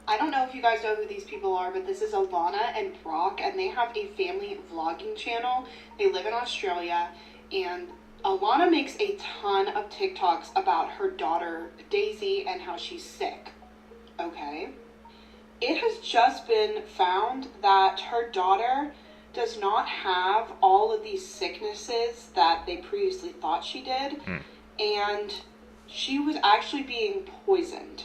I don't know if you guys know who these people are, but this is Alana and Brock, and they have a family vlogging channel. They live in Australia, and Alana makes a ton of TikToks about her daughter, Daisy, and how she's sick. Okay? It has just been found that her daughter does not have all of these sicknesses that they previously thought she did, and she was actually being poisoned.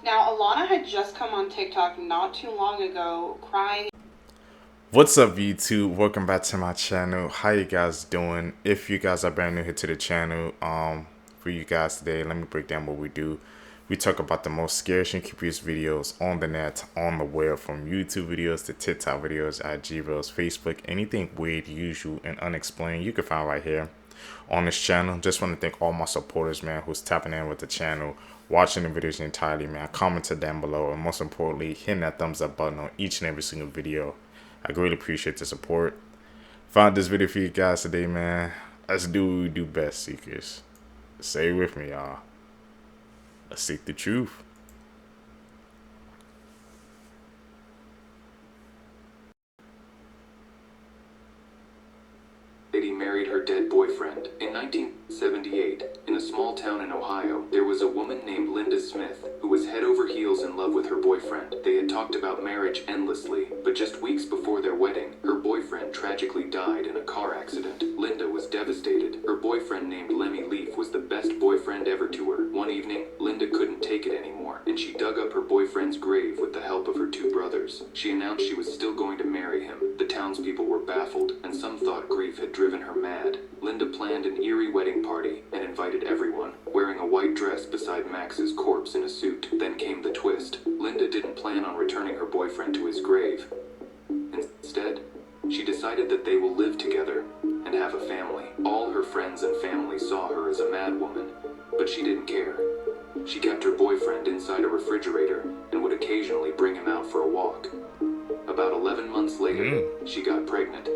Now, Alana had just come on TikTok not too long ago crying. What's up, YouTube? Welcome back to my channel. How you guys doing? If you guys are brand new here to the channel, for you guys today, let me break down what we do. We talk about the most scariest and creepiest videos on the net, on the web, from YouTube videos to TikTok videos, IG reels, Facebook, anything weird, usual, and unexplained, you can find right here on this channel. Just want to thank all my supporters, man, who's tapping in with the channel, watching the videos entirely, man, commented down below, and most importantly, hitting that thumbs up button on each and every single video. I greatly appreciate the support. Found this video for you guys today, man. Let's do what we do best, seekers. Stay with me, y'all. Let's seek the truth. Lady married her dead boyfriend. In 1978, in a small town in Ohio, there was a woman named Linda Smith who was head over heels in love with her boyfriend. They had talked about marriage endlessly, but just weeks before their wedding, her boyfriend tragically died in a car accident. Linda was devastated. Her boyfriend named Lemmy Leaf was the best boyfriend ever to her. One evening, Linda couldn't take it anymore, and she dug up her boyfriend's grave with the help of her two brothers. She announced she was still going to marry him. The townspeople were baffled, and some thought grief had driven her mad. Linda planned an eerie wedding party and invited everyone, wearing a white dress beside Max's corpse in a suit. Then came the twist. Linda didn't plan on returning her boyfriend to his grave. Instead, she decided that they will live together and have a family. All her friends and family saw her as a mad woman, but she didn't care. She kept her boyfriend inside a refrigerator and would occasionally bring him out for a walk. About 11 months later, she got pregnant.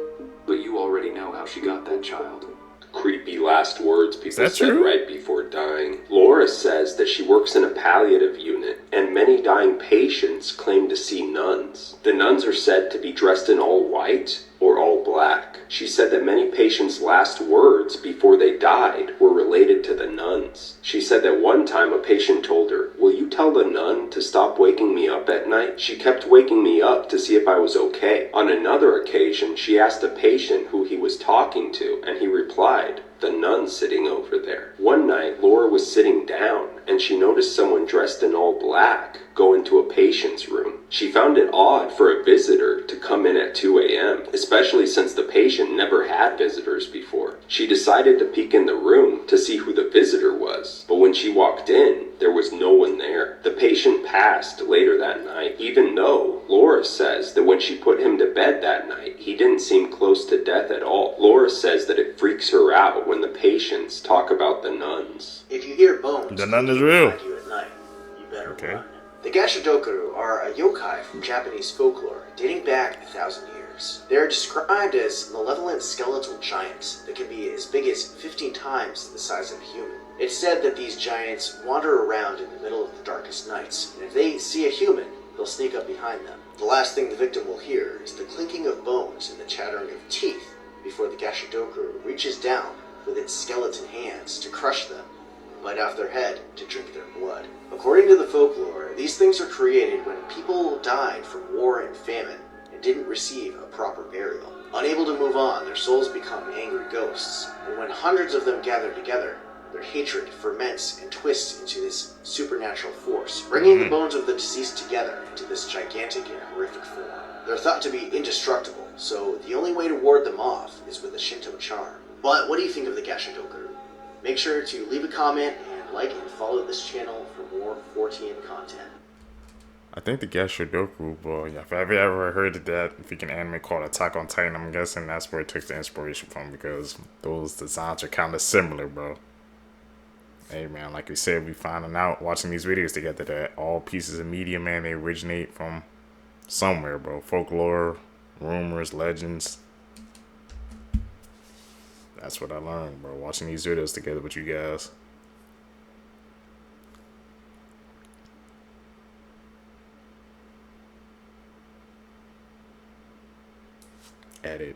But you already know how she got that child. Creepy last words people said true? right before dying. Laura says that she works in a palliative unit, and many dying patients claim to see nuns. The nuns are said to be dressed in all white or all black. She said that many patients' last words before they died were related to the nuns. She said that one time a patient told her, "Will you tell the nun to stop waking me up at night?" She kept waking me up to see if I was okay. On another occasion, she asked a patient who he was talking to, and he replied, "The nun sitting over there." One night, Laura was sitting down, and she noticed someone dressed in all black go into a patient's room. She found it odd for a visitor to come in at 2 a.m., especially since the patient never had visitors before. She decided to peek in the room to see who the visitor was, but when she walked in, there was no one there. The patient passed later that night, even though Laura says that when she put him to bed that night, he didn't seem close to death at all. Laura says that it freaks her out when the patients talk about the nuns. If you hear bones The nun is clicking real. behind you at night, you better Okay. run. The Gashodokaru are a yokai from Japanese folklore dating back 1,000 years. They are described as malevolent skeletal giants that can be as big as 15 times the size of a human. It's said that these giants wander around in the middle of the darkest nights, and if they see a human, they'll sneak up behind them. The last thing the victim will hear is the clinking of bones and the chattering of teeth before the Gashodokaru reaches down with its skeleton hands to crush them, bite off their head to drink their blood. According to the folklore, these things are created when people died from war and famine and didn't receive a proper burial. Unable to move on, their souls become angry ghosts, and when hundreds of them gather together, their hatred ferments and twists into this supernatural force, bringing the bones of the deceased together into this gigantic and horrific form. They're thought to be indestructible, so the only way to ward them off is with a Shinto charm. But what do you think of the Gashodokaru? Make sure to leave a comment and like and follow this channel for more 14 content. I think the Gashodokaru, bro. Yeah, if I've ever heard of that freaking anime called Attack on Titan, I'm guessing that's where it took the inspiration from, because those designs are kind of similar, bro. Hey, man, like we said, we finding out watching these videos together that all pieces of media, man, they originate from somewhere, bro. Folklore, rumors, legends. That's what I learned, bro, watching these videos together with you guys. edit.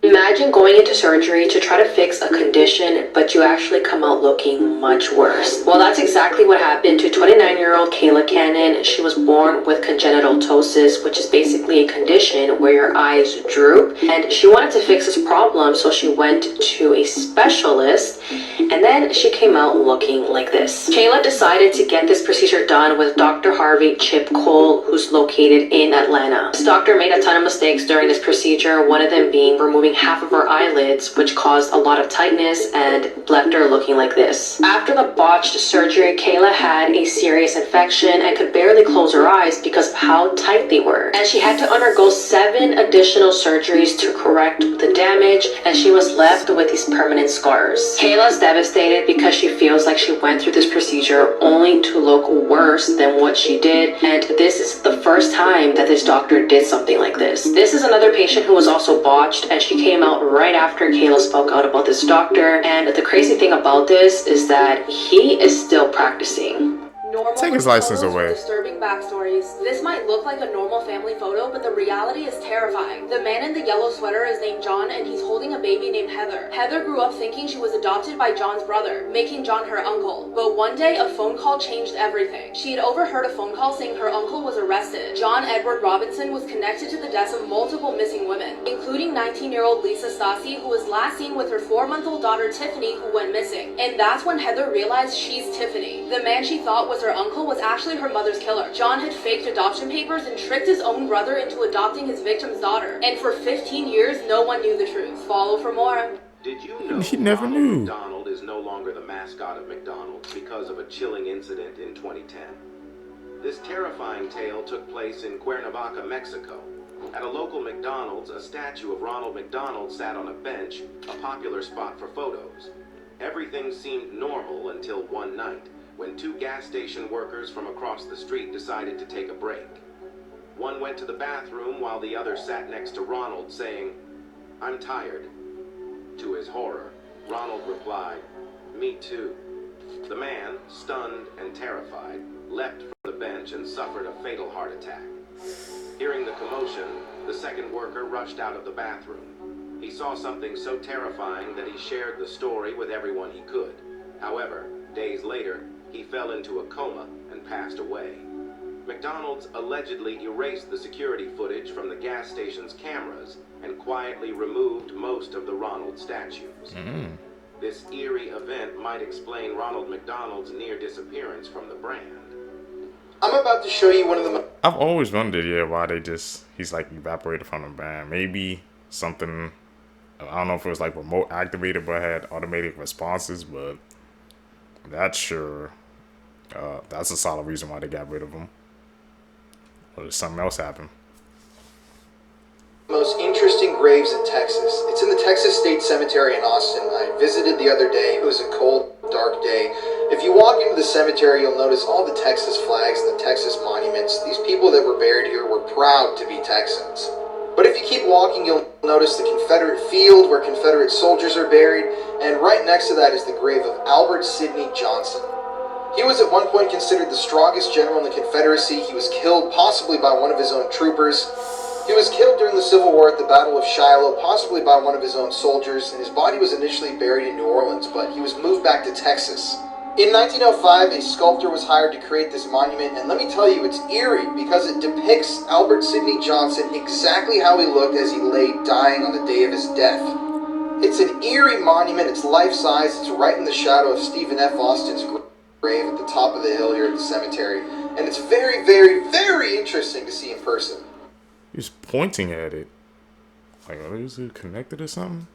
Imagine going into surgery to try to fix a condition, but you actually come out looking much worse. Well, that's exactly what happened to 29-year-old Kayla Cannon. She was born with congenital ptosis, which is basically a condition where your eyes droop. And she wanted to fix this problem, so she went to a specialist, and then she came out looking like this. Kayla decided to get this procedure done with Dr. Harvey Chip Cole, who's located in Atlanta. This doctor made a ton of mistakes during this procedure, one of them being removing half of her eyelids, which caused a lot of tightness and left her looking like this. After the botched surgery, Kayla had a serious infection and could barely close her eyes because of how tight they were. And she had to undergo 7 additional surgeries to correct the damage, and she was left with these permanent scars. Kayla's devastated because she feels like she went through this procedure only to look worse than what she did, and this is the first time that this doctor did something like this. This is another patient who was also botched, and she came out right after Kayla spoke out about this doctor. And the crazy thing about this is that he is still practicing. Take his license away. Disturbing backstories. This might look like a normal family photo, but the reality is terrifying. The man in the yellow sweater is named John, and he's holding a baby named Heather. Heather grew up thinking she was adopted by John's brother, making John her uncle. But one day, a phone call changed everything. She had overheard a phone call saying her uncle was arrested. John Edward Robinson was connected to the deaths of multiple missing women, including 19-year-old Lisa Stassi, who was last seen with her 4-month-old daughter Tiffany, who went missing. And that's when Heather realized she's Tiffany. The man she thought was her uncle was actually her mother's killer. John had faked adoption papers and tricked his own brother into adopting his victim's daughter. And for 15 years, no one knew the truth. Follow for more. Did you know He never Ronald knew. McDonald is no longer the mascot of McDonald's because of a chilling incident in 2010? This terrifying tale took place in Cuernavaca, Mexico. At a local McDonald's, a statue of Ronald McDonald sat on a bench, a popular spot for photos. Everything seemed normal until one night, when 2 gas station workers from across the street decided to take a break. One went to the bathroom while the other sat next to Ronald, saying, "I'm tired." To his horror, Ronald replied, "Me too." The man, stunned and terrified, leapt from the bench and suffered a fatal heart attack. Hearing the commotion, the second worker rushed out of the bathroom. He saw something so terrifying that he shared the story with everyone he could. However, days later, he fell into a coma and passed away. McDonald's allegedly erased the security footage from the gas station's cameras and quietly removed most of the Ronald statues. This eerie event might explain Ronald McDonald's near disappearance from the brand. I'm about to show you one of the I've always wondered, why he's like evaporated from the brand. Maybe something, I don't know if it was like remote activated but had automated responses, but that's sure, that's a solid reason why they got rid of him. Or did something else happen? most interesting graves in Texas. It's in the Texas State Cemetery in Austin. I visited the other day. It was a cold, dark day. If you walk into the cemetery, you'll notice all the Texas flags and the Texas monuments. These people that were buried here were proud to be Texans. But if you keep walking, you'll notice the Confederate field where Confederate soldiers are buried, and right next to that is the grave of Albert Sidney Johnson. He was at one point considered the strongest general in the Confederacy. He was killed possibly by one of his own troopers. He was killed during the Civil War at the Battle of Shiloh, possibly by one of his own soldiers, and his body was initially buried in New Orleans, but he was moved back to Texas. In 1905, a sculptor was hired to create this monument, and let me tell you, it's eerie because it depicts Albert Sidney Johnson exactly how he looked as he lay dying on the day of his death. It's an eerie monument, it's life-size, it's right in the shadow of Stephen F. Austin's grave at the top of the hill here at the cemetery, and it's very, very, very interesting to see in person. He's pointing at it. Like, is it connected or something?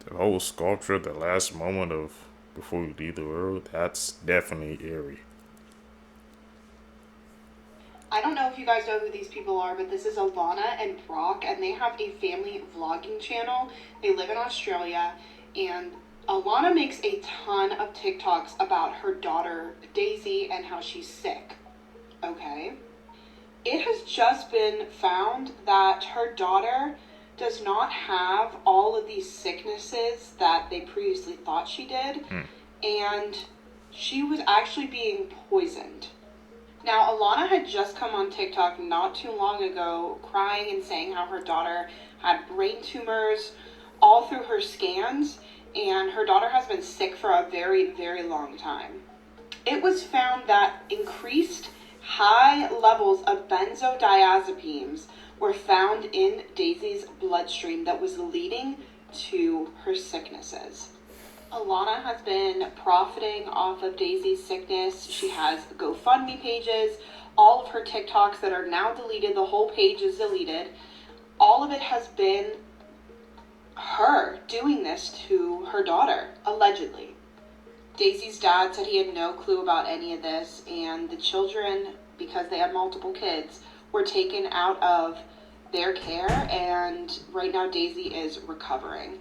The whole sculpture, the last moment of before you leave the world, that's definitely eerie. I don't know if you guys know who these people are, but this is Alana and Brock, and they have a family vlogging channel. They live in Australia, and Alana makes a ton of TikToks about her daughter, Daisy, and how she's sick. Okay? It has just been found that her daughter does not have all of these sicknesses that they previously thought she did, and she was actually being poisoned. Now, Alana had just come on TikTok not too long ago crying and saying how her daughter had brain tumors all through her scans, and her daughter has been sick for a very, very long time. It was found that increased high levels of benzodiazepines were found in Daisy's bloodstream that was leading to her sicknesses. Alana has been profiting off of Daisy's sickness. She has GoFundMe pages, all of her TikToks that are now deleted, the whole page is deleted. All of it has been her doing this to her daughter, allegedly. Daisy's dad said he had no clue about any of this, and the children, because they have multiple kids, were taken out of their care, and right now Daisy is recovering.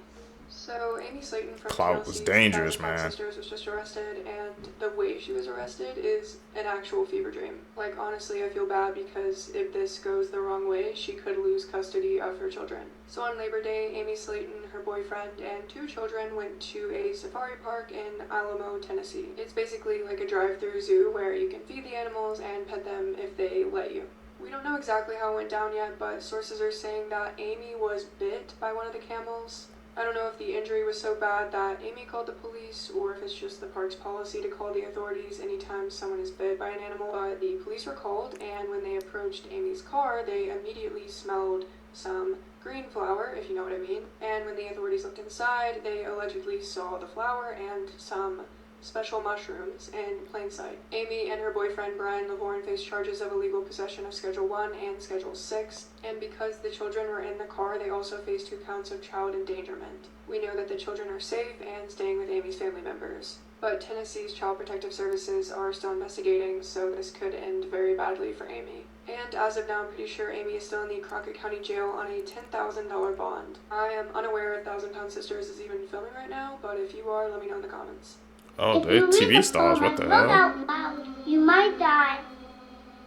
So Amy Slayton from Clout was TLC's dangerous, Thousand Pound man. Sisters was just arrested, and the way she was arrested is an actual fever dream. Like, honestly, I feel bad because if this goes the wrong way, she could lose custody of her children. So on Labor Day, Amy Slayton, her boyfriend, and 2 children went to a safari park in Alamo, Tennessee. It's basically like a drive-through zoo where you can feed the animals and pet them if they let you. We don't know exactly how it went down yet, but sources are saying that Amy was bit by one of the camels. I don't know if the injury was so bad that Amy called the police or if it's just the park's policy to call the authorities anytime someone is bit by an animal, but the police were called, and when they approached Amy's car, they immediately smelled some green flour, if you know what I mean. And when the authorities looked inside, they allegedly saw the flour and some special mushrooms in plain sight. Amy and her boyfriend Brian Lavorne faced charges of illegal possession of Schedule 1 and Schedule 6, and because the children were in the car, they also faced 2 counts of child endangerment. We know that the children are safe and staying with Amy's family members, but Tennessee's Child Protective Services are still investigating, so this could end very badly for Amy. And as of now, I'm pretty sure Amy is still in the Crockett County Jail on a $10,000 bond. I am unaware if Thousand Pound Sisters is even filming right now, but if you are, let me know in the comments. Oh, If they're you read TV the stars. poem What the and look hell? out loud, you might die.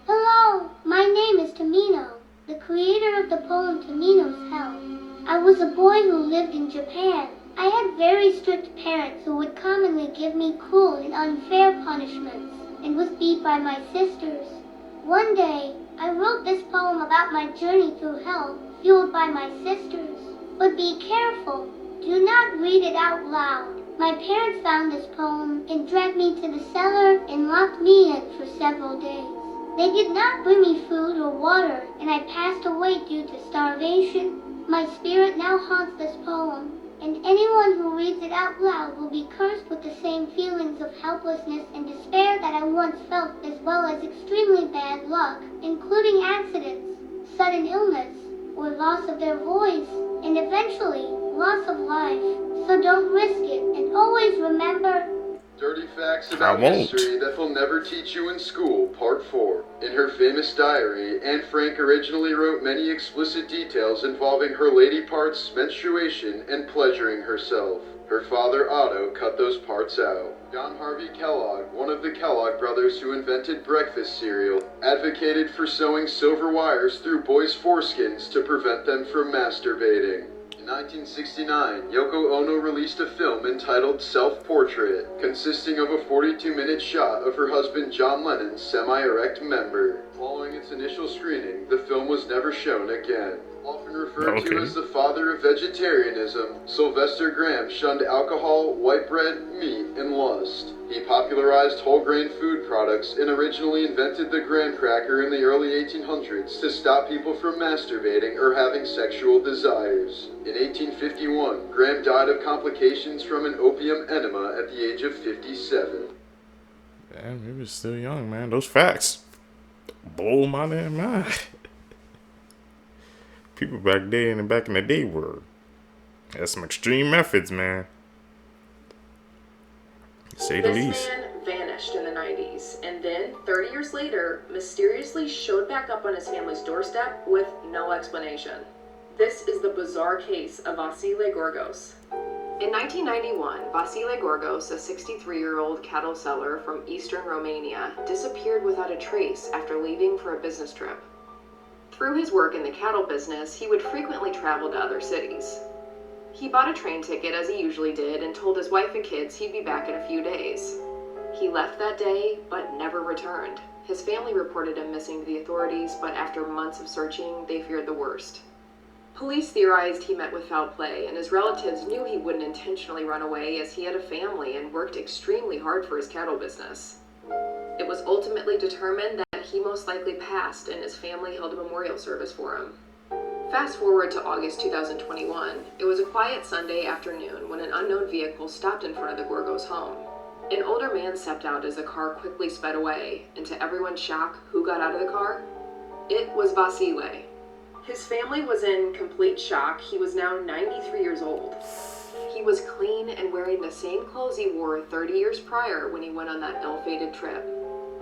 Hello, my name is Tamino, the creator of the poem Tamino's Hell. I was a boy who lived in Japan. I had very strict parents who would commonly give me cruel and unfair punishments, and was beat by my sisters. One day, I wrote this poem about my journey through hell, fueled by my sisters. But be careful, do not read it out loud. My parents found this poem and dragged me to the cellar and locked me in for several days. They did not bring me food or water, and I passed away due to starvation. My spirit now haunts this poem, and anyone who reads it out loud will be cursed with the same feelings of helplessness and despair that I once felt, as well as extremely bad luck, including accidents, sudden illness, or loss of their voice, and eventually, loss of life. So don't risk it, and always remember... Dirty Facts About History That They'll Never Teach You in School, Part 4. In her famous diary, Anne Frank originally wrote many explicit details involving her lady part's menstruation and pleasuring herself. Her father, Otto, cut those parts out. John Harvey Kellogg, one of the Kellogg brothers who invented breakfast cereal, advocated for sewing silver wires through boys' foreskins to prevent them from masturbating. In 1969, Yoko Ono released a film entitled Self-Portrait, consisting of a 42-minute shot of her husband John Lennon's semi-erect member. Following its initial screening, the film was never shown again. Often referred to as the father of vegetarianism, Sylvester Graham shunned alcohol, white bread, meat, and lust. He popularized whole grain food products and originally invented the graham cracker in the early 1800s to stop people from masturbating or having sexual desires. In 1851, Graham died of complications from an opium enema at the age of 57. Damn, he was still young, man. Those facts blow my damn mind. People back in the day were. That's some extreme methods, man. To say the least. This man vanished in the 90s, and then, 30 years later, mysteriously showed back up on his family's doorstep with no explanation. This is the bizarre case of Vasile Gorgos. In 1991, Vasile Gorgos, a 63-year-old cattle seller from eastern Romania, disappeared without a trace after leaving for a business trip. Through his work in the cattle business, he would frequently travel to other cities. He bought a train ticket as he usually did and told his wife and kids he'd be back in a few days. He left that day, but never returned. His family reported him missing to the authorities, but after months of searching, they feared the worst. Police theorized he met with foul play, and his relatives knew he wouldn't intentionally run away as he had a family and worked extremely hard for his cattle business. It was ultimately determined that he most likely passed, and his family held a memorial service for him. Fast forward to August 2021. It was a quiet Sunday afternoon when an unknown vehicle stopped in front of the Gorgos' home. An older man stepped out as the car quickly sped away, and to everyone's shock, who got out of the car? It was Vasile. His family was in complete shock. He was now 93 years old. He was clean and wearing the same clothes he wore 30 years prior when he went on that ill-fated trip.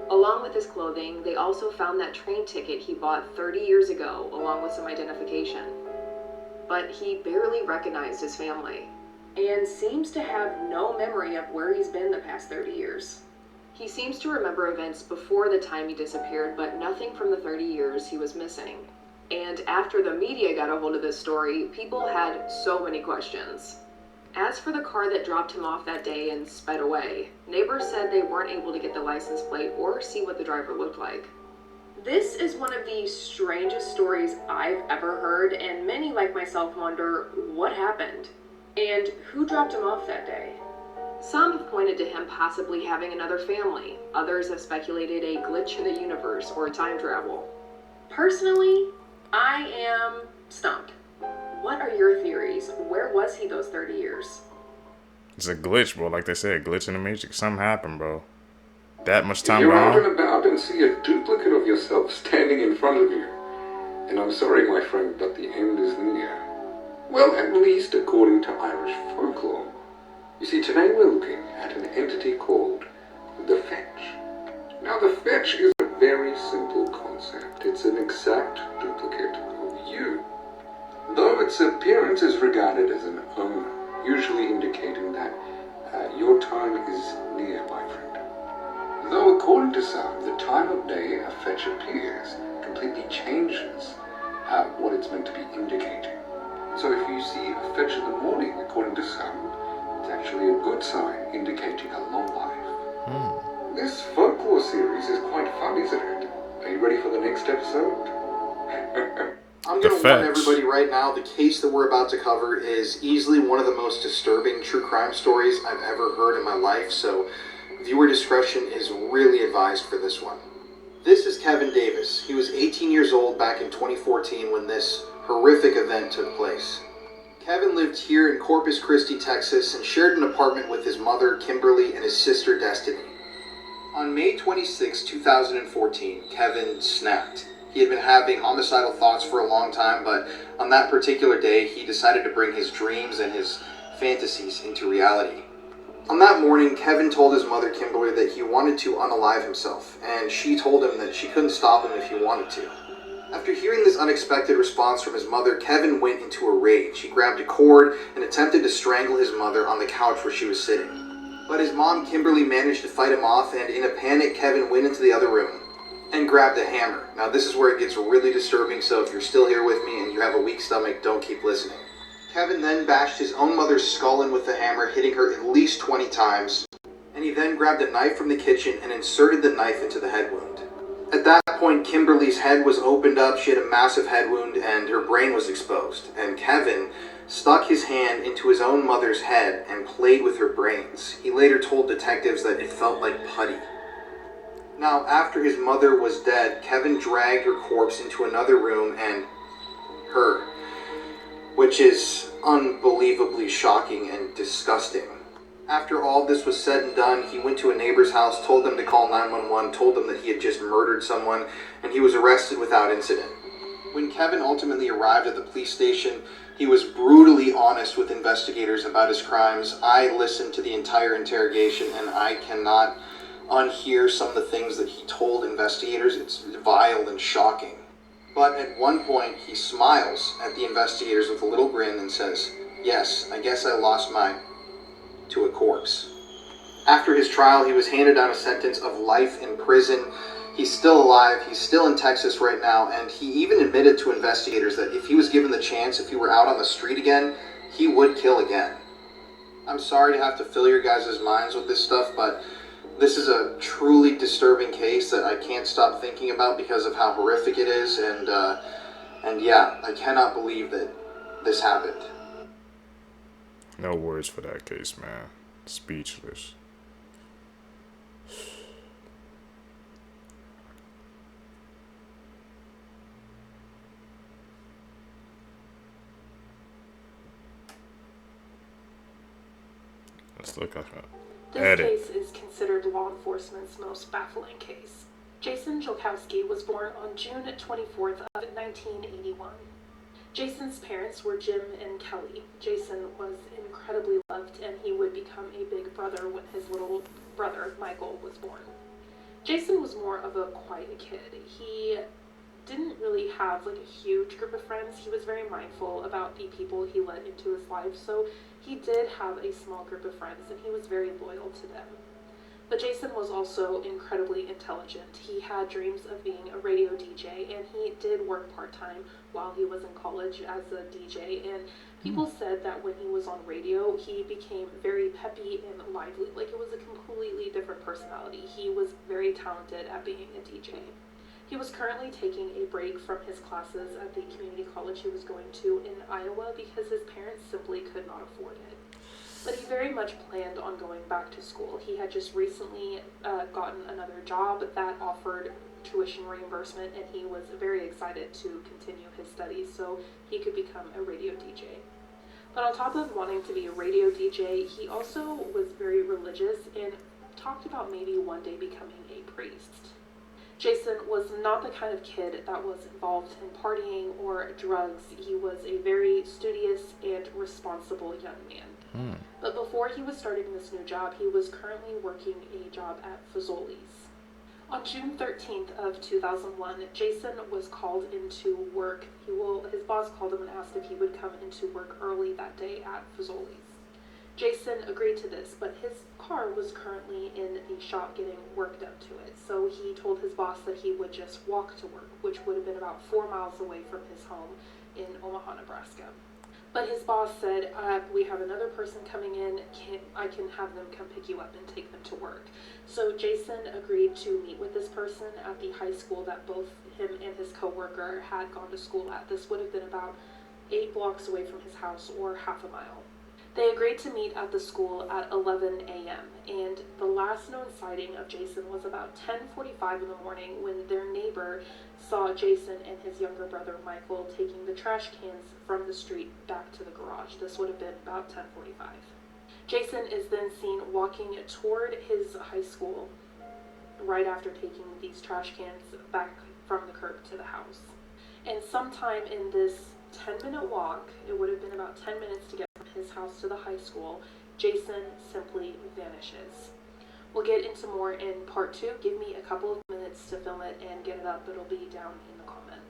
Along with his clothing, they also found that train ticket he bought 30 years ago, along with some identification. But he barely recognized his family, and seems to have no memory of where he's been the past 30 years. He seems to remember events before the time he disappeared, but nothing from the 30 years he was missing. And after the media got a hold of this story, people had so many questions. As for the car that dropped him off that day and sped away, neighbors said they weren't able to get the license plate or see what the driver looked like. This is one of the strangest stories I've ever heard, and many like myself wonder what happened and who dropped him off that day. Some have pointed to him possibly having another family. Others have speculated a glitch in the universe or time travel. Personally, I am stumped. What are your theories? Where was he those 30 years? It's a glitch, bro. Like they said, glitch in the matrix. Something happened, bro. That much time You're out gone. and about and see a duplicate of yourself standing in front of you. And I'm sorry, my friend, but the end is near. Well, at least according to Irish folklore. You see, today we're looking at an entity called the Fetch. Now, the Fetch is a very simple concept. It's an exact duplicate of you. Though its appearance is regarded as an omen, usually indicating that your time is near, my friend. Though according to some, the time of day a fetch appears completely changes what it's meant to be indicating. So if you see a fetch in the morning, according to some, it's actually a good sign indicating a long life. This folklore series is quite fun, isn't it? Are you ready for the next episode? I'm going to warn everybody right now, the case that we're about to cover is easily one of the most disturbing true crime stories I've ever heard in my life, so viewer discretion is really advised for this one. This is Kevin Davis. He was 18 years old back in 2014 when this horrific event took place. Kevin lived here in Corpus Christi, Texas, and shared an apartment with his mother, Kimberly, and his sister, Destiny. On May 26, 2014, Kevin snapped. He had been having homicidal thoughts for a long time, but on that particular day, he decided to bring his dreams and his fantasies into reality. On that morning, Kevin told his mother, Kimberly, that he wanted to unalive himself, and she told him that she couldn't stop him if he wanted to. After hearing this unexpected response from his mother, Kevin went into a rage. He grabbed a cord and attempted to strangle his mother on the couch where she was sitting. But his mom, Kimberly, managed to fight him off, and in a panic, Kevin went into the other room and grabbed a hammer. Now, this is where it gets really disturbing, so if you're still here with me and you have a weak stomach, don't keep listening. Kevin then bashed his own mother's skull in with the hammer, hitting her at least 20 times, and he then grabbed a knife from the kitchen and inserted the knife into the head wound. At that point, Kimberly's head was opened up, she had a massive head wound, and her brain was exposed, and Kevin stuck his hand into his own mother's head and played with her brains. He later told detectives that it felt like putty. Now, after his mother was dead, Kevin dragged her corpse into another room and her, which is unbelievably shocking and disgusting. After all this was said and done, he went to a neighbor's house, told them to call 911, told them that he had just murdered someone, and he was arrested without incident. When Kevin ultimately arrived at the police station, he was brutally honest with investigators about his crimes. I listened to the entire interrogation, and I cannot unhear some of the things that he told investigators. It's vile and shocking. But at one point, he smiles at the investigators with a little grin and says, "Yes, I guess I lost mine to a corpse." After his trial, he was handed down a sentence of life in prison. He's still alive, he's still in Texas right now, and he even admitted to investigators that if he was given the chance, if he were out on the street again, he would kill again. I'm sorry to have to fill your guys' minds with this stuff, but This is a truly disturbing case that I can't stop thinking about because of how horrific it is, and yeah, I cannot believe that this happened. No words for that case, man. Speechless. Let's look at her. This case is considered law enforcement's most baffling case. Jason Jolkowski was born on June 24th of 1981. Jason's parents were Jim and Kelly. Jason was incredibly loved, and he would become a big brother when his little brother, Michael, was born. Jason was more of a quiet kid. He didn't really have like a huge group of friends. He was very mindful about the people he let into his life, so he did have a small group of friends, and he was very loyal to them. But Jason was also incredibly intelligent. He had dreams of being a radio DJ, and he did work part-time while he was in college as a DJ, and people said that when he was on radio, he became very peppy and lively. Like, it was a completely different personality. He was very talented at being a DJ. He was currently taking a break from his classes at the community college he was going to in Iowa because his parents simply could not afford it. But he very much planned on going back to school. He had just recently gotten another job that offered tuition reimbursement, and he was very excited to continue his studies so he could become a radio DJ. But on top of wanting to be a radio DJ, he also was very religious and talked about maybe one day becoming a priest. Jason was not the kind of kid that was involved in partying or drugs. He was a very studious and responsible young man. But before he was starting this new job, he was currently working a job at Fazoli's. On June 13th of 2001, Jason was called into work. His boss called him and asked if he would come into work early that day at Fazoli's. Jason agreed to this, but his car was currently in the shop getting work done to it, so he told his boss that he would just walk to work, which would have been about 4 miles away from his home in Omaha, Nebraska. But his boss said, we have another person coming in, I can have them come pick you up and take them to work. So Jason agreed to meet with this person at the high school that both him and his coworker had gone to school at. This would have been about 8 blocks away from his house, or half a mile. They agreed to meet at the school at 11 a.m. and the last known sighting of Jason was about 10:45 in the morning when their neighbor saw Jason and his younger brother Michael taking the trash cans from the street back to the garage. This would have been about 10:45. Jason is then seen walking toward his high school right after taking these trash cans back from the curb to the house. And sometime in this 10-minute walk, it would have been about 10 minutes to get from his house to the high school, Jason simply vanishes. We'll get into more in part 2. Give me a couple of minutes to film it and get it up. It'll be down in the comments.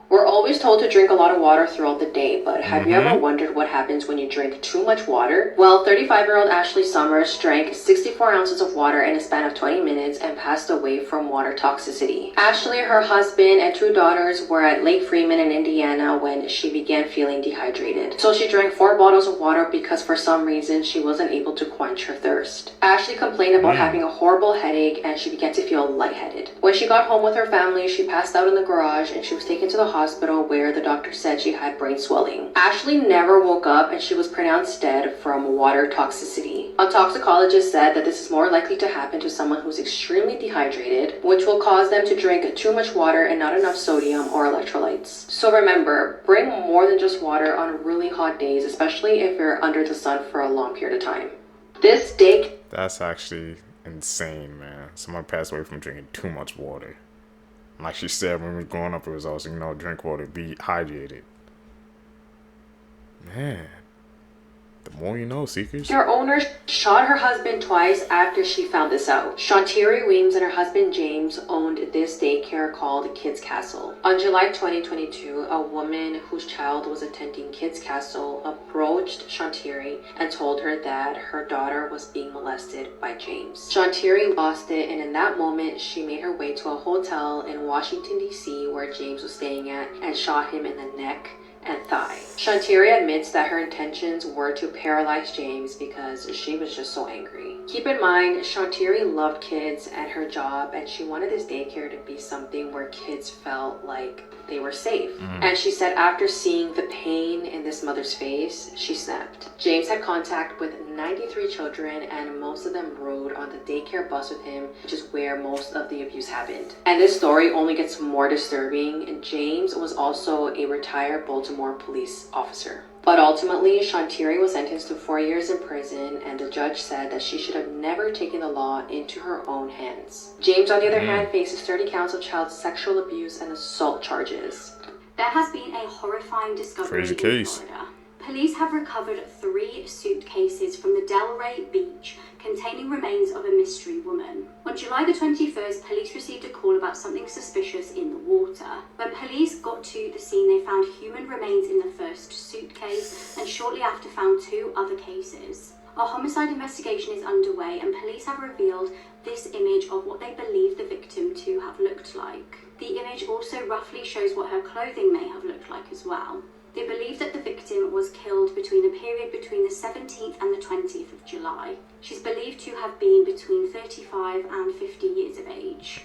We're always told to drink a lot of water throughout the day, but have you ever wondered what happens when you drink too much water? Well, 35-year-old Ashley Summers drank 64 ounces of water in a span of 20 minutes and passed away from water toxicity. Ashley, her husband, and 2 daughters were at Lake Freeman in Indiana when she began feeling dehydrated. So she drank 4 bottles of water because for some reason she wasn't able to quench her thirst. Ashley complained about having a horrible headache and she began to feel lightheaded. When she got home with her family, she passed out in the garage and she was taken to the hospital where the doctor said she had brain swelling. Ashley never woke up and she was pronounced dead from water toxicity. A toxicologist said that this is more likely to happen to someone who's extremely dehydrated, which will cause them to drink too much water and not enough sodium or electrolytes. So remember, bring more than just water on really hot days, especially if you're under the sun for a long period of time. This day... That's actually insane, man. Someone passed away from drinking too much water. Like she said when we were growing up, it was also, drink water, be hydrated. Man, the more you know, Seekers. Her owner shot her husband twice after she found this out. Shantiri Weems and her husband James owned this daycare called Kids Castle. On July 2022, a woman whose child was attending Kids Castle approached Shantiri and told her that her daughter was being molested by James. Shantiri lost it, and in that moment, she made her way to a hotel in Washington, D.C. where James was staying at and shot him in the neck and thigh. Shantira admits that her intentions were to paralyze James because she was just so angry. Keep in mind, Shantira loved kids and her job, and she wanted this daycare to be something where kids felt like they were safe. And she said after seeing the pain in this mother's face, she snapped. James had contact with 93 children, and most of them rode on the daycare bus with him, which is where most of the abuse happened. And this story only gets more disturbing. James was also a retired Baltimore police officer. But ultimately, Shantira was sentenced to 4 years in prison, and the judge said that she should have never taken the law into her own hands. James, on the other hand, faces 30 counts of child sexual abuse and assault charges. There has been a horrifying discovery Crazy in case. Florida. Police have recovered 3 suitcases from the Delray Beach containing remains of a mystery woman. On July the 21st, police received a call about something suspicious in the water. When police got to the scene, they found human remains in the first suitcase and shortly after found 2 other cases. A homicide investigation is underway, and police have revealed this image of what they believe the victim to have looked like. The image also roughly shows what her clothing may have looked like as well. They believe that the victim was killed between a period between the 17th and the 20th of July. She's believed to have been between 35 and 50 years of age.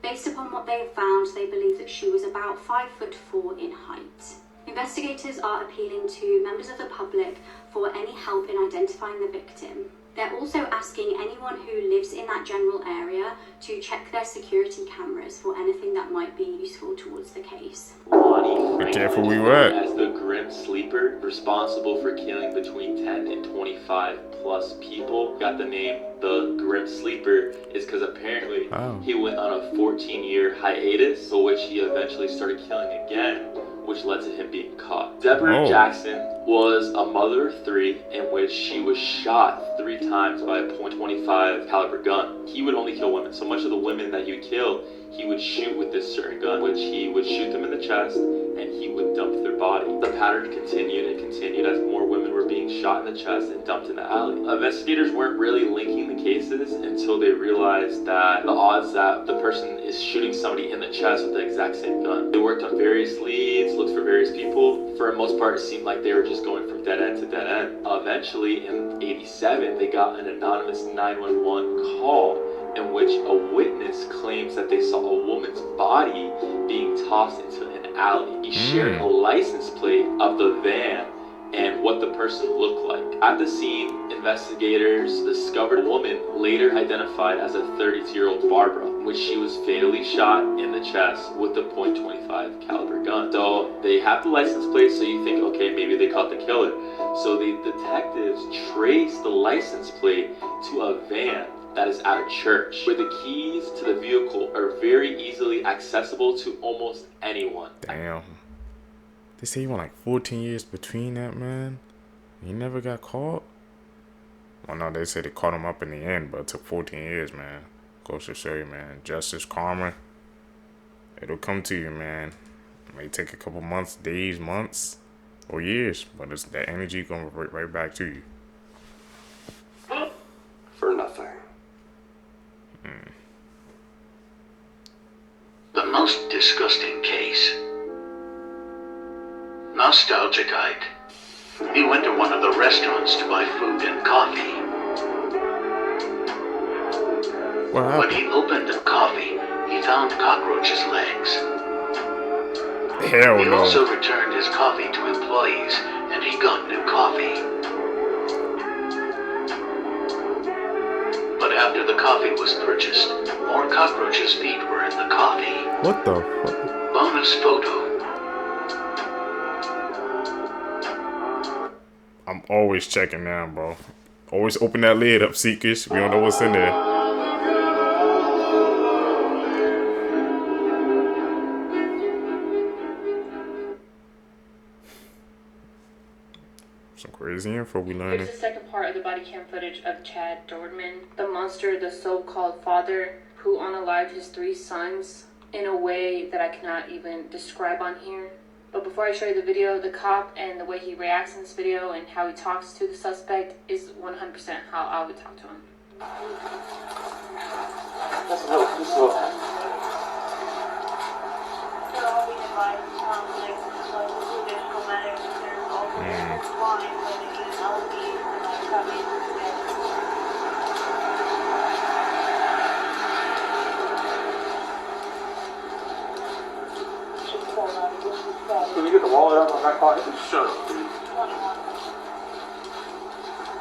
Based upon what they have found, they believe that she was about 5'4" in height. Investigators are appealing to members of the public for any help in identifying the victim. They're also asking anyone who lives in that general area to check their security cameras for anything that might be useful towards the case. Be careful where you at. As the Grim Sleeper, responsible for killing between 10 and 25 plus people. Got the name the Grim Sleeper is because apparently he went on a 14-year hiatus, for which he eventually started killing again, which led to him being caught. Deborah Jackson was a mother of 3 in which she was shot 3 times by a .25 caliber gun. He would only kill women. So much of the women that he would kill, he would shoot with this certain gun, which he would shoot them in the chest and he would dump their body. The pattern continued and continued as more women were being shot in the chest and dumped in the alley. Investigators weren't really linking the cases until they realized that the odds that the person is shooting somebody in the chest with the exact same gun. They worked on various leads, looked for various people. For the most part, it seemed like they were just going from dead end to dead end. Eventually, in '87, they got an anonymous 911 call in which a witness claims that they saw a woman's body being tossed into an alley. He shared a license plate of the van and what the person looked like. At the scene, investigators discovered a woman later identified as a 32-year-old Barbara, which she was fatally shot in the chest with a .25 caliber gun. So they have the license plate, so you think, okay, maybe they caught the killer. So the detectives traced the license plate to a van that is at a church, where the keys to the vehicle are very easily accessible to almost anyone. Damn. They say he went like 14 years between that, man. He never got caught. Well, no, they said they caught him up in the end, but it took 14 years, man. Goes to show you, man. Justice, karma, it'll come to you, man. It may take a couple months, days, months, or years, but it's that energy gonna revert right back to you. For nothing. The most disgusting case. Nostalgic Ike. He went to one of the restaurants to buy food and coffee. When he opened the coffee, he found cockroaches' legs. Hell He no. also returned his coffee to employees, and he got new coffee. But after the coffee was purchased, more cockroaches' feet were in the coffee. What the fuck? Bonus photo. I'm always checking now, bro. Always open that lid up, Seekers. We don't know what's in there. Some crazy info we learning. Here's the second part of the body cam footage of Chad Dorman, the monster, the so-called father, who unalived his 3 sons in a way that I cannot even describe on here. But before I show you the video, the cop and the way he reacts in this video and how he talks to the suspect is 100% how I would talk to him. That's no, too slow. Shut up, dude.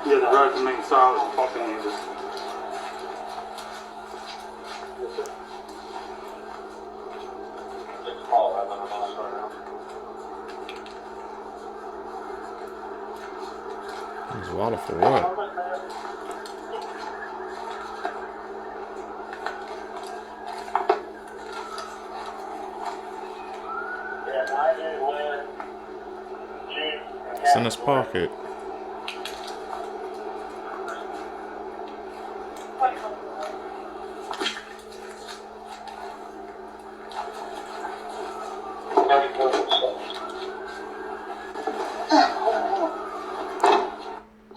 You have the right to remain silent. Fucking Angus. There's a lot of for what? It's in his pocket.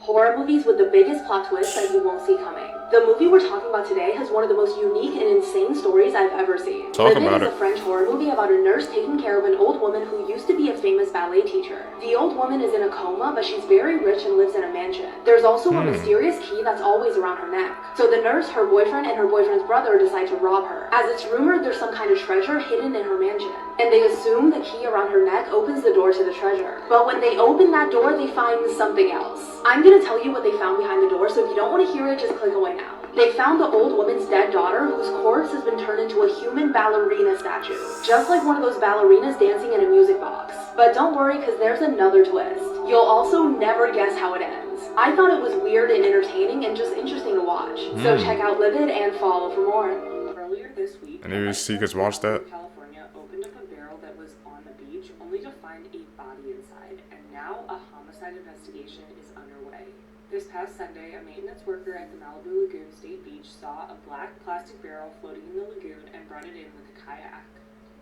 Horror movies with the biggest plot twist that you won't see coming. The movie we're talking about today has one of the most unique and insane stories I've ever seen. Talk Livid about is it. a French horror movie about a nurse taking care of an old woman who used to be a famous ballet teacher. The old woman is in a coma, but she's very rich and lives in a mansion. There's also a mysterious key that's always around her neck. So the nurse, her boyfriend, and her boyfriend's brother decide to rob her, as it's rumored there's some kind of treasure hidden in her mansion. And they assume the key around her neck opens the door to the treasure. But when they open that door, they find something else. I'm gonna tell you what they found behind the door, so if you don't want to hear it, just click away now. They found the old woman's dead daughter, whose corpse has been turned into a human ballerina statue. Just like one of those ballerinas dancing in a music box. But don't worry, because there's another twist. You'll also never guess how it ends. I thought it was weird and entertaining and just interesting to watch. So check out Livid and follow for more. Earlier this week, Any of you seekers watch that? California opened up a barrel that was on the beach only to find a body inside, and now a homicide investigation is underway. This past Sunday, a maintenance worker at the Malibu Lagoon State Beach saw a black plastic barrel floating in the lagoon and brought it in with a kayak.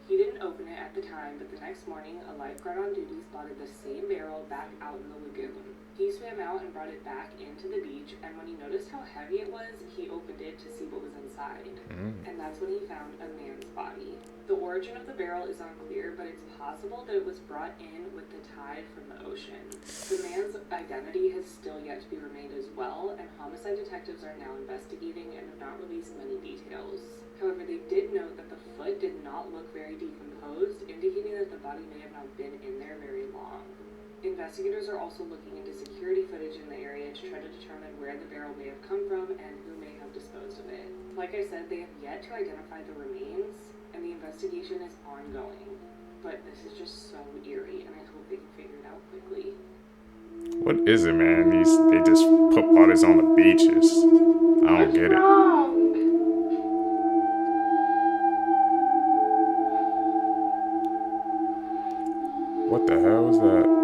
He didn't open it at the time, but the next morning, a lifeguard on duty spotted the same barrel back out in the lagoon. He swam out and brought it back into the beach, and when he noticed how heavy it was, he opened it to see what was inside. And that's when he found a man's body. The origin of the barrel is unclear, but it's possible that it was brought in with the tide from the ocean. The man's identity has still yet to be remained as well, and homicide detectives are now investigating and have not released many details. However, they did note that the foot did not look very decomposed, indicating that the body may have not been in there very long. Investigators are also looking into security footage in the area to try to determine where the barrel may have come from and who may have disposed of it. Like I said, they have yet to identify the remains, and the investigation is ongoing. But this is just so eerie, and I hope they can figure it out quickly. What is it, man? They just put bodies on the beaches. I don't get it. What the hell was that?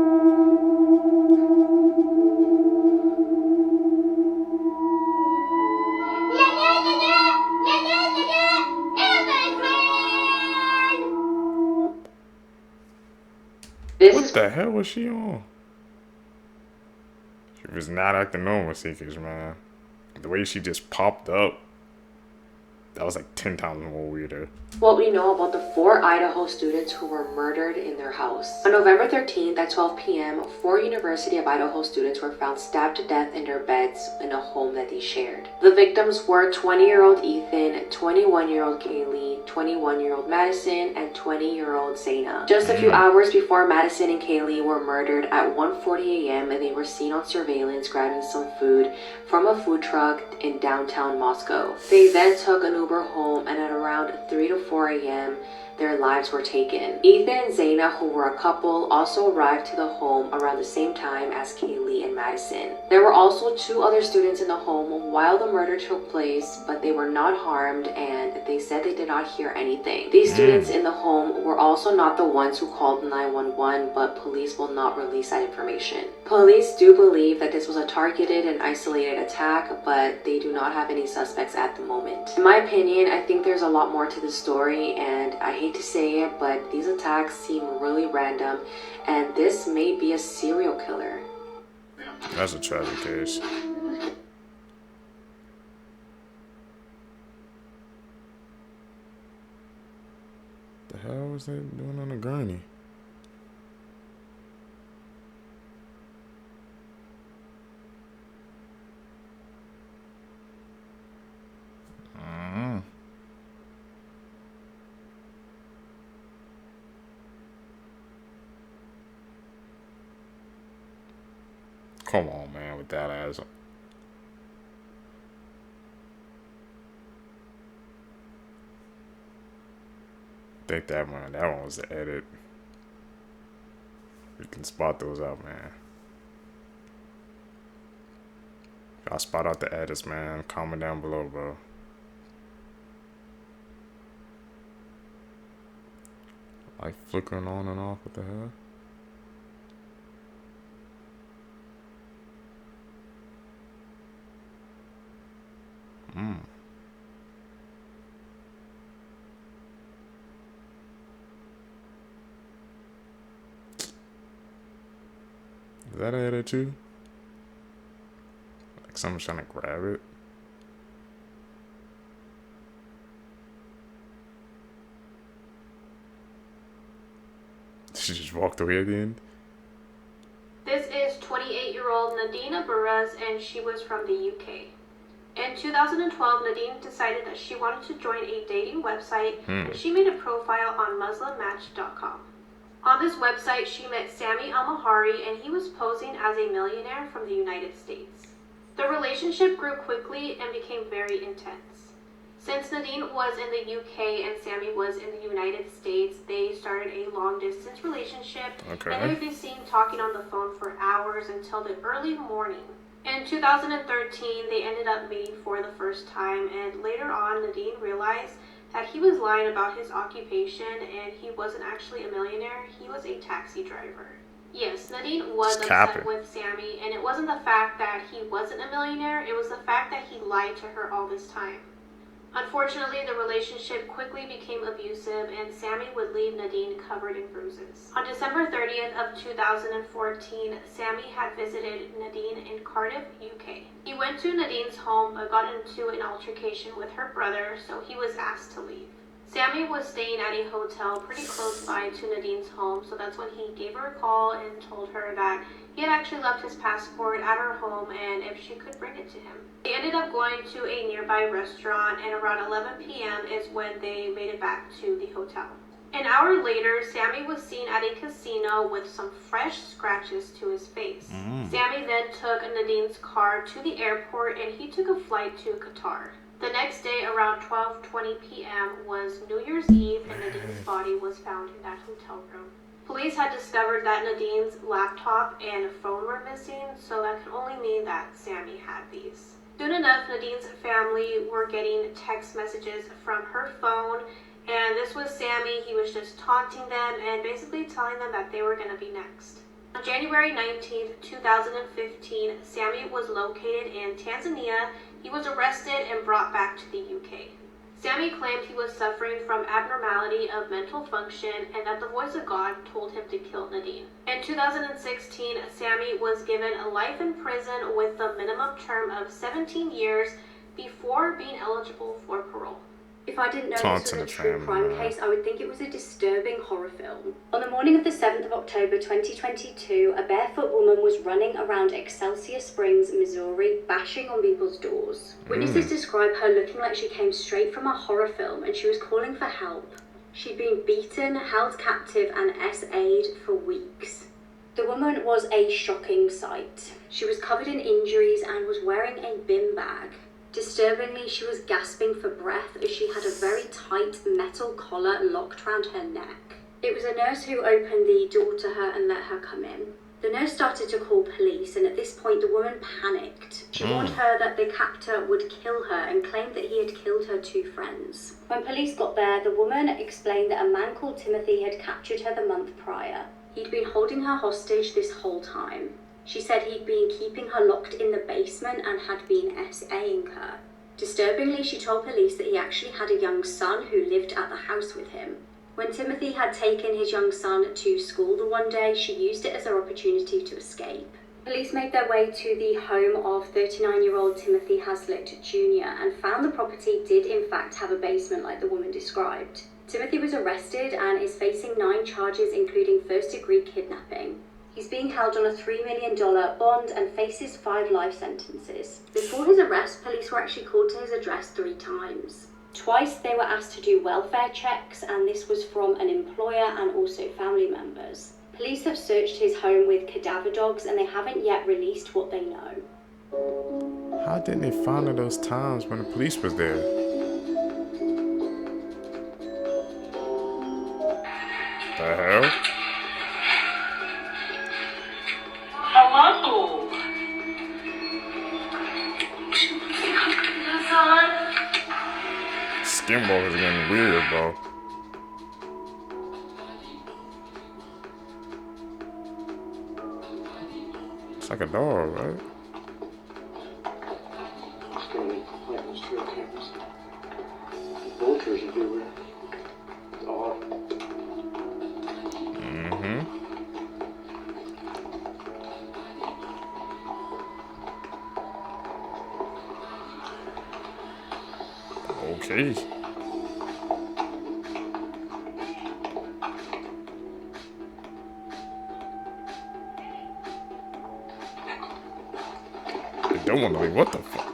What the hell was she on? She was not acting normal, Seekers, man. The way she just popped up, that was like 10 times more weirder. What we know about the 4 Idaho students who were murdered in their house. On November 13th at 12 p.m., 4 University of Idaho students were found stabbed to death in their beds in a home that they shared. The victims were 20-year-old Ethan, 21-year-old Kaylee, 21-year-old Madison, and 20-year-old Zaina. Just a few hours before Madison and Kaylee were murdered at 1:40 a.m., they were seen on surveillance grabbing some food from a food truck in downtown Moscow. They then took an Uber home, and at around 3 to 4 a.m., their lives were taken. Ethan and Zaina, who were a couple, also arrived to the home around the same time as Kaylee and Madison. There were also 2 other students in the home while the murder took place, but they were not harmed, and they said they did not hear anything. These students in the home were also not the ones who called 911, but police will not release that information. Police do believe that this was a targeted and isolated attack, but they do not have any suspects at the moment. In my opinion, I think there's a lot more to this story, and I hate to say it, but these attacks seem really random, and this may be a serial killer. That's a tragic case. The hell was they doing on the gurney? Come on, man, with that ass. Think that one was the edit. You can spot those out, man. Y'all spot out the edits, man. Comment down below, bro. Like flickering on and off. What the hell? Is that an edit too? Like someone's trying to grab it. She just walked away at the end. This is 28-year-old Nadine Aburrez, and she was from the UK. In 2012, Nadine decided that she wanted to join a dating website, and she made a profile on MuslimMatch.com. On this website, she met Sami Al-Mahari, and he was posing as a millionaire from the United States. The relationship grew quickly and became very intense. Since Nadine was in the UK and Sami was in the United States, they started a long-distance relationship, and they would be seen talking on the phone for hours until the early morning. In 2013, they ended up meeting for the first time, and later on, Nadine realized that he was lying about his occupation and he wasn't actually a millionaire, he was a taxi driver. Yes, Nadine was upset with Sami, and it wasn't the fact that he wasn't a millionaire, it was the fact that he lied to her all this time. Unfortunately, the relationship quickly became abusive, and Sami would leave Nadine covered in bruises. On December 30th of 2014, Sami had visited Nadine in Cardiff, UK. He went to Nadine's home but got into an altercation with her brother, so he was asked to leave. Sami was staying at a hotel pretty close by to Nadine's home, so that's when he gave her a call and told her that he had actually left his passport at her home and if she could bring it to him. They ended up going to a nearby restaurant, and around 11 p.m. is when they made it back to the hotel. An hour later, Sami was seen at a casino with some fresh scratches to his face. Sami then took Nadine's car to the airport and he took a flight to Qatar. The next day, around 12:20 p.m. was New Year's Eve, and Nadine's body was found in that hotel room. Police had discovered that Nadine's laptop and phone were missing, so that could only mean that Sami had these. Soon enough, Nadine's family were getting text messages from her phone, and this was Sami. He was just taunting them and basically telling them that they were going to be next. On January 19th, 2015, Sami was located in Tanzania. He was arrested and brought back to the UK. Sami claimed he was suffering from abnormality of mental function and that the voice of God told him to kill Nadine. In 2016, Sami was given a life in prison with the minimum term of 17 years before being eligible for parole. If I didn't know this was a true crime case, I would think it was a disturbing horror film. On the morning of the 7th of October 2022, a barefoot woman was running around Excelsior Springs, Missouri, bashing on people's doors. Witnesses describe her looking like she came straight from a horror film and she was calling for help. She'd been beaten, held captive and SA'd for weeks. The woman was a shocking sight. She was covered in injuries and was wearing a bin bag. Disturbingly, she was gasping for breath as she had a very tight metal collar locked round her neck. It was a nurse who opened the door to her and let her come in. The nurse started to call police, and at this point the woman panicked. She warned her that the captor would kill her and claimed that he had killed her 2 friends. When police got there, the woman explained that a man called Timothy had captured her the month prior. He'd been holding her hostage this whole time. She said he'd been keeping her locked in the basement and had been SAing her. Disturbingly, she told police that he actually had a young son who lived at the house with him. When Timothy had taken his young son to school the one day, she used it as her opportunity to escape. Police made their way to the home of 39-year-old Timothy Haslett Jr. and found the property did in fact have a basement like the woman described. Timothy was arrested and is facing 9 charges including first-degree kidnapping. He's being held on a $3 million bond and faces 5 life sentences. Before his arrest, police were actually called to his address 3 times. Twice they were asked to do welfare checks, and this was from an employer and also family members. Police have searched his home with cadaver dogs and they haven't yet released what they know. How didn't they find her those times when the police was there? The hell? Hello. Skinwalkers are getting weird, bro. It's like a dog, right? It's gonna be pointless trail cameras. Vultures everywhere. It's odd. Okay. I don't want to leave. What the fuck?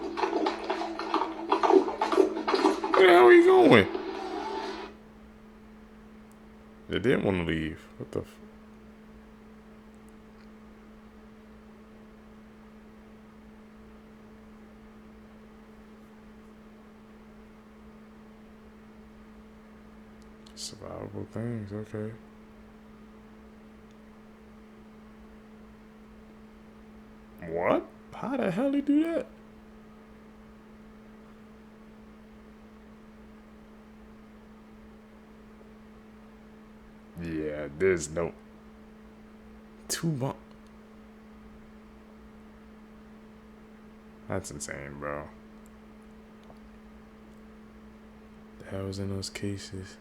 Where the hell are you going? They didn't want to leave. What the fuck? Survivable things, okay. What? How the hell he do that? Yeah, there's no 2 months. That's insane, bro. The hell was in those cases?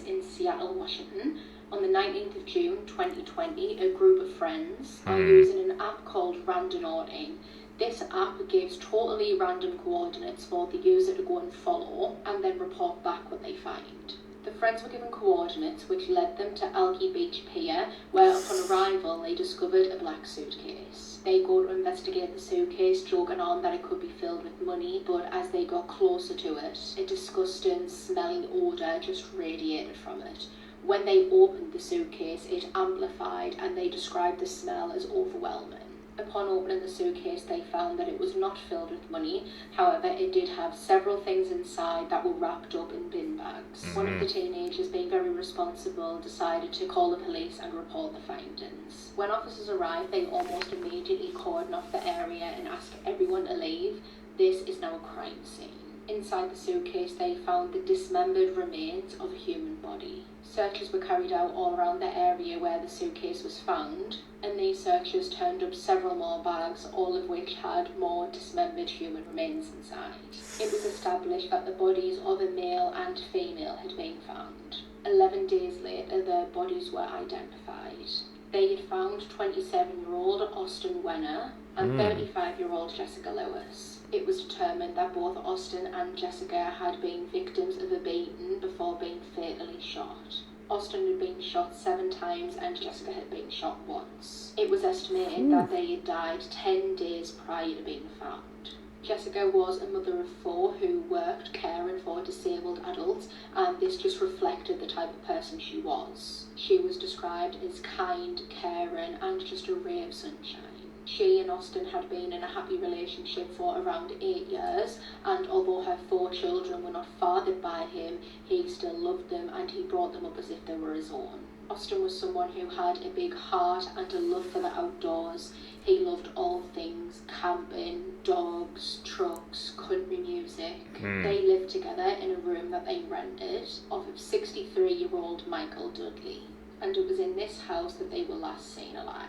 In Seattle, Washington, on the 19th of June 2020, a group of friends are using an app called Randonauting. This app gives totally random coordinates for the user to go and follow and then report back what they find. The friends were given coordinates which led them to Alki Beach Pier, where upon arrival they discovered a black suitcase. They go to investigate the suitcase, joking on that it could be filled with money, but as they got closer to it, a disgusting, smelling odour just radiated from it. When they opened the suitcase, it amplified and they described the smell as overwhelming. Upon opening the suitcase, they found that it was not filled with money. However, it did have several things inside that were wrapped up in bin bags. One of the teenagers, being very responsible, decided to call the police and report the findings. When officers arrived, they almost immediately cordoned off the area and asked everyone to leave. This is now a crime scene. Inside the suitcase, they found the dismembered remains of a human body. Searches were carried out all around the area where the suitcase was found, and these searchers turned up several more bags, all of which had more dismembered human remains inside. It was established that the bodies of a male and female had been found. 11 days later, their bodies were identified. They had found 27-year-old Austin Wenner and 35-year-old Jessica Lewis. It was determined that both Austin and Jessica had been victims of a beating before being fatally shot. Austin had been shot 7 times and Jessica had been shot once. It was estimated that they had died 10 days prior to being found. Jessica was a mother of 4 who worked caring for disabled adults, and this just reflected the type of person she was. She was described as kind, caring, and just a ray of sunshine. She and Austin had been in a happy relationship for around 8 years, and although her 4 children were not fathered by him, he still loved them and he brought them up as if they were his own. Austin was someone who had a big heart and a love for the outdoors. He loved all things camping, dogs, trucks, country music. They lived together in a room that they rented off of 63-year-old Michael Dudley, and it was in this house that they were last seen alive.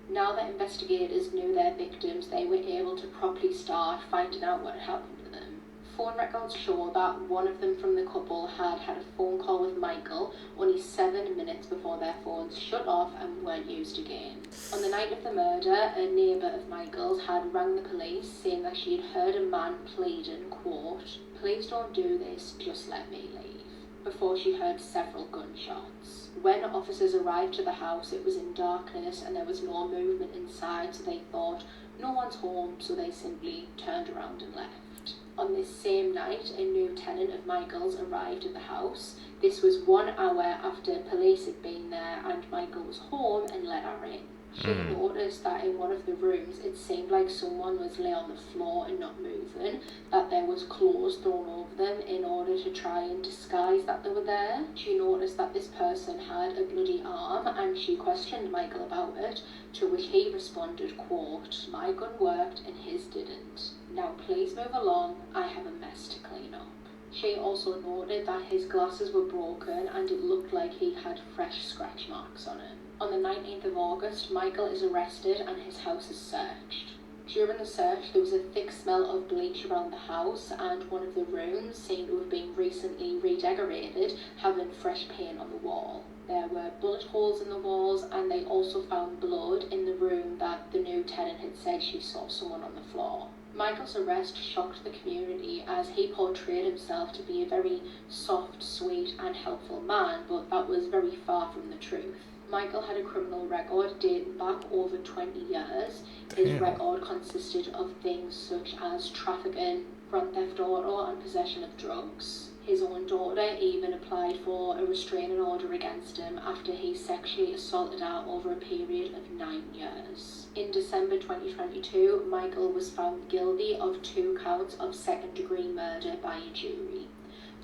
Now that investigators knew their victims, they were able to properly start finding out what had happened to them. Phone records show that one of them from the couple had had a phone call with Michael only 7 minutes before their phones shut off and weren't used again. On the night of the murder, a neighbour of Michael's had rang the police saying that she had heard a man pleading, quote, "Please don't do this, just let me leave," before she heard several gunshots. When officers arrived to the house, it was in darkness and there was no movement inside, so they thought no one's home, so they simply turned around and left. left. On this same night, a new tenant of Michael's arrived at the house. This was 1 hour after police had been there and Michael was home and let her in. She noticed that in one of the rooms it seemed like someone was lay on the floor and not moving, that there was clothes thrown over them in order to try and disguise that they were there. She noticed that this person had a bloody arm and she questioned Michael about it, to which he responded, quote, "My gun worked and his didn't. Now please move along, I have a mess to clean up." She also noted that his glasses were broken and it looked like he had fresh scratch marks on it. On the 19th of August, Michael is arrested and his house is searched. During the search, there was a thick smell of bleach around the house and one of the rooms seemed to have been recently redecorated, having fresh paint on the wall. There were bullet holes in the walls and they also found blood in the room that the new tenant had said she saw someone on the floor. Michael's arrest shocked the community as he portrayed himself to be a very soft, sweet and helpful man, but that was very far from the truth. Michael had a criminal record dating back over 20 years. His record consisted of things such as trafficking, grand theft auto and possession of drugs. His own daughter even applied for a restraining order against him after he sexually assaulted her over a period of 9 years. In December 2022, Michael was found guilty of 2 counts of second-degree murder by a jury.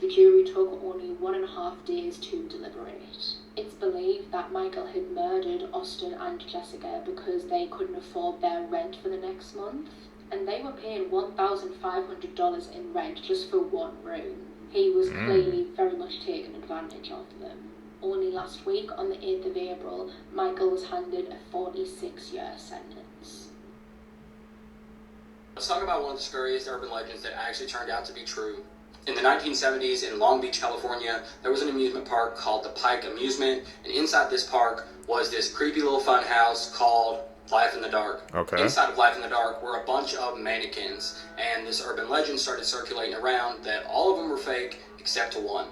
The jury took only 1.5 days to deliberate. It's believed that Michael had murdered Austin and Jessica because they couldn't afford their rent for the next month, and they were paying $1,500 in rent just for one room. He was clearly very much taking advantage of them. Only last week, on the 8th of April, Michael was handed a 46-year sentence. Let's talk about one of the scariest urban legends that actually turned out to be true. In the 1970s in Long Beach, California, there was an amusement park called the Pike Amusement, and inside this park was this creepy little fun house called Life in the Dark. Okay. Inside of Life in the Dark were a bunch of mannequins, and this urban legend started circulating around that all of them were fake except to one.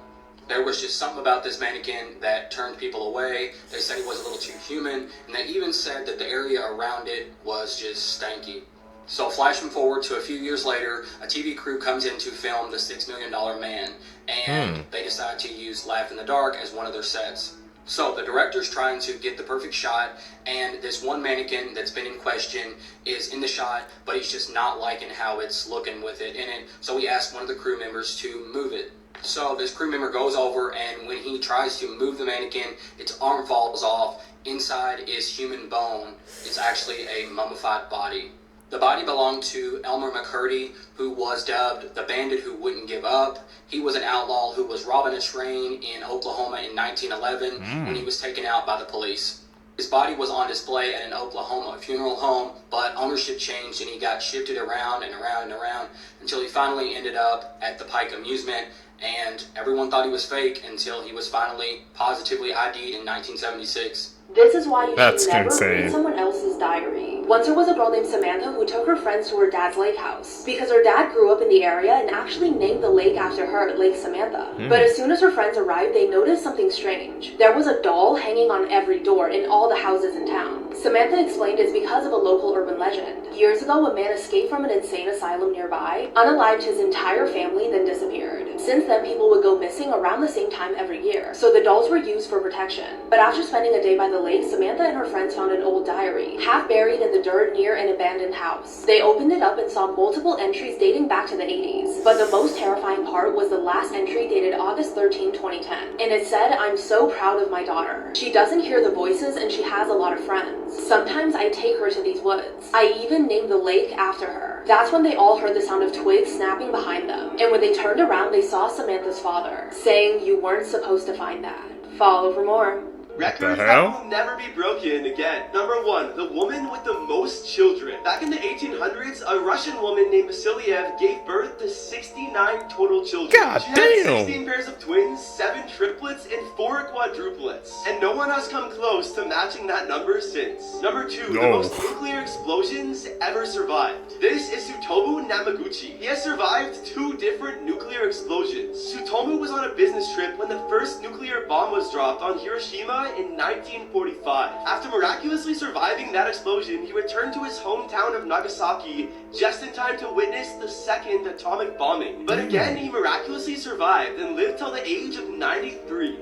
There was just something about this mannequin that turned people away. They said it was a little too human, and they even said that the area around it was just stanky. So flashing forward to a few years later, a TV crew comes in to film The $6 Million Man, and they decide to use Laugh in the Dark as one of their sets. So the director's trying to get the perfect shot, and this one mannequin that's been in question is in the shot, but he's just not liking how it's looking with it in it. So he asked one of the crew members to move it. So this crew member goes over, and when he tries to move the mannequin, its arm falls off. Inside is human bone. It's actually a mummified body. The body belonged to Elmer McCurdy, who was dubbed the bandit who wouldn't give up. He was an outlaw who was robbing a train in Oklahoma in 1911 when he was taken out by the police. His body was on display at an Oklahoma funeral home, but ownership changed and he got shifted around and around and around until he finally ended up at the Pike Amusement, and everyone thought he was fake until he was finally positively ID'd in 1976. This is why you should never insane. read someone else's diary. Once there was a girl named Samantha who took her friends to her dad's lake house because her dad grew up in the area and actually named the lake after her, Lake Samantha. But as soon as her friends arrived, they noticed something strange. There was a doll hanging on every door in all the houses in town. Samantha explained it's because of a local urban legend. Years ago, a man escaped from an insane asylum nearby, unalived his entire family, then disappeared. Since then, people would go missing around the same time every year, so the dolls were used for protection. But after spending a day by the lake, Samantha and her friends found an old diary, half buried in the dirt near an abandoned house. They opened it up and saw multiple entries dating back to the 80s. But the most terrifying part was the last entry dated August 13, 2010. And it said, "I'm so proud of my daughter. She doesn't hear the voices and she has a lot of friends. Sometimes I take her to these woods. I even named the lake after her." That's when they all heard the sound of twigs snapping behind them. And when they turned around, they saw Samantha's father, saying, "You weren't supposed to find that. Follow for more." Records that will never be broken again. Number 1, the woman with the most children. Back in the 1800s, a Russian woman named Vasiliev gave birth to 69 total children. God she damn. had 16 pairs of twins, 7 triplets, and 4 quadruplets. And no one has come close to matching that number since. Number 2, the most nuclear explosions ever survived. This is Tsutomu Namaguchi. He has survived 2 different nuclear explosions. Tsutomu was on a business trip when the first nuclear bomb was dropped on Hiroshima Hiroshima in 1945. After miraculously surviving that explosion, he returned to his hometown of Nagasaki just in time to witness the second atomic bombing. But again, he miraculously survived and lived till the age of 93.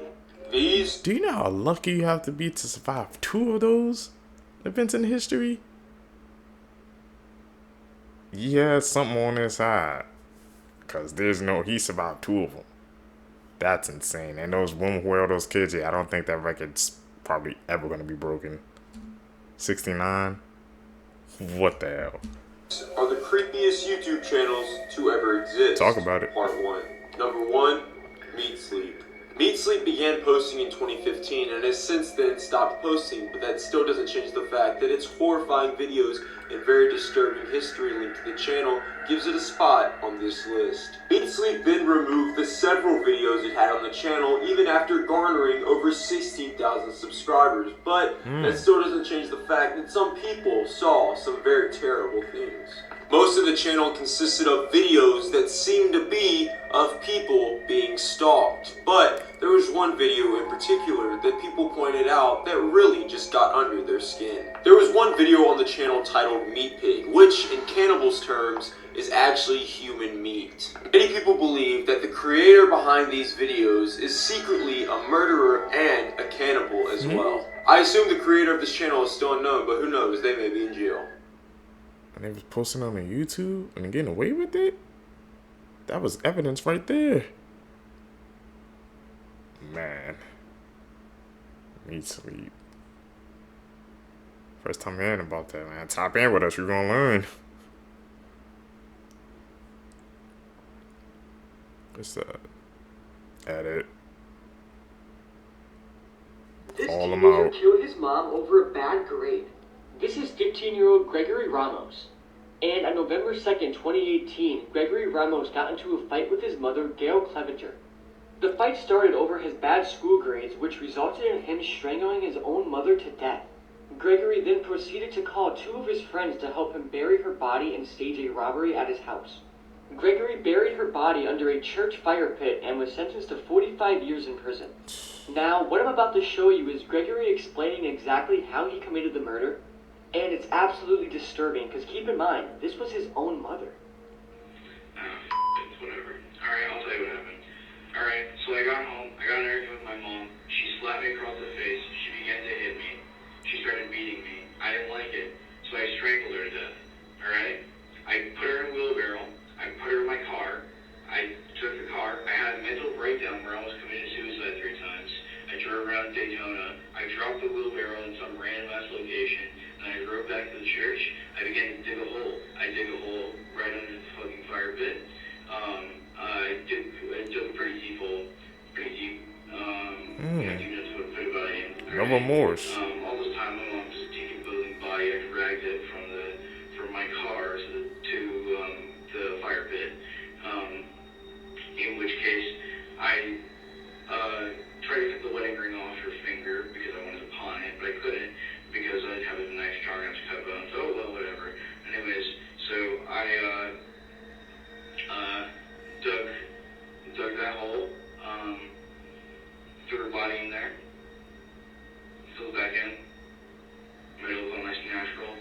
Do you know how lucky you have to be to survive 2 of those events in history? Yeah, something on his side. Because he survived 2 of them. That's insane. And those women who were those kids, yeah, I don't think that record's probably ever going to be broken. 69? What the hell? Are the creepiest YouTube channels to ever exist. Talk about it. Part 1. Number 1, Meat Sleep. Meat Sleep began posting in 2015 and has since then stopped posting, but that still doesn't change the fact that its horrifying videos and very disturbing history linked to the channel gives it a spot on this list. Meat Sleep then removed the several videos it had on the channel even after garnering over 16,000 subscribers, but that still doesn't change the fact that some people saw some very terrible things. Most of the channel consisted of videos that seemed to be of people being stalked, but there was one video in particular that people pointed out that really just got under their skin. There was one video on the channel titled Meat Pig, which in cannibals' terms is actually human meat. Many people believe that the creator behind these videos is secretly a murderer and a cannibal as well. I assume the creator of this channel is still unknown, but who knows, they may be in jail. And they was posting on YouTube and getting away with it? That was evidence right there. Man. Meat Sleep. First time hearing about that, man. Top in with us, you're gonna learn. Just edit. This All them teenager out. killed his mom over a bad grade. This is 15-year-old Gregory Ramos. And on November 2nd, 2018, Gregory Ramos got into a fight with his mother, Gail Clevenger. The fight started over his bad school grades, which resulted in him strangling his own mother to death. Gregory then proceeded to call 2 of his friends to help him bury her body and stage a robbery at his house. Gregory buried her body under a church fire pit and was sentenced to 45 years in prison. Now, what I'm about to show you is Gregory explaining exactly how he committed the murder, and it's absolutely disturbing, because keep in mind, this was his own mother. Whatever. Alright, I'll tell you what happened. Alright, so I got home, I got an argument with my mom, she slapped me across the face, she began to hit me, she started beating me, I didn't like it, so I strangled her to death. Alright? I put her in a wheelbarrow, I put her in my car, I took the car, I had a mental breakdown where I almost committed suicide 3 times, I drove around Daytona, I dropped the wheelbarrow in some random ass location, and I drove back to the church, I began to dig a hole. I dig a hole right under the fucking fire pit. I dug a pretty deep hole, pretty deep, deep enough to put a body in. No remorse. All this time my mom was decomposing body, I dragged it from my car to the fire pit. In which case, I tried to cut the wedding ring off her finger because I wanted to pawn it, but I couldn't because I didn't have a knife strong enough to cut bones. Oh well, whatever. Anyways, so I dug that hole, threw her body in there, filled back in, made it look all nice and natural,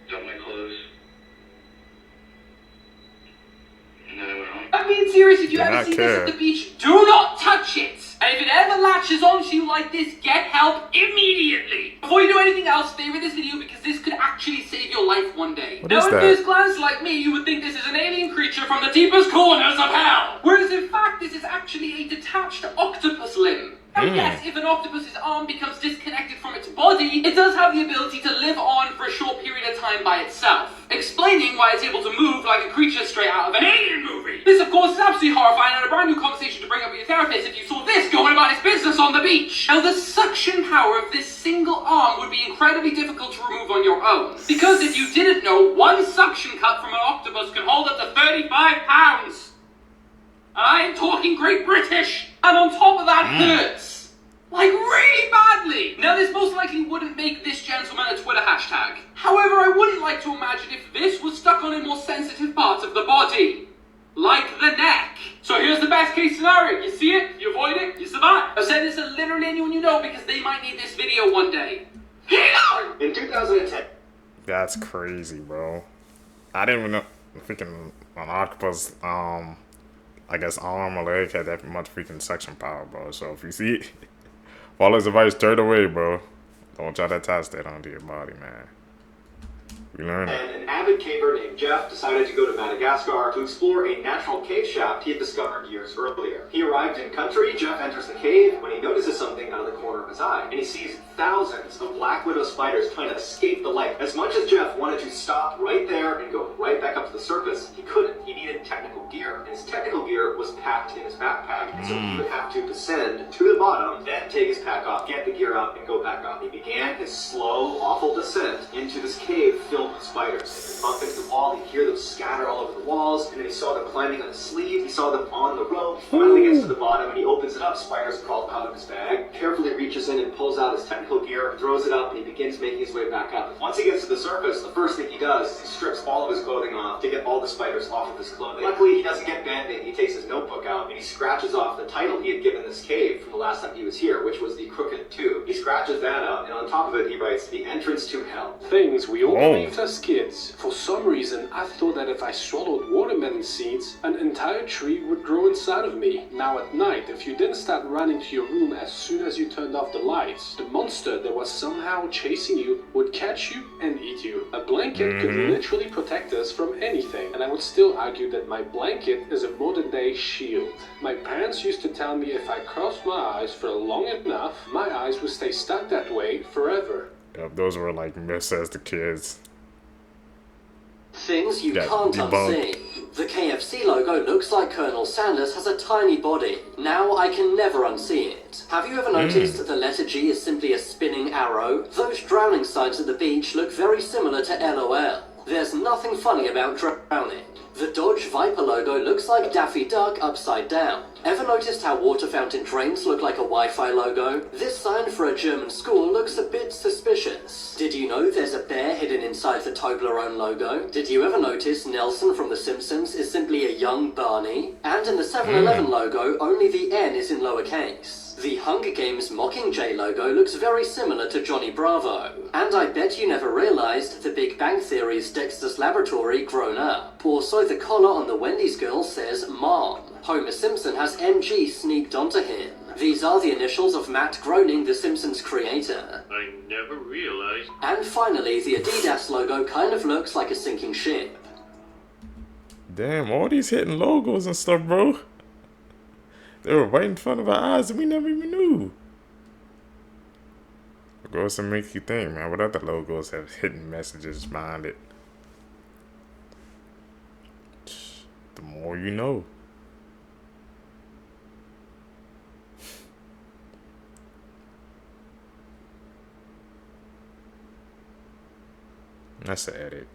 dumped my clothes, and then I went home. I'm being serious. If you Do ever not see care. this at the beach, do not touch it. And if it ever latches onto you like this, get help immediately. Before you do anything else, favorite this video because this could actually save your life one day. What Now, is at that? first glance, like me, you would think this is an alien creature from the deepest corners of hell. Whereas in fact, this is actually a detached octopus limb. Now, yes, if an octopus's arm becomes disconnected from its body, it does have the ability to live on for a short period of time by itself, explaining why it's able to move like a creature straight out of an alien movie. This, of course, is absolutely horrifying and a brand new conversation to bring up with your therapist if you saw this going about its business on the beach. Now, the suction power of this single arm would be incredibly difficult to remove on your own, because if you didn't know, one suction cup from an octopus can hold up to 35 pounds. And I am talking Great British. And on top of that, hurts. Like, really badly. Now, this most likely wouldn't make this gentleman a Twitter hashtag. However, I wouldn't like to imagine if this was stuck on a more sensitive part of the body. Like the neck. So here's the best case scenario. You see it, you avoid it, you survive. I've said this to literally anyone you know because they might need this video one day. In 2010. That's crazy, bro. I didn't even know freaking an octopus, I guess arm or leg had that much freaking suction power, bro. So if you see it, follow his advice, turn away, bro. Don't try to attach that onto your body, man. We learned it. And an avid caver named Jeff decided to go to Madagascar to explore a natural cave shaft he had discovered years earlier. He arrived in country. Jeff enters the cave when he notices something out of the corner of his eye, and he sees thousands of black widow spiders trying to escape the light. As much as Jeff wanted to stop right there and go right back up to the surface, he couldn't. He needed technical gear, and his technical gear was packed in his backpack, and so he would have to descend to the bottom, then take his pack off, get the gear out, and go back up. He began his slow, awful descent into this cave filled with spiders. If he bumped into the wall, he'd hear them scatter all over the walls, and then he saw them climbing on his sleeve, he saw them on the rope. He finally gets to the bottom, and he opens it up. Spiders crawl out of his bag, carefully reaches in and pulls out his technical gear, throws it up, and he begins making his way back up. Once he gets to the surface, the first thing he does is he strips all of his clothing off to get all the spiders off of his clothing. Luckily, he doesn't get bent. He takes his notebook out, and he scratches off the title he had given this cave from the last time he was here, which was the Crooked Tube. He scratches that out, and on top of it, he writes, "The Entrance to Hell." Things we all believed as kids. For some reason, I thought that if I swallowed watermelon seeds, an entire tree would grow inside of me. Now at night, if you didn't start running to your room as soon as you turned off the lights, the monster that was somehow chasing you would catch you and eat you. A blanket could literally protect us from anything, and I would still argue that my blanket is a modern-day shield. My parents used to tell me if I crossed my eyes for long enough, my eyes would stay stuck that way forever. Yep, those were like myths as the kids. Things you can't unsee. The KFC logo looks like Colonel Sanders has a tiny body. Now I can never unsee it. Have you ever noticed that the letter G is simply a spinning arrow? Those drowning signs at the beach look very similar to LOL. There's nothing funny about drowning. The Dodge Viper logo looks like Daffy Duck upside down. Ever noticed how water fountain drains look like a Wi-Fi logo? This sign for a German school looks a bit suspicious. Did you know there's a bear hidden inside the Toblerone logo? Did you ever notice Nelson from The Simpsons is simply a young Barney? And in the 7-Eleven logo, only the N is in lowercase. The Hunger Games Mockingjay logo looks very similar to Johnny Bravo. And I bet you never realized the Big Bang Theory's Dexter's Laboratory grown up. Also, the collar on the Wendy's girl says Mom. Homer Simpson has MG sneaked onto him. These are the initials of Matt Groening, The Simpsons creator. I never realized. And finally, the Adidas logo kind of looks like a sinking ship. Damn, all these hidden logos and stuff, bro. They were right in front of our eyes and we never even knew. It goes to make you think, man, what other logos have hidden messages behind it? The more you know. That's the edit.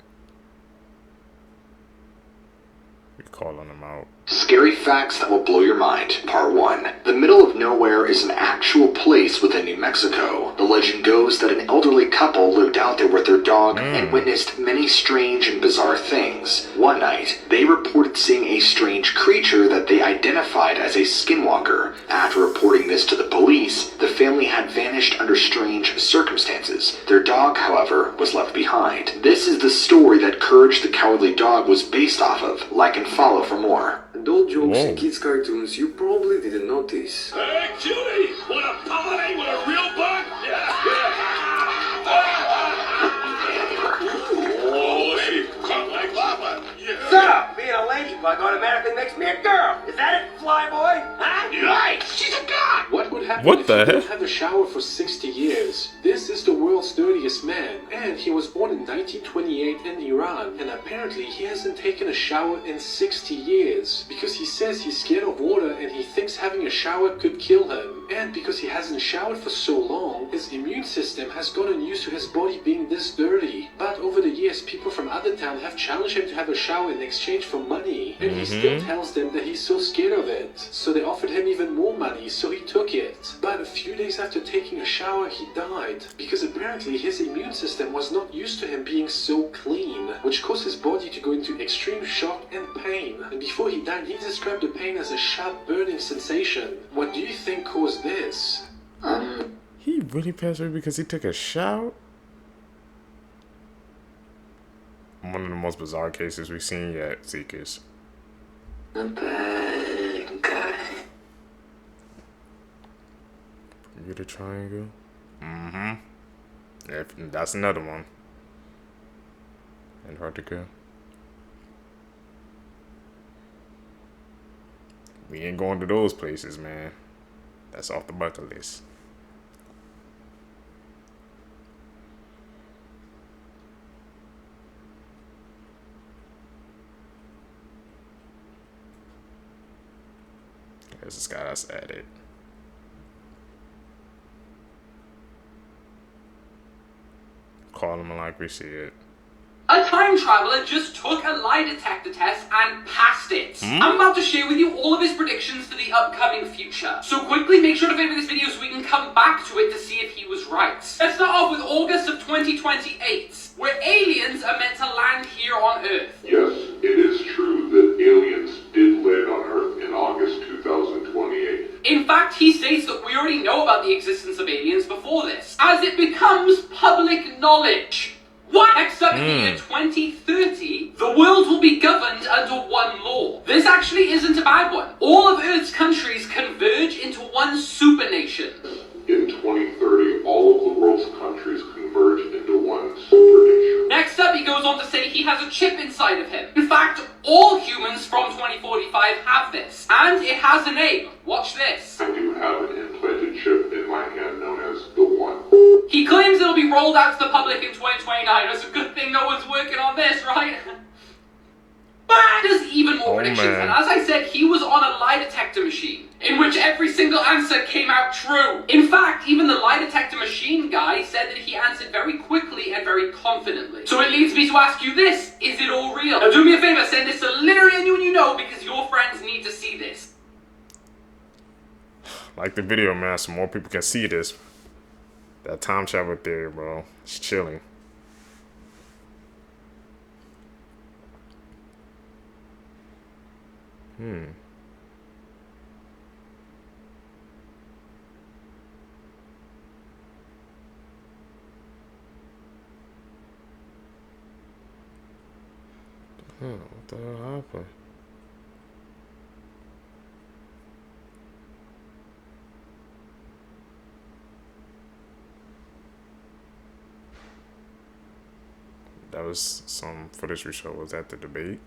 We calling them out. Scary facts that will blow your mind. Part 1. The middle of nowhere is an actual place within New Mexico. The legend goes that an elderly couple lived out there with their dog and witnessed many strange and bizarre things. One night, they reported seeing a strange creature that they identified as a skinwalker. After reporting this to the police, the family had vanished under strange circumstances. Their dog, however, was left behind. This is the story that Courage the Cowardly Dog was based off of. Like and follow for more. And all jokes in kids' cartoons you probably didn't notice. Hey, Judy! Want to pollinate with a real bug? Oh, lady, cut like lava. Yeah. So, being a ladybug automatically makes me a girl. Is that it, Flyboy? Huh? Yikes! She's a god! What would happen What if the you heck? didn't have a shower for 60 years? This is the world's dirtiest man, and he was born in 1928 in Iran, and apparently he hasn't taken a shower in 60 years, because he says he's scared of water and he thinks having a shower could kill him. And because he hasn't showered for so long, his immune system has gotten used to his body being this dirty. But over the years, people from other town have challenged him to have a shower in exchange for money, and he still tells them that he's so scared of it. So they offered him even more money, so he took it. But a few days after taking a shower, he died, because apparently his immune system was not used to him being so clean, which caused his body to go into extreme shock and pain. And before he died, he described described the pain as a sharp burning sensation. What do you think caused this? He really passed away because he took a shower? One of the most bizarre cases we've seen yet, Seekers. A bad guy. Bermuda Triangle? Mm-hmm. Yeah, that's another one. Antarctica. We ain't going to those places, man. That's off the bucket list. There's this guy that's at it. Call him like we see it. A time traveler just took a lie detector test and passed it. I'm about to share with you all of his predictions for the upcoming future. So quickly make sure to favorite this video so we can come back to it to see if he was right. Let's start off with August of 2028, where aliens are meant to land here on Earth. Yes, it is true that aliens did land on Earth in August 2028. In fact, he states that we already know about the existence of aliens before this, as it becomes public knowledge. What? Next up, in the year 2030, the world will be governed under one law. This actually isn't a bad one. All of Earth's countries converge into one super nation. In 2030, all of the world's countries converge into one super nation. Next up, he goes on to say he has a chip inside of him. In fact, all humans from 2045 have this, and it has a name. Watch this. I do have an implanted chip in my hand known as the One. He claims it'll be rolled out to the public in 2029. It's a good thing no one's working on this, right? But there's even more predictions, and as I said, he was on a lie detector machine, in which every single answer came out true. In fact, even the lie detector machine guy said that he answered very quickly and very confidently. So it leads me to ask you this, is it all real? Now do me a favor, send this to literally anyone you know, because your friends need to see this. Like the video, man, so more people can see this. That time travel theory, bro. It's chilling. What the hell happened? That was some footage we showed. Was that the debate?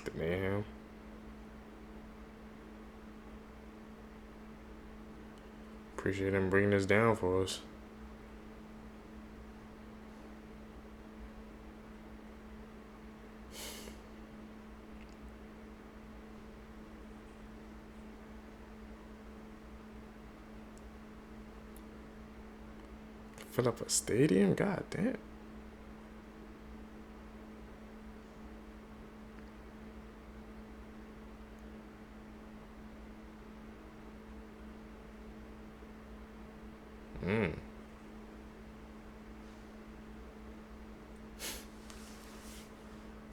The mayhem. Appreciate him bringing this down for us. Fill up a stadium? God damn.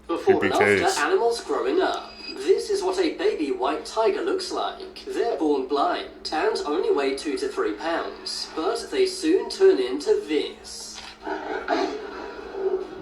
Before and after animals growing up. This is what a baby white tiger looks like. They're born blind and only weigh 2 to 3 pounds, but they soon turn into this.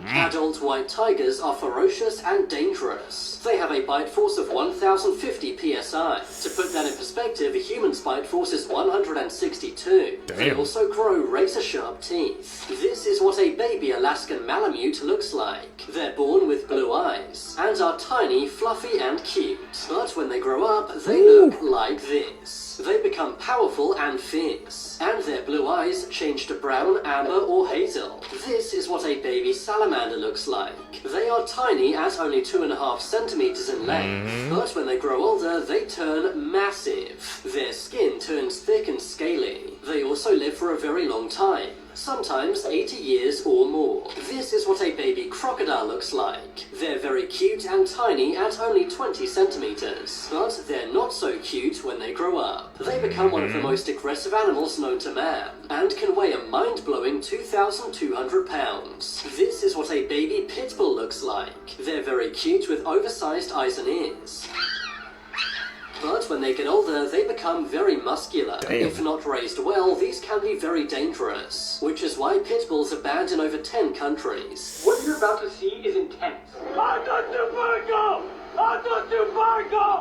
Adult white tigers are ferocious and dangerous. They have a bite force of 1050 psi. To put that in perspective, a human's bite force is 162. Damn. They also grow razor-sharp teeth. This is what a baby Alaskan Malamute looks like. They're born with blue eyes and are tiny, fluffy, and cute. But when they grow up, they look like this. They become powerful and fierce, and their blue eyes change to brown, amber, or hazel. This is what a baby salamander looks like. They are tiny at only 2.5 centimeters in length, but when they grow older, they turn massive. Their skin turns thick and scaly. They also live for a very long time. sometimes 80 years or more. This is what a baby crocodile looks like. They're very cute and tiny at only 20 centimeters, but they're not so cute when they grow up. They become one of the most aggressive animals known to man, and can weigh a mind-blowing 2,200 pounds. This is what a baby pit bull looks like. They're very cute with oversized eyes and ears. But when they get older, they become very muscular. Damn. If not raised well, these can be very dangerous, which is why pit bulls are banned in over 10 countries. What you're about to see is intense.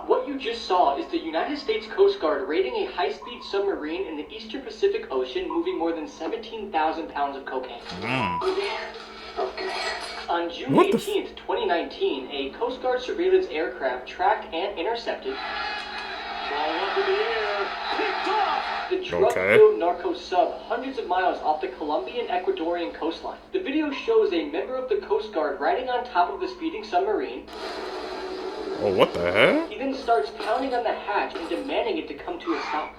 What you just saw is the United States Coast Guard raiding a high-speed submarine in the Eastern Pacific Ocean moving more than 17,000 pounds of cocaine. On June 18th, 2019, a Coast Guard surveillance aircraft tracked and intercepted the drug-filled narco sub hundreds of miles off the Colombian-Ecuadorian coastline. The video shows a member of the Coast Guard riding on top of the speeding submarine. Oh, what the heck? He then starts pounding on the hatch and demanding it to come to a stop.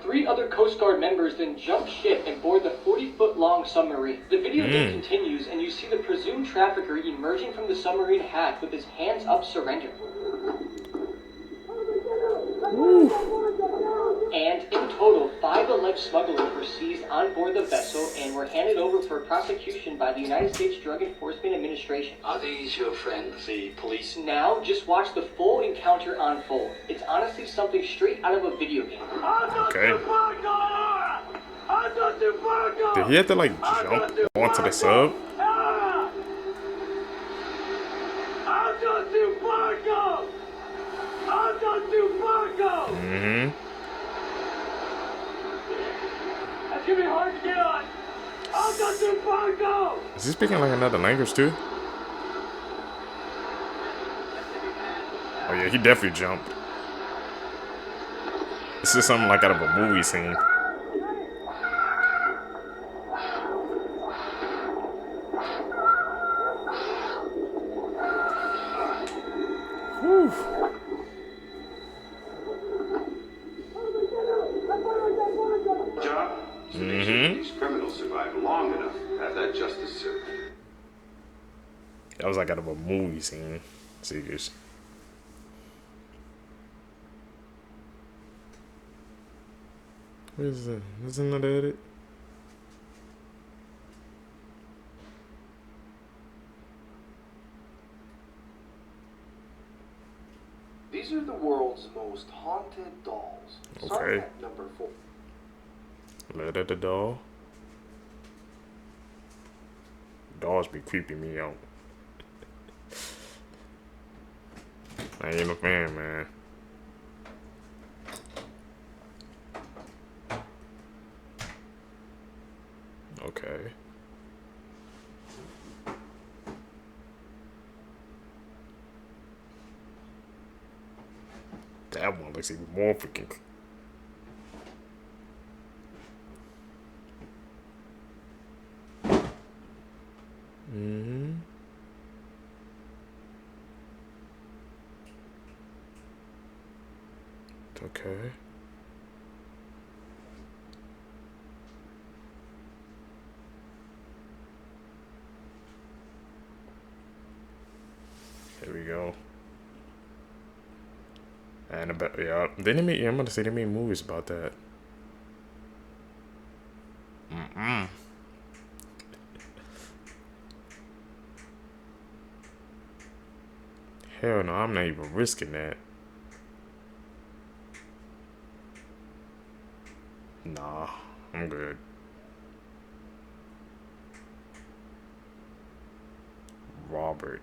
3 other Coast Guard members then jump ship and board the 40-foot-long submarine. The video then continues, and you see the presumed trafficker emerging from the submarine hatch with his hands up, surrender. And in total, 5 alleged smugglers were seized on board the vessel and were handed over for prosecution by the United States Drug Enforcement Administration. Are these your friends, the police? Now, just watch the full encounter unfold. It's honestly something straight out of a video game. Okay. Did he have to like jump onto the sub? That's gonna be hard to get on. Is he speaking like another language too? Oh yeah, he definitely jumped. This is something like out of a movie scene. Whew. Job? So make sure these criminals survive long enough to have that justice served. That was like out of a movie scene. Serious. Where's that? Is another edit? These are the world's most haunted dolls. Okay. Starting at number 4. Letter the doll. Dolls be creeping me out. I ain't a fan, man. Okay. That one looks even more freaking. Okay. Here we go. And about yeah, they made I'm gonna say they made movies about that. Hell no, I'm not even risking that. Nah, I'm good. Robert.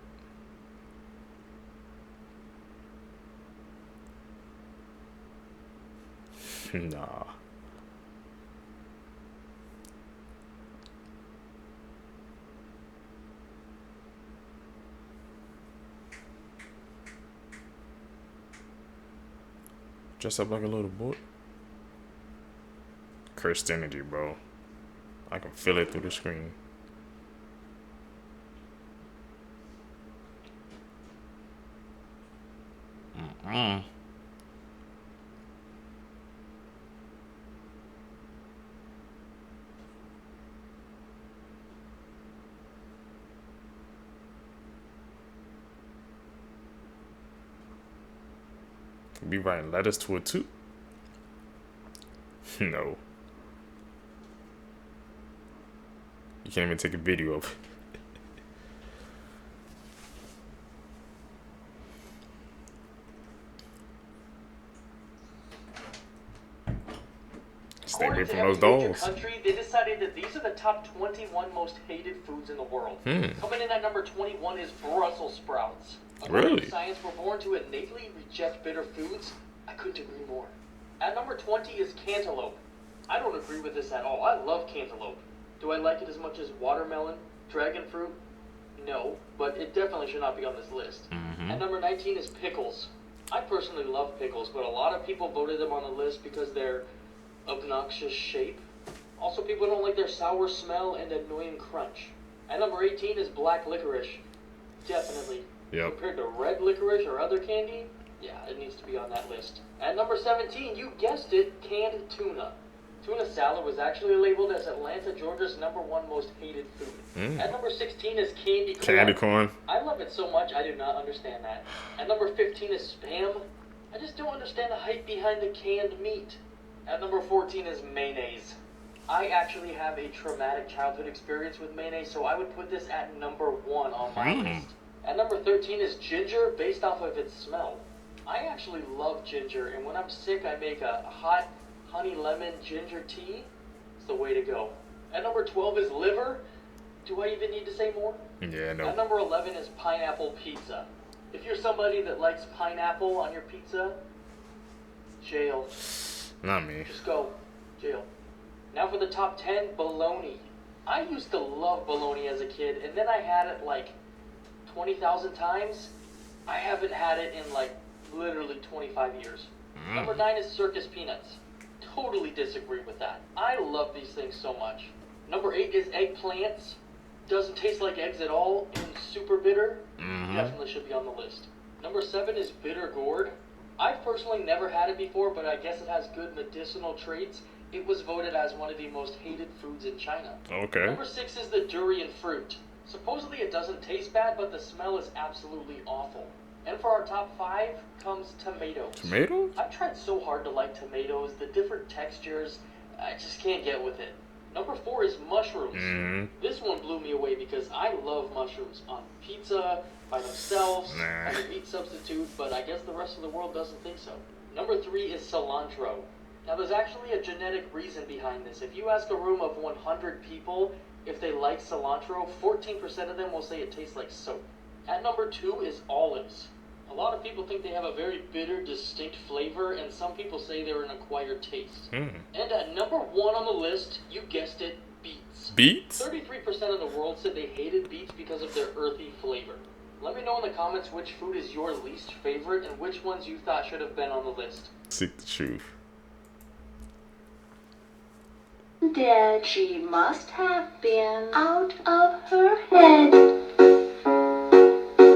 Nah. Dress up like a little boy. Cursed energy, bro. I can feel it through the screen. Be writing letters to it too. No. You can't even take a video of it. Stay away from those dolls. Country, they decided that these are the top 21 most hated foods in the world. Coming in at number 21 is Brussels sprouts. According Really? to science, we're born to innately reject bitter foods. I couldn't agree more. At number 20 is cantaloupe. I don't agree with this at all. I love cantaloupe. Do I like it as much as watermelon, dragon fruit? No, but it definitely should not be on this list. At number 19 is pickles. I personally love pickles, but a lot of people voted them on the list because they're obnoxious shape. Also, people don't like their sour smell and annoying crunch. At number 18 is black licorice. Definitely. Yep. Compared to red licorice or other candy, yeah, it needs to be on that list. At number 17, you guessed it, canned tuna. Tuna salad was actually labeled as Atlanta, Georgia's #1 most hated food. At number 16 is candy corn. Candy corn. I love it so much, I do not understand that. At number 15 is Spam. I just don't understand the hype behind the canned meat. At number 14 is mayonnaise. I actually have a traumatic childhood experience with mayonnaise, so I would put this at number 1 on my list. At number 13 is ginger, based off of its smell. I actually love ginger, and when I'm sick, I make a hot honey lemon ginger tea. It's the way to go. At number 12 is liver. Do I even need to say more? Yeah, no. At number 11 is pineapple pizza. If you're somebody that likes pineapple on your pizza, jail. Not me. Just go. Jail. Now for the top 10, bologna. I used to love bologna as a kid, and then I had it like 20,000 times. I haven't had it in like literally 25 years. Number 9 is circus peanuts. Totally disagree with that. I love these things so much. Number 8 is eggplants. Doesn't taste like eggs at all and super bitter. Definitely should be on the list. Number 7 is bitter gourd. I've personally never had it before, but I guess it has good medicinal traits. It was voted as one of the most hated foods in China. Okay. Number 6 is the durian fruit. Supposedly it doesn't taste bad, but the smell is absolutely awful. And for our top 5 comes tomatoes. Tomatoes? I've tried so hard to like tomatoes, the different textures, I just can't get with it. Number 4 is mushrooms. This one blew me away because I love mushrooms on pizza, by themselves, as a meat substitute, but I guess the rest of the world doesn't think so. Number 3 is cilantro. Now there's actually a genetic reason behind this. If you ask a room of 100 people if they like cilantro, 14% of them will say it tastes like soap. At number 2 is olives. A lot of people think they have a very bitter, distinct flavor, and some people say they're an acquired taste. And at number 1 on the list, you guessed it, beets. Beets? 33% of the world said they hated beets because of their earthy flavor. Let me know in the comments which food is your least favorite and which ones you thought should have been on the list. Seek the truth. Dead, she must have been out of her head.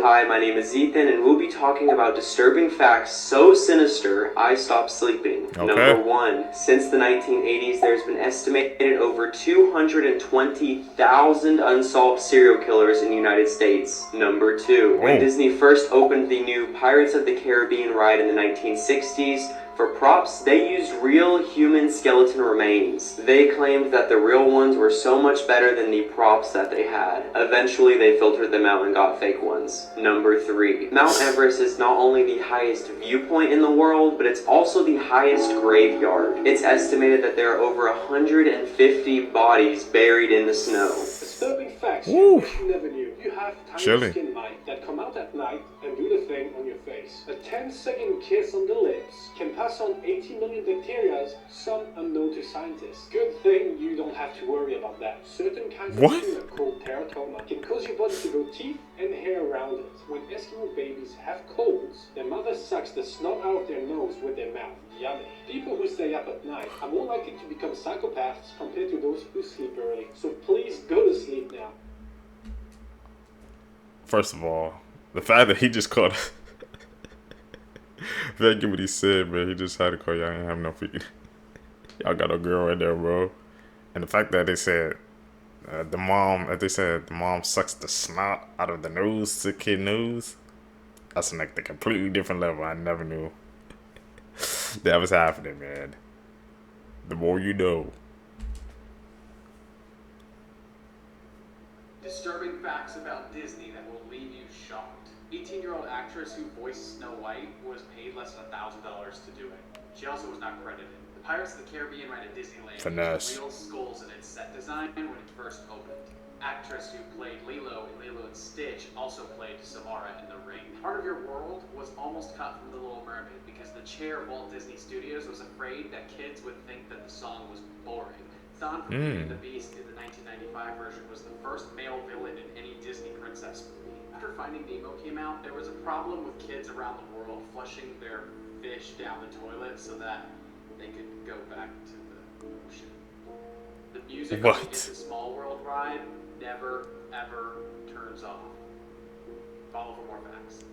Hi, my name is Ethan, and we'll be talking about disturbing facts so sinister I stopped sleeping. Okay. Number 1, since the 1980s, there's been estimated over 220,000 unsolved serial killers in the United States. Number 2, when Disney first opened the new Pirates of the Caribbean ride in the 1960s, for props, they used real human skeleton remains. They claimed that the real ones were so much better than the props that they had. Eventually, they filtered them out and got fake ones. Number 3. Mount Everest is not only the highest viewpoint in the world, but it's also the highest graveyard. It's estimated that there are over 150 bodies buried in the snow. Disturbing facts you wish you never knew. You have tiny Chilling. skin mites that come out at night and do the thing on your face. A 10-second kiss on the lips can pass on 80 million bacteria, some unknown to scientists. Good thing you don't have to worry about that. Certain kinds of tuna called teratoma can cause your body to grow teeth and hair around it. When Eskimo babies have colds, their mother sucks the snot out of their nose with their mouth. Yummy. People who stay up at night are more likely to become psychopaths compared to those who sleep early. So please go to sleep now. First of all, the fact that he just called... Thank you what he said, man. He just had to call y'all ain't have no freaking... Y'all got a girl right there, bro. And the fact that they said the mom sucks the snot out of the nose, the kid nose. That's like the completely different level. I never knew. That was happening, man. The more you know. Disturbing facts about Disney that will leave you shocked. 18-year-old actress who voiced Snow White was paid less than $1,000 to do it. She also was not credited. The Pirates of the Caribbean ride at Disneyland used real skulls in its set design when it first opened. Actress who played Lilo in Lilo and Stitch also played Samara in The Ring. Part of Your World was almost cut from The Little Mermaid because the chair of Walt Disney Studios was afraid that kids would think that the song was boring. Don from Beauty and the Beast in the 1995 version was the first male villain in any Disney princess movie. After Finding Nemo came out, there was a problem with kids around the world flushing their fish down the toilet so that they could go back to the ocean. The music on the It's a Small World ride never, ever turns off. Follow for more facts.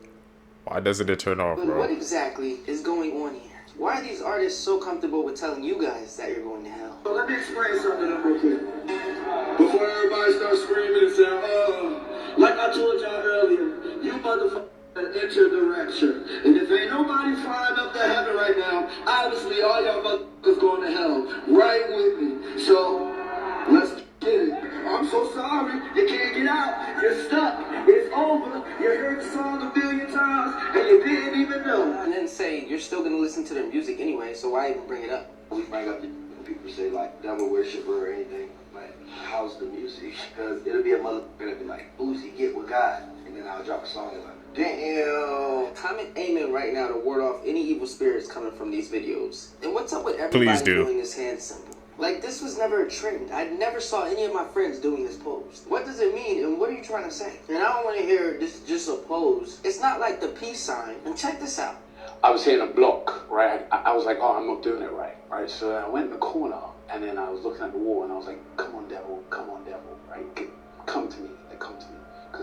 Why doesn't it turn off, But bro? what exactly is going on here? Why are these artists so comfortable with telling you guys that you're going to hell? So let me explain something real quick. Before everybody starts screaming and saying, oh, like I told y'all earlier, you motherfuckers enter the rapture. And if ain't nobody flying up to heaven right now, obviously all y'all motherfuckers going to hell. Right with me. So, let's get it. I'm so sorry, you can't get out. You're stuck. It's over. You heard the song a billion times, and you didn't even know. And then say you're still going to listen to their music anyway, so why even bring it up? We bring up when people say like devil worshiper or anything, like how's the music? Because it'll be a motherfucker that'll be like, Boosie, get with God. And then I'll drop a song and like, damn. Comment amen right now to ward off any evil spirits coming from these videos. And what's up with everybody Please do. doing this hand symbol? Like, this was never a trend. I never saw any of my friends doing this pose. What does it mean, and what are you trying to say? And I don't want to hear this just a pose. It's not like the peace sign. And check this out. I was hitting a block, right? I was like, oh, I'm not doing it right? So I went in the corner, and then I was looking at the wall, and I was like, come on, devil, right? Come to me, because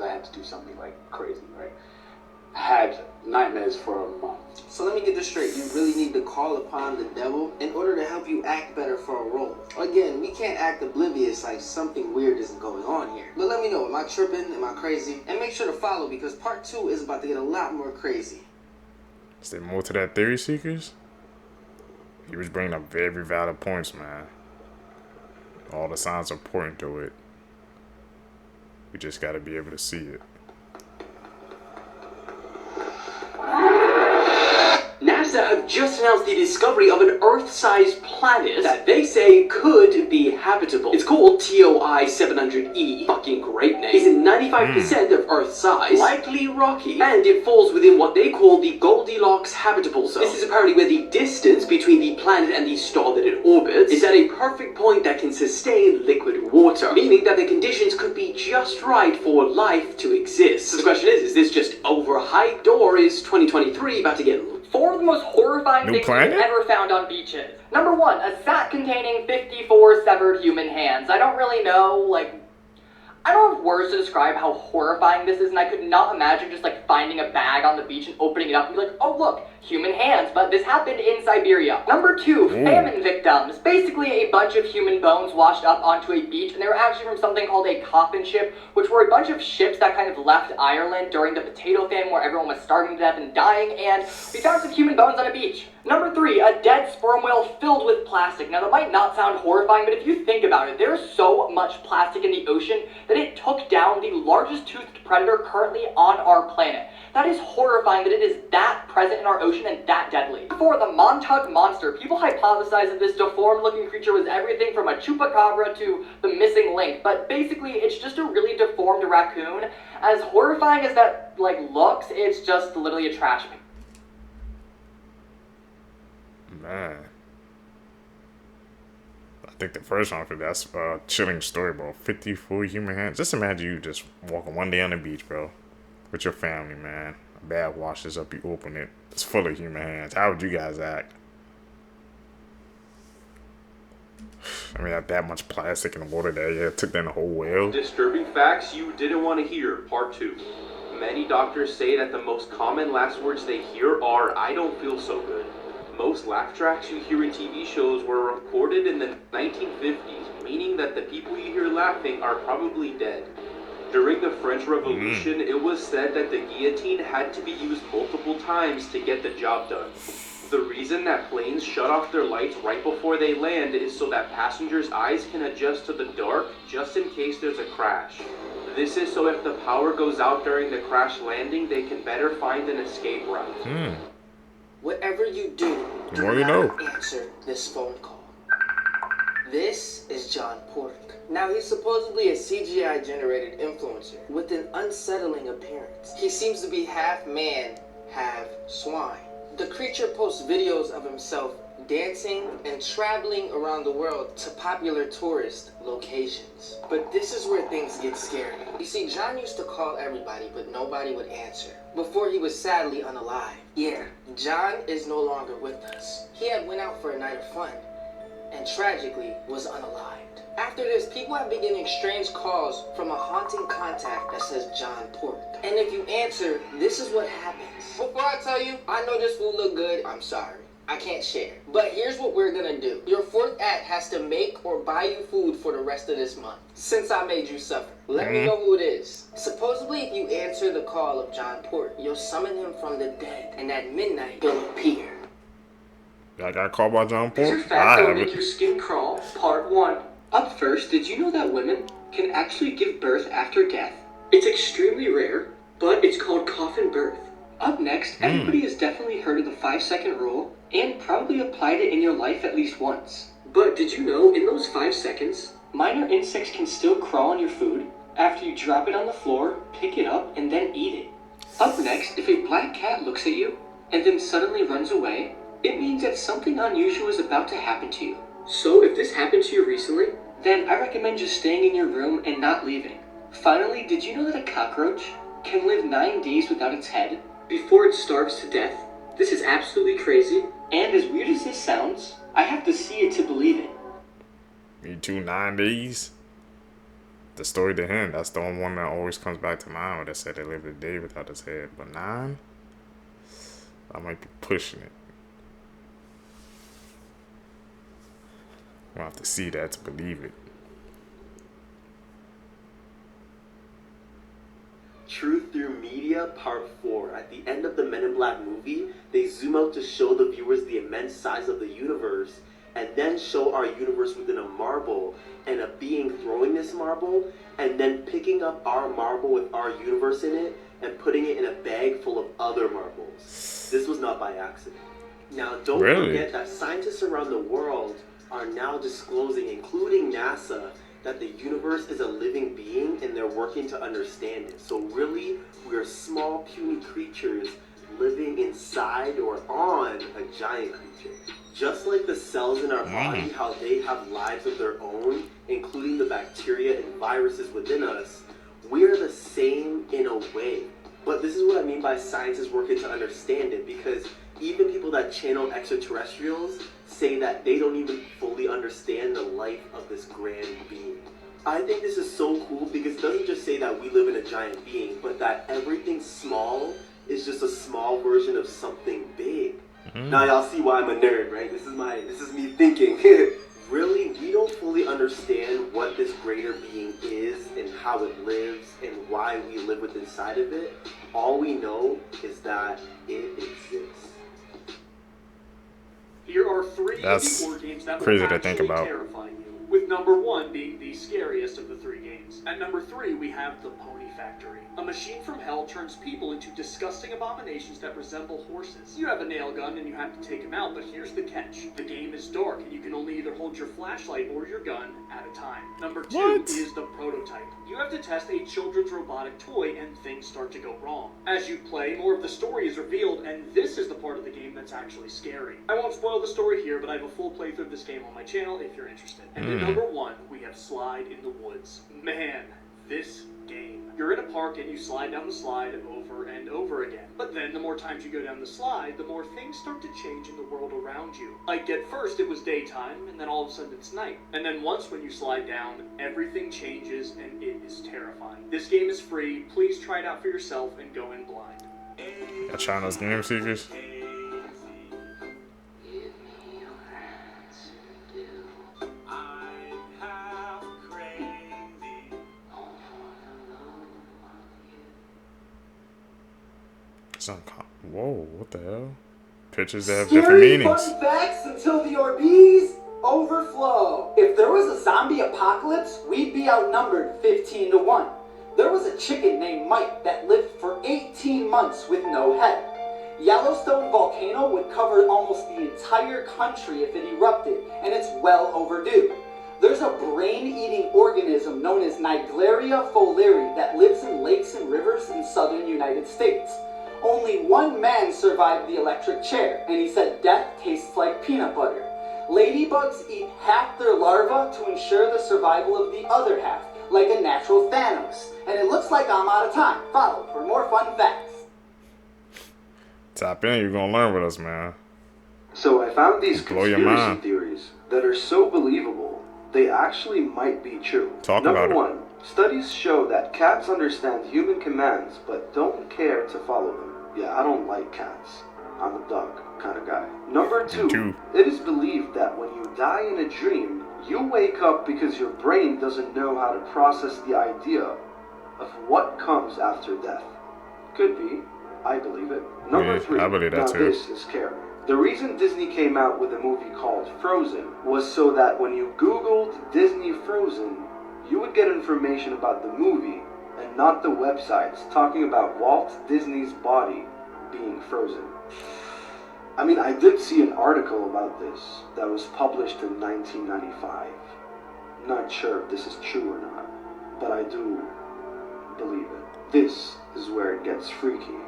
I had to do something like crazy, right? I had nightmares for a month. So let me get this straight. You really need to call upon the devil in order to help you act better for a role. Again, we can't act oblivious like something weird isn't going on here. But let me know, am I tripping? Am I crazy? And make sure to follow because part 2 is about to get a lot more crazy. Is there more to that theory, Seekers? He was bringing up very valid points, man. All the signs are pointing to it. We just gotta be able to see it. NASA have just announced the discovery of an Earth-sized planet that they say could be habitable. It's called TOI 700e, fucking great name. It's 95% of Earth size, likely rocky, and it falls within what they call the Goldilocks habitable zone. This is apparently where the distance between the planet and the star that it orbits is at a perfect point that can sustain liquid water, meaning that the conditions could be just right for life to exist. So the question is this just overhyped, or is 2023 about to get 4 of the most horrifying New things planet? we've ever found on beaches. Number 1, a sack containing 54 severed human hands. I don't really know, I don't have words to describe how horrifying this is, and I could not imagine just, finding a bag on the beach and opening it up and be like, oh, look, human hands, but this happened in Siberia. Number 2, famine victims. Basically a bunch of human bones washed up onto a beach, and they were actually from something called a coffin ship, which were a bunch of ships that kind of left Ireland during the potato famine where everyone was starving to death and dying, and we found some human bones on a beach. Number 3, a dead sperm whale filled with plastic. Now that might not sound horrifying, but if you think about it, there's so much plastic in the ocean that it took down the largest toothed predator currently on our planet. That is horrifying that it is that present in our ocean and that deadly. For the Montauk Monster, people hypothesize that this deformed looking creature was everything from a chupacabra to the missing link, but basically it's just a really deformed raccoon. As horrifying as that looks, it's just literally a trash bin. Man. I think the first one, that's a chilling story, bro. 54 human hands. Just imagine you just walking one day on the beach, bro, with your family, man. A bag washes up, you open it. It's full of human hands. How would you guys act? I mean, that much plastic in the water there, yeah, it took down the whole whale. Disturbing facts you didn't want to hear, part 2. Many doctors say that the most common last words they hear are, I don't feel so good. Most laugh tracks you hear in TV shows were recorded in the 1950s, meaning that the people you hear laughing are probably dead. During the French Revolution, it was said that the guillotine had to be used multiple times to get the job done. The reason that planes shut off their lights right before they land is so that passengers' eyes can adjust to the dark just in case there's a crash. This is so if the power goes out during the crash landing, they can better find an escape route. Whatever you do, The more you know. answer this phone call. This is John Pork. Now, he's supposedly a CGI-generated influencer with an unsettling appearance. He seems to be half man, half swine. The creature posts videos of himself dancing and traveling around the world to popular tourist locations. But this is where things get scary. You see, John used to call everybody, but nobody would answer. Before he was sadly unalive. Yeah, John is no longer with us. He had went out for a night of fun, and tragically was unalived. After this, people have been getting strange calls from a haunting contact that says John Pork. And if you answer, this is what happens. Before I tell you, I know this food look good, I'm sorry. I can't share. But here's what we're gonna do. Your fourth act has to make or buy you food for the rest of this month, since I made you suffer. Let me know who it is. Supposedly, if you answer the call of John Pork, you'll summon him from the dead, and at midnight, he'll appear. I got called by John These are Pork? facts I that will have make it. your skin crawl. Part 1. Up first, did you know that women can actually give birth after death? It's extremely rare, but it's called coffin birth. Up next, everybody has definitely heard of the 5-second rule and probably applied it in your life at least once. But did you know in those 5 seconds, minor insects can still crawl on your food after you drop it on the floor, pick it up, and then eat it? Up next, if a black cat looks at you and then suddenly runs away, it means that something unusual is about to happen to you. So if this happened to you recently, then I recommend just staying in your room and not leaving. Finally, did you know that a cockroach can live 9 days without its head before it starves to death? This is absolutely crazy, and as weird as this sounds, I have to see it to believe it. Me too, 9 days. The story to him, that's the only one that always comes back to mind, where they said they lived a day without his head. But 9? I might be pushing it. I'll have to see that to believe it. Truth Through Media Part 4. At the end of the Men in Black movie, they zoom out to show the viewers the immense size of the universe, and then show our universe within a marble, and a being throwing this marble, and then picking up our marble with our universe in it, and putting it in a bag full of other marbles. This was not by accident. Now, don't forget that scientists around the world are now disclosing, including NASA, that the universe is a living being and they're working to understand it. So really, we are small, puny creatures living inside or on a giant creature. Just like the cells in our body, how they have lives of their own, including the bacteria and viruses within us, we are the same in a way. But this is what I mean by science is working to understand it, because even people that channel extraterrestrials say that they don't even fully understand the life of this grand being. I think this is so cool because it doesn't just say that we live in a giant being, but that everything small is just a small version of something big. Now y'all see why I'm a nerd, right? This is me thinking. Really, we don't fully understand what this greater being is and how it lives and why we live within inside of it. All we know is that it exists. Here are 3 That's board games that crazy will to think actually about. terrify you, with number 1 being the scariest of the 3 games. At number 3, we have The Pony Factory. A machine from hell turns people into disgusting abominations that resemble horses. You have a nail gun and you have to take them out, but here's the catch. The game is dark and you can only either hold your flashlight or your gun at a time. Number 2 is The Prototype. You have to test a children's robotic toy and things start to go wrong. As you play, more of the story is revealed, and this is the part of the game that's actually scary. I won't spoil the story here, but I have a full playthrough of this game on my channel if you're interested. And at number 1, we have Slide in the Woods. Man, this game. You're in a park and you slide down the slide over and over again. But then the more times you go down the slide, the more things start to change in the world around you. Like at first it was daytime, and then all of a sudden it's night. And then once when you slide down, everything changes and it is terrifying. This game is free. Please try it out for yourself and go in blind. Got China's Game Seekers. Whoa, what the hell? pictures that have different Scary meanings. fun facts until the Orbeez overflow. If there was a zombie apocalypse, we'd be outnumbered 15 to 1. There was a chicken named Mike that lived for 18 months with no head. Yellowstone volcano would cover almost the entire country if it erupted, and it's well overdue. There's a brain-eating organism known as Naegleria fowleri that lives in lakes and rivers in southern United States. Only one man survived the electric chair, and he said death tastes like peanut butter. Ladybugs eat half their larvae to ensure the survival of the other half, like a natural Thanos. And it looks like I'm out of time. Follow for more fun facts. Tap in, you're gonna learn with us, man. So I found these Blow your conspiracy mind. theories that are so believable, they actually might be true. Talk Number about it. one, studies show that cats understand human commands but don't care to follow them. Yeah, I don't like cats. I'm a dog kind of guy. Number two, it is believed that when you die in a dream, you wake up because your brain doesn't know how to process the idea of what comes after death. Could be. I believe it. Number three, I believe that now too. this is scary. The reason Disney came out with a movie called Frozen was so that when you Googled Disney Frozen, you would get information about the movie and not the websites talking about Walt Disney's body being frozen. I mean, I did see an article about this that was published in 1995. Not sure if this is true or not, but I do believe it. This is where it gets freaky.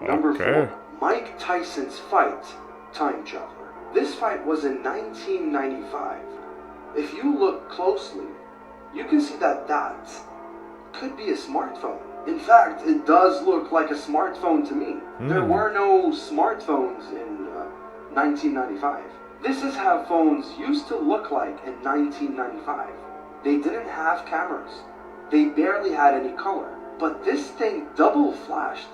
Number four, Mike Tyson's fight, Time Traveler. This fight was in 1995. If you look closely, you can see that that could be a smartphone. In fact, it does look like a smartphone to me. There were no smartphones in 1995. This is how phones used to look like in 1995. They didn't have cameras. They barely had any color. But this thing double flashed,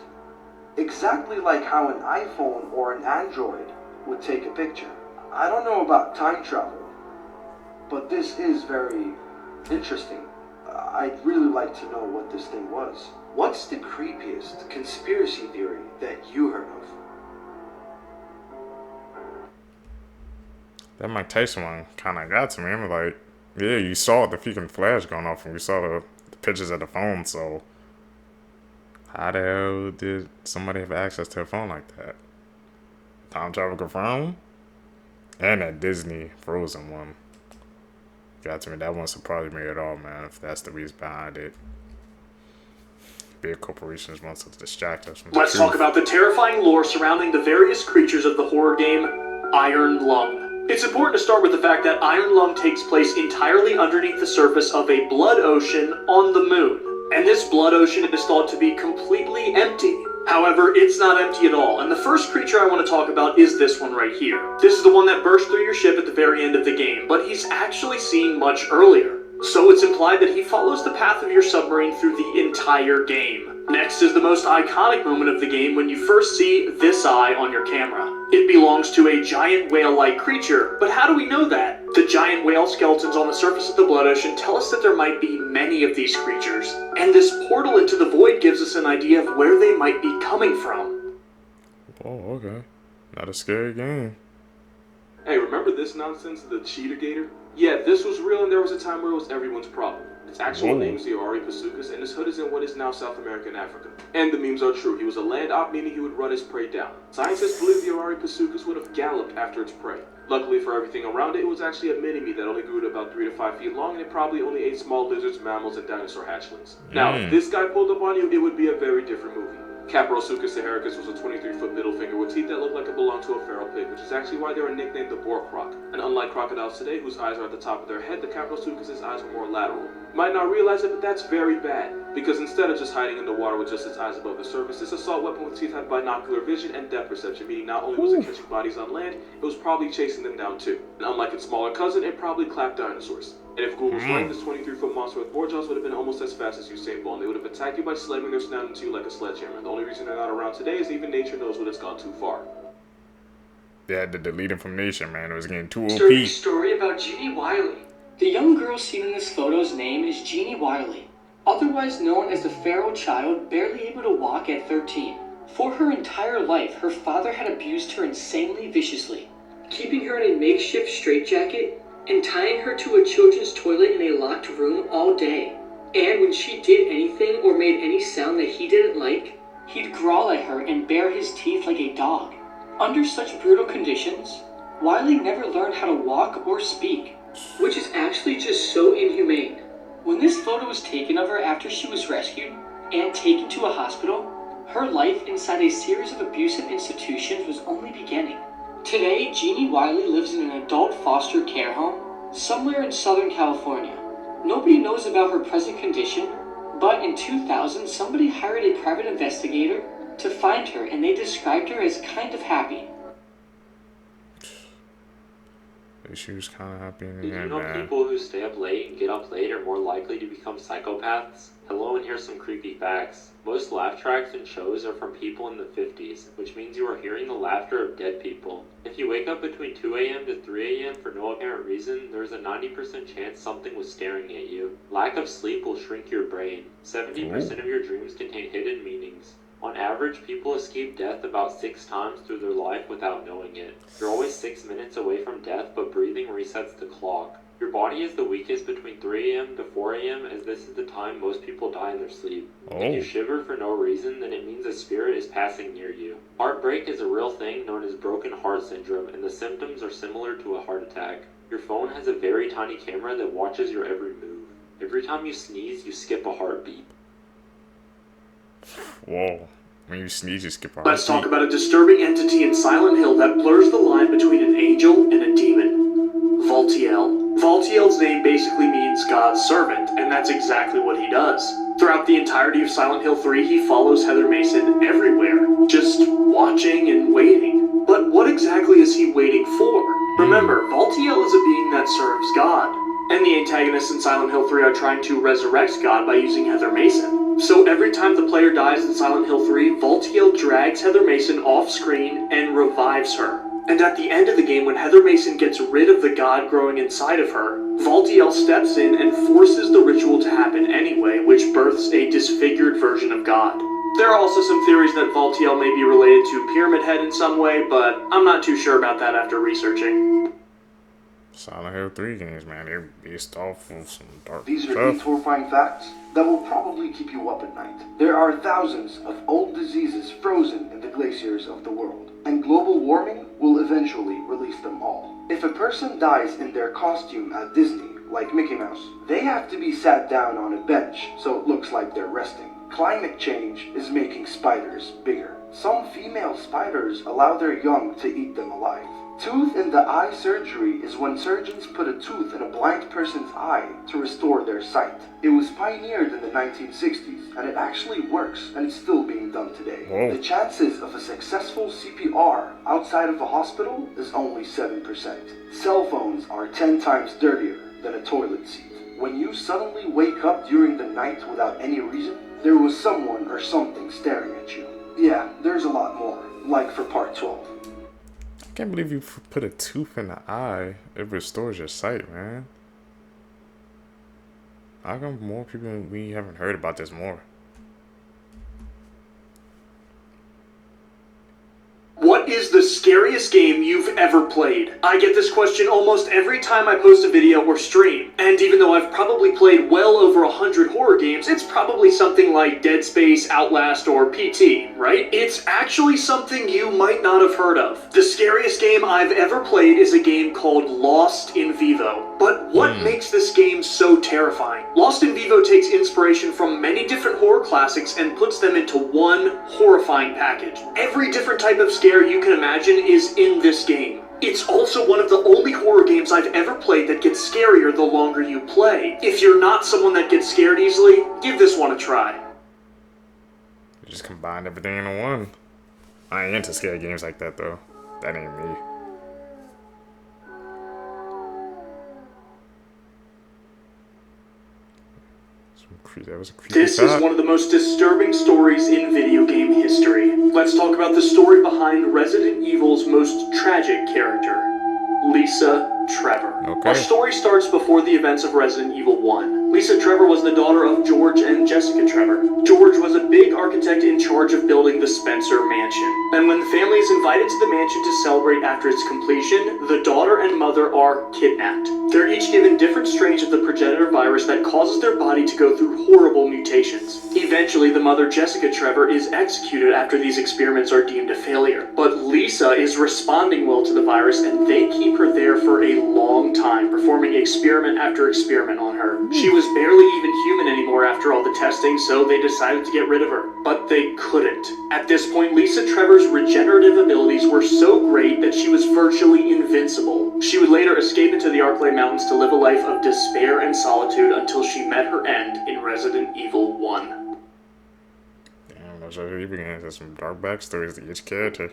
exactly like how an iPhone or an Android would take a picture. I don't know about time travel, but this is very interesting. I'd really like to know what this thing was. What's the creepiest conspiracy theory that you heard of? That Mike Tyson one kind of got to me. I'm like, yeah, you saw the freaking flash going off and we saw the pictures of the phone, so how the hell did somebody have access to a phone like that? Time travel confirmed? And that Disney Frozen one got to me. That won't surprise me at all, man, if that's the reason behind it. Big corporations want to distract us from the Let's truth. talk about the terrifying lore surrounding the various creatures of the horror game Iron Lung. It's important to start with the fact that Iron Lung takes place entirely underneath the surface of a blood ocean on the moon. And this blood ocean is thought to be completely empty. However, it's not empty at all, and the first creature I want to talk about is this one right here. This is the one that burst through your ship at the very end of the game, but he's actually seen much earlier. So it's implied that he follows the path of your submarine through the entire game. Next is the most iconic moment of the game when you first see this eye on your camera. It belongs to a giant whale-like creature, but how do we know that? The giant whale skeletons on the surface of the blood ocean tell us that there might be many of these creatures, and this portal into the void gives us an idea of where they might be coming from. Oh, okay. Not a scary game. Hey, remember this nonsense, the cheetah gator? Yeah, this was real and there was a time where it was everyone's problem. Its actual name is the Ori Pasukas, and his hood is in what is now South America and Africa. And the memes are true. He was a land op, meaning he would run his prey down. Scientists believe the Ori Pasukas would have galloped after its prey. Luckily for everything around it, it was actually a mini-me that only grew to about 3 to 5 feet long, and it probably only ate small lizards, mammals, and dinosaur hatchlings. Now, if this guy pulled up on you, it would be a very different movie. Caprosuchus saharicus was a 23-foot middle finger with teeth that looked like it belonged to a feral pig, which is actually why they were nicknamed the boar croc. And unlike crocodiles today, whose eyes are at the top of their head, the Caprosuchus' eyes were more lateral. You might not realize it, but that's very bad, because instead of just hiding in the water with just its eyes above the surface, this assault weapon with teeth had binocular vision and depth perception, meaning not only was it catching bodies on land, it was probably chasing them down too. And unlike its smaller cousin, it probably clapped dinosaurs. And if Google was right, this 23-foot monster with boar jaws would have been almost as fast as Usain Bolt, and they would have attacked you by slamming their snout into you like a sledgehammer. The only reason they're not around today is even nature knows when it's gone too far. They had to delete him from Nation, man. It was getting too Disturbing OP. story about Jeannie Wiley. The young girl seen in this photo's name is Jeannie Wiley, otherwise known as the feral child barely able to walk at 13. For her entire life, her father had abused her insanely viciously, keeping her in a makeshift straitjacket and tying her to a children's toilet in a locked room all day. And when she did anything or made any sound that he didn't like, he'd growl at her and bare his teeth like a dog. Under such brutal conditions, Wiley never learned how to walk or speak, which is actually just so inhumane. When this photo was taken of her after she was rescued and taken to a hospital, her life inside a series of abusive institutions was only beginning. Today, Jeannie Wiley lives in an adult foster care home somewhere in Southern California. Nobody knows about her present condition, but in 2000, somebody hired a private investigator to find her, and they described her as kind of happy. She was kind of happy in the Did end, you know man. people who stay up late and get up late are more likely to become psychopaths? Hello, and here's some creepy facts. Most laugh tracks and shows are from people in the 50s, which means you are hearing the laughter of dead people. If you wake up between 2 a.m. to 3 a.m. for no apparent reason, there's a 90% chance something was staring at you. Lack of sleep will shrink your brain. 70% of your dreams contain hidden meanings. On average, people escape death about 6 times through their life without knowing it. You're always 6 minutes away from death, but breathing resets the clock. Your body is the weakest between 3 a.m. to 4 a.m. as this is the time most people die in their sleep. If you shiver for no reason, then it means a spirit is passing near you. Heartbreak is a real thing known as broken heart syndrome, and the symptoms are similar to a heart attack. Your phone has a very tiny camera that watches your every move. Every time you sneeze, you skip a heartbeat. Whoa. When you sneeze, you skip a Let's talk about a disturbing entity in Silent Hill that blurs the line between an angel and a demon. Valtiel. Valtiel's name basically means God's servant, and that's exactly what he does. Throughout the entirety of Silent Hill 3, he follows Heather Mason everywhere, just watching and waiting. But what exactly is he waiting for? Remember, Valtiel is a being that serves God, and the antagonists in Silent Hill 3 are trying to resurrect God by using Heather Mason. So every time the player dies in Silent Hill 3, Valtiel drags Heather Mason off screen and revives her. And at the end of the game, when Heather Mason gets rid of the god growing inside of her, Valtiel steps in and forces the ritual to happen anyway, which births a disfigured version of God. There are also some theories that Valtiel may be related to Pyramid Head in some way, but I'm not too sure about that after researching. Silent Hill 3 games, man, they're based off of some dark These are stuff. 8 horrifying facts that will probably keep you up at night. There are thousands of old diseases frozen in the glaciers of the world, and global warming will eventually release them all. If a person dies in their costume at Disney, like Mickey Mouse, they have to be sat down on a bench so it looks like they're resting. Climate change is making spiders bigger. Some female spiders allow their young to eat them alive. Tooth in the eye surgery is when surgeons put a tooth in a blind person's eye to restore their sight. It was pioneered in the 1960s, and it actually works, and it's still being done today. Whoa. The chances of a successful CPR outside of a hospital is only 7%. Cell phones are 10 times dirtier than a toilet seat. When you suddenly wake up during the night without any reason, there was someone or something staring at you. Yeah, there's a lot more, like for part 12. I can't believe you put a tooth in the eye. It restores your sight, man. How come more people, we haven't heard about this more? What is the scariest game you've ever played? I get this question almost every time I post a video or stream. And even though I've probably played well over 100 horror games, it's probably something like Dead Space, Outlast, or PT, right? It's actually something you might not have heard of. The scariest game I've ever played is a game called Lost in Vivo. But what makes this game so terrifying? Lost in Vivo takes inspiration from many different horror classics and puts them into one horrifying package. Every different type of scare you can imagine is in this game. It's also one of the only horror games I've ever played that gets scarier the longer you play. If you're not someone that gets scared easily, give this one a try. You just combined everything into one. I ain't into scary games like that, though. That ain't me. That was a creepy This is one of the most disturbing stories in video game history. Let's talk about the story behind Resident Evil's most tragic character, Lisa Trevor. Okay. Our story starts before the events of Resident Evil 1. Lisa Trevor was the daughter of George and Jessica Trevor. George was a big architect in charge of building the Spencer Mansion. And when the family is invited to the mansion to celebrate after its completion, the daughter and mother are kidnapped. They're each given different strains of the progenitor virus that causes their body to go through horrible mutations. Eventually, the mother, Jessica Trevor, is executed after these experiments are deemed a failure. But Lisa is responding well to the virus, and they keep her there for a long time, performing experiment after experiment on her. She was barely even human anymore after all the testing, so they decided to get rid of her. But they couldn't. At this point, Lisa Trevor's regenerative abilities were so great that she was virtually invincible. She would later escape into the Arklay Mountains to live a life of despair and solitude until she met her end in Resident Evil 1. Damn, that's how he began. There's some dark backstories to each character.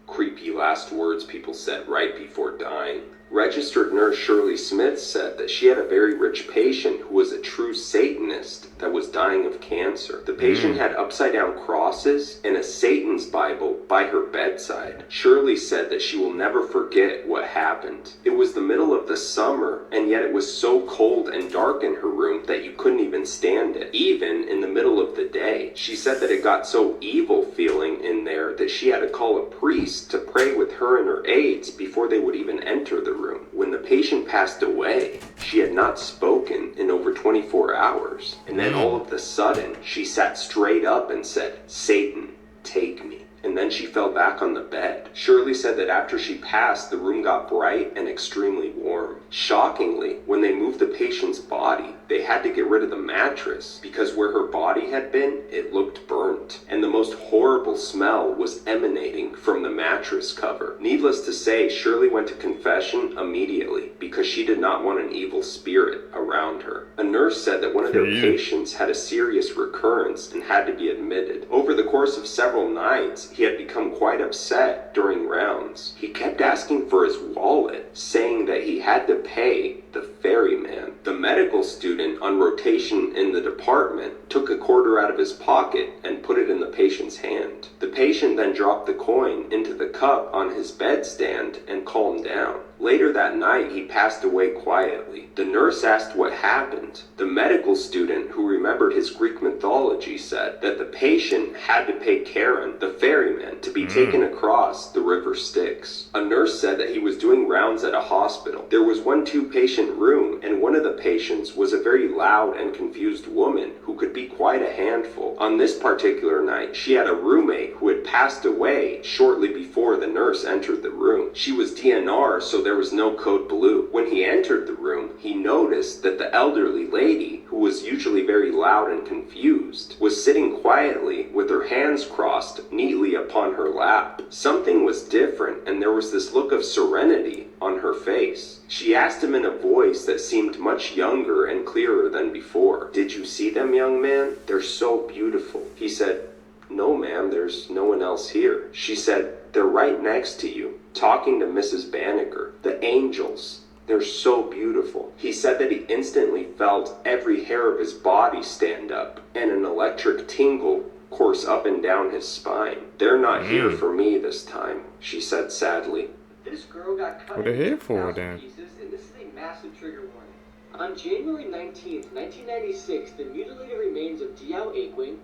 Creepy last words people said right before dying. Registered nurse Shirley Smith said that she had a very rich patient who was a true Satanist that was dying of cancer. The patient had upside-down crosses and a Satan's Bible by her bedside. Shirley said that she will never forget what happened. It was the middle of the summer, and yet it was so cold and dark in her room that you couldn't even stand it, even in the middle of the day. She said that it got so evil feeling in there that she had to call a priest to pray with her and her aides before they would even enter the room. When the patient passed away, she had not spoken in over 24 hours. And then all of a sudden, she sat straight up and said, "Satan, take me." And then she fell back on the bed. Shirley said that after she passed, the room got bright and extremely warm. Shockingly, when they moved the patient's body, they had to get rid of the mattress because where her body had been, it looked burnt. And the most horrible smell was emanating from the mattress cover. Needless to say, Shirley went to confession immediately because she did not want an evil spirit around her. A nurse said that one of their patients had a serious recurrence and had to be admitted. Over the course of several nights, he had become quite upset during rounds. He kept asking for his wallet, saying that he had to pay the ferryman. The medical student on rotation in the department took a quarter out of his pocket and put it in the patient's hand. The patient then dropped the coin into the cup on his bedstand and calmed down. Later that night, he passed away quietly. The nurse asked what happened. The medical student, who remembered his Greek mythology, said that the patient had to pay Charon, the ferryman, to be taken across the river Styx. A nurse said that he was doing rounds at a hospital. There was one two-patient room, and one of the patients was a very loud and confused woman who could be quite a handful. On this particular night, she had a roommate who had passed away shortly before the nurse entered the room. She was DNR, so there was no code blue. When he entered the room, he noticed that the elderly lady, who was usually very loud and confused, was sitting quietly with her hands crossed neatly upon her lap. Something was different, and there was this look of serenity on her face. She asked him in a voice that seemed much younger and clearer than before, "Did you see them, young man? They're so beautiful." He said, "No, ma'am, there's no one else here." She said, "They're right next to you, talking to Mrs. Banneker. The angels. They're so beautiful." He said that he instantly felt every hair of his body stand up, and an electric tingle course up and down his spine. "They're not here for me this time," she said sadly. This girl got cut What are they here into for 1,000 then? pieces, and this is a massive trigger warning. On January 19th, 1996, the mutilated remains of Diao Aquing,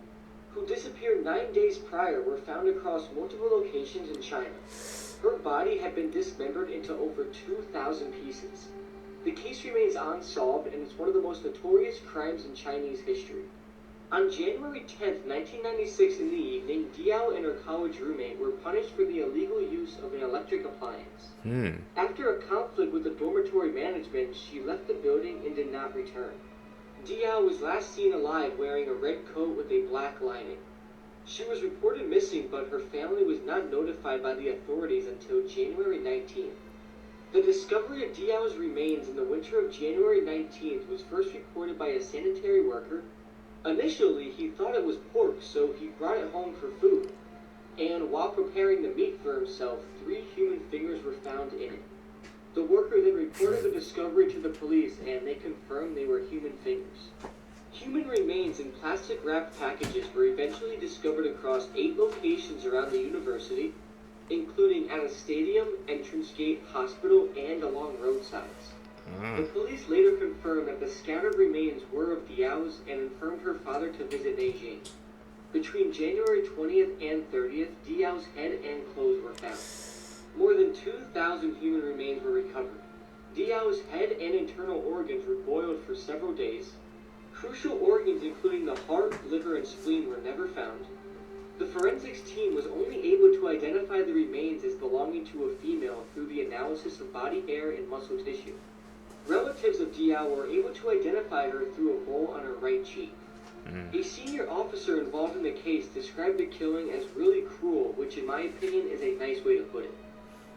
who disappeared 9 days prior, were found across multiple locations in China. Her body had been dismembered into over 2,000 pieces. The case remains unsolved, and it's one of the most notorious crimes in Chinese history. On January 10th, 1996 in the evening, Diao and her college roommate were punished for the illegal use of an electric appliance. After a conflict with the dormitory management, she left the building and did not return. Diao was last seen alive wearing a red coat with a black lining. She was reported missing, but her family was not notified by the authorities until January 19th. The discovery of Diao's remains in the winter of January 19th was first reported by a sanitary worker. Initially, he thought it was pork, so he brought it home for food. And while preparing the meat for himself, 3 human fingers were found found in it. The worker then reported the discovery to the police, and they confirmed they were human figures. Human remains in plastic wrapped packages were eventually discovered across 8 locations around the university, including at a stadium, entrance gate, hospital, and along roadsides. The police later confirmed that the scattered remains were of Diao's and informed her father to visit Beijing. Between January 20th and 30th, Diao's head and clothes were found. More than 2,000 human remains were recovered. Diao's head and internal organs were boiled for several days. Crucial organs including the heart, liver, and spleen were never found. The forensics team was only able to identify the remains as belonging to a female through the analysis of body hair and muscle tissue. Relatives of Diao were able to identify her through a mole on her right cheek. A senior officer involved in the case described the killing as really cruel, which in my opinion is a nice way to put it.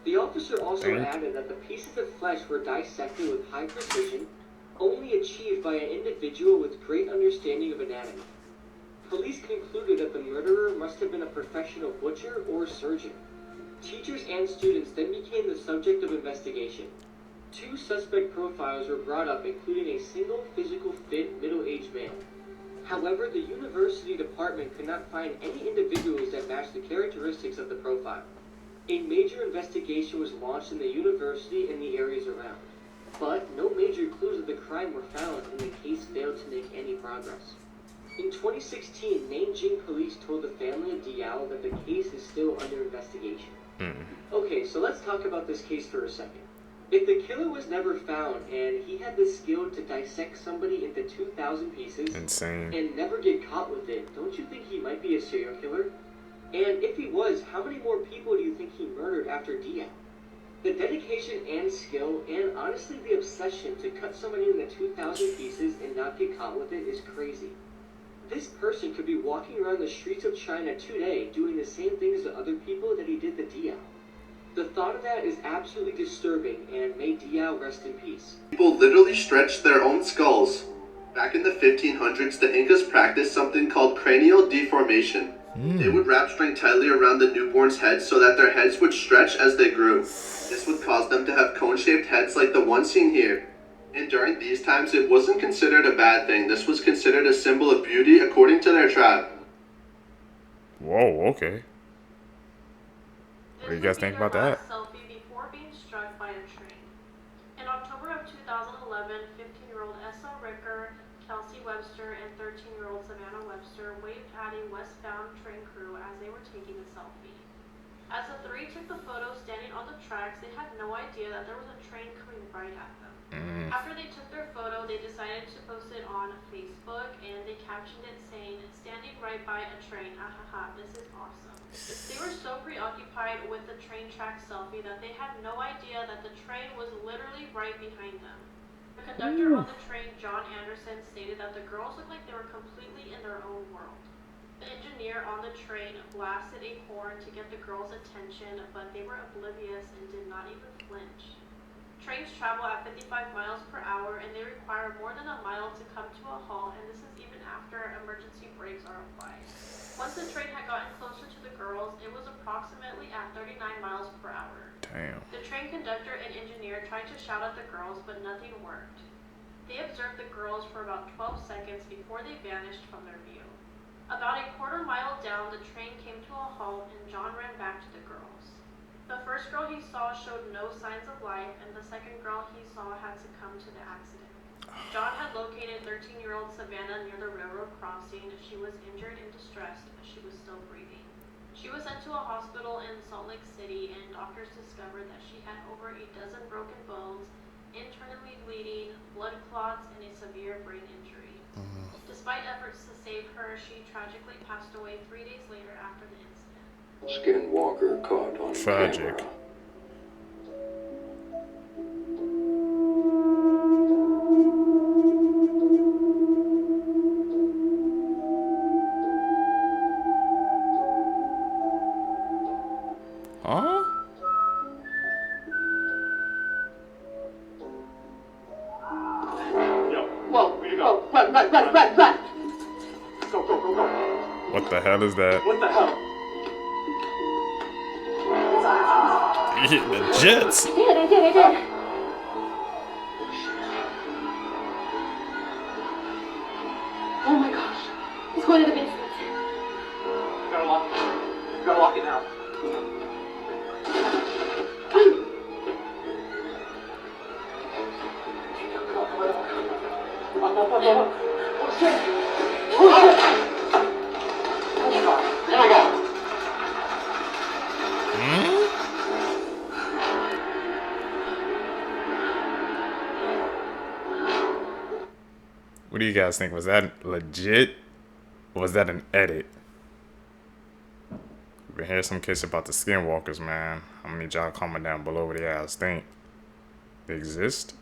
The officer also added that the pieces of flesh were dissected with high precision, only achieved by an individual with great understanding of anatomy. Police concluded that the murderer must have been a professional butcher or surgeon. Teachers and students then became the subject of investigation. 2 suspect profiles were brought up, including a single physical fit middle-aged male. However, the university department could not find any individuals that matched the characteristics of the profile. A major investigation was launched in the university and the areas around, but no major clues of the crime were found and the case failed to make any progress. In 2016, Nanjing police told the family of Diao that the case is still under investigation. Okay, so let's talk about this case for a second. If the killer was never found and he had the skill to dissect somebody into 2,000 pieces and never get caught with it, don't you think he might be a serial killer? And if he was, how many more people do you think he murdered after Diao? The dedication and skill, and honestly the obsession to cut somebody into 2,000 pieces and not get caught with it is crazy. This person could be walking around the streets of China today doing the same things to other people that he did to Diao. The thought of that is absolutely disturbing, and may Diao rest in peace. People literally stretched their own skulls. Back in the 1500s, the Incas practiced something called cranial deformation. They would wrap string tightly around the newborn's head so that their heads would stretch as they grew. This would cause them to have cone-shaped heads like the one seen here. And during these times, it wasn't considered a bad thing. This was considered a symbol of beauty according to their tribe. Whoa, okay. What do you guys think about that? Selfie before being struck by a train. In October of 2011, 15-year-old Essa Ricker, Kelsey Webster, and 13-year-old Savannah Webster waved at a westbound train crew as they were taking a selfie. As the 3 took the photo standing on the tracks, they had no idea that there was a train coming right at them. After they took their photo, they decided to post it on Facebook, and they captioned it saying, "Standing right by a train, ahaha, this is awesome." They were so preoccupied with the train track selfie that they had no idea that the train was literally right behind them. The conductor on the train, John Anderson, stated that the girls looked like they were completely in their own world. The engineer on the train blasted a horn to get the girls' attention, but they were oblivious and did not even flinch. Trains travel at 55 miles per hour, and they require more than a mile to come to a halt, and this is even after emergency brakes are applied. Once the train had gotten closer to the girls, it was approximately at 39 miles per hour. Damn. The train conductor and engineer tried to shout at the girls, but nothing worked. They observed the girls for about 12 seconds before they vanished from their view. About a quarter mile down, the train came to a halt, and John ran back to the girls. The first girl he saw showed no signs of life, and the second girl he saw had succumbed to the accident. John had located 13-year-old Savannah near the railroad crossing. She was injured and distressed, but she was still breathing. She was sent to a hospital in Salt Lake City, and doctors discovered that she had over a dozen broken bones, internally bleeding, blood clots, and a severe brain injury. Despite efforts to save her, she tragically passed away 3 days later after the incident. Skinwalker caught on Tragic. camera. Huh? Whoa, run. Go. What the hell is that? What the hell? The Jets. I did. Oh my gosh. He's going to the basement. Gotta lock it. Gotta lock it now. Oh shit! Oh my god. There we go. What do you guys think? Was that legit? Or was that an edit? We've been hearing some case about the skinwalkers, man. How many y'all comment down below what you guys think? They exist?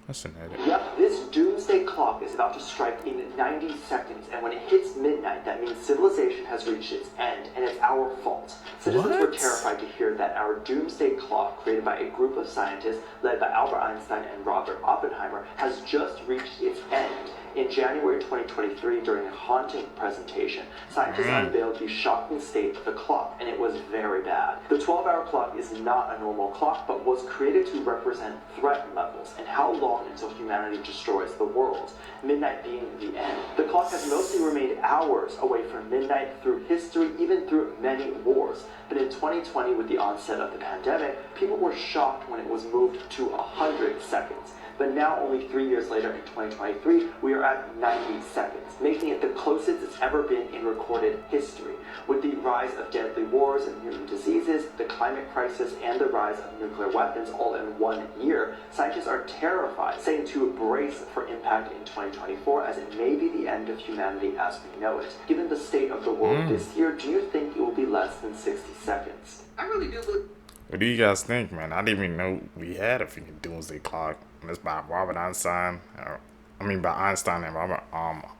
That's an edit. Yep, this doomsday clock is about to strike in 90 seconds, and when it hits midnight, that means civilization has reached its end, and it's our fault. Citizens were terrified to hear that our doomsday clock, created by a group of scientists led by Albert Einstein and Robert Oppenheimer, has just reached its end. In January 2023, during a haunting presentation, scientists unveiled the shocking state of the clock, and it was very bad. The 12-hour clock is not a normal clock, but was created to represent threat levels and how long until humanity destroys the world, midnight being the end. The clock has mostly remained hours away from midnight through history, even through many wars. But in 2020, with the onset of the pandemic, people were shocked when it was moved to 100 seconds. But now, only 3 years later, in 2023, we are at 90 seconds, making it the closest it's ever been in recorded history. With the rise of deadly wars and mutant diseases, the climate crisis, and the rise of nuclear weapons all in 1 year, scientists are terrified, saying to brace for impact in 2024 as it may be the end of humanity as we know it. Given the state of the world this year, do you think it will be less than 60 seconds? I really do believe. What do you guys think, man? I didn't even know we had a freaking doomsday clock. And it's by Robert Einstein. By Einstein and Robert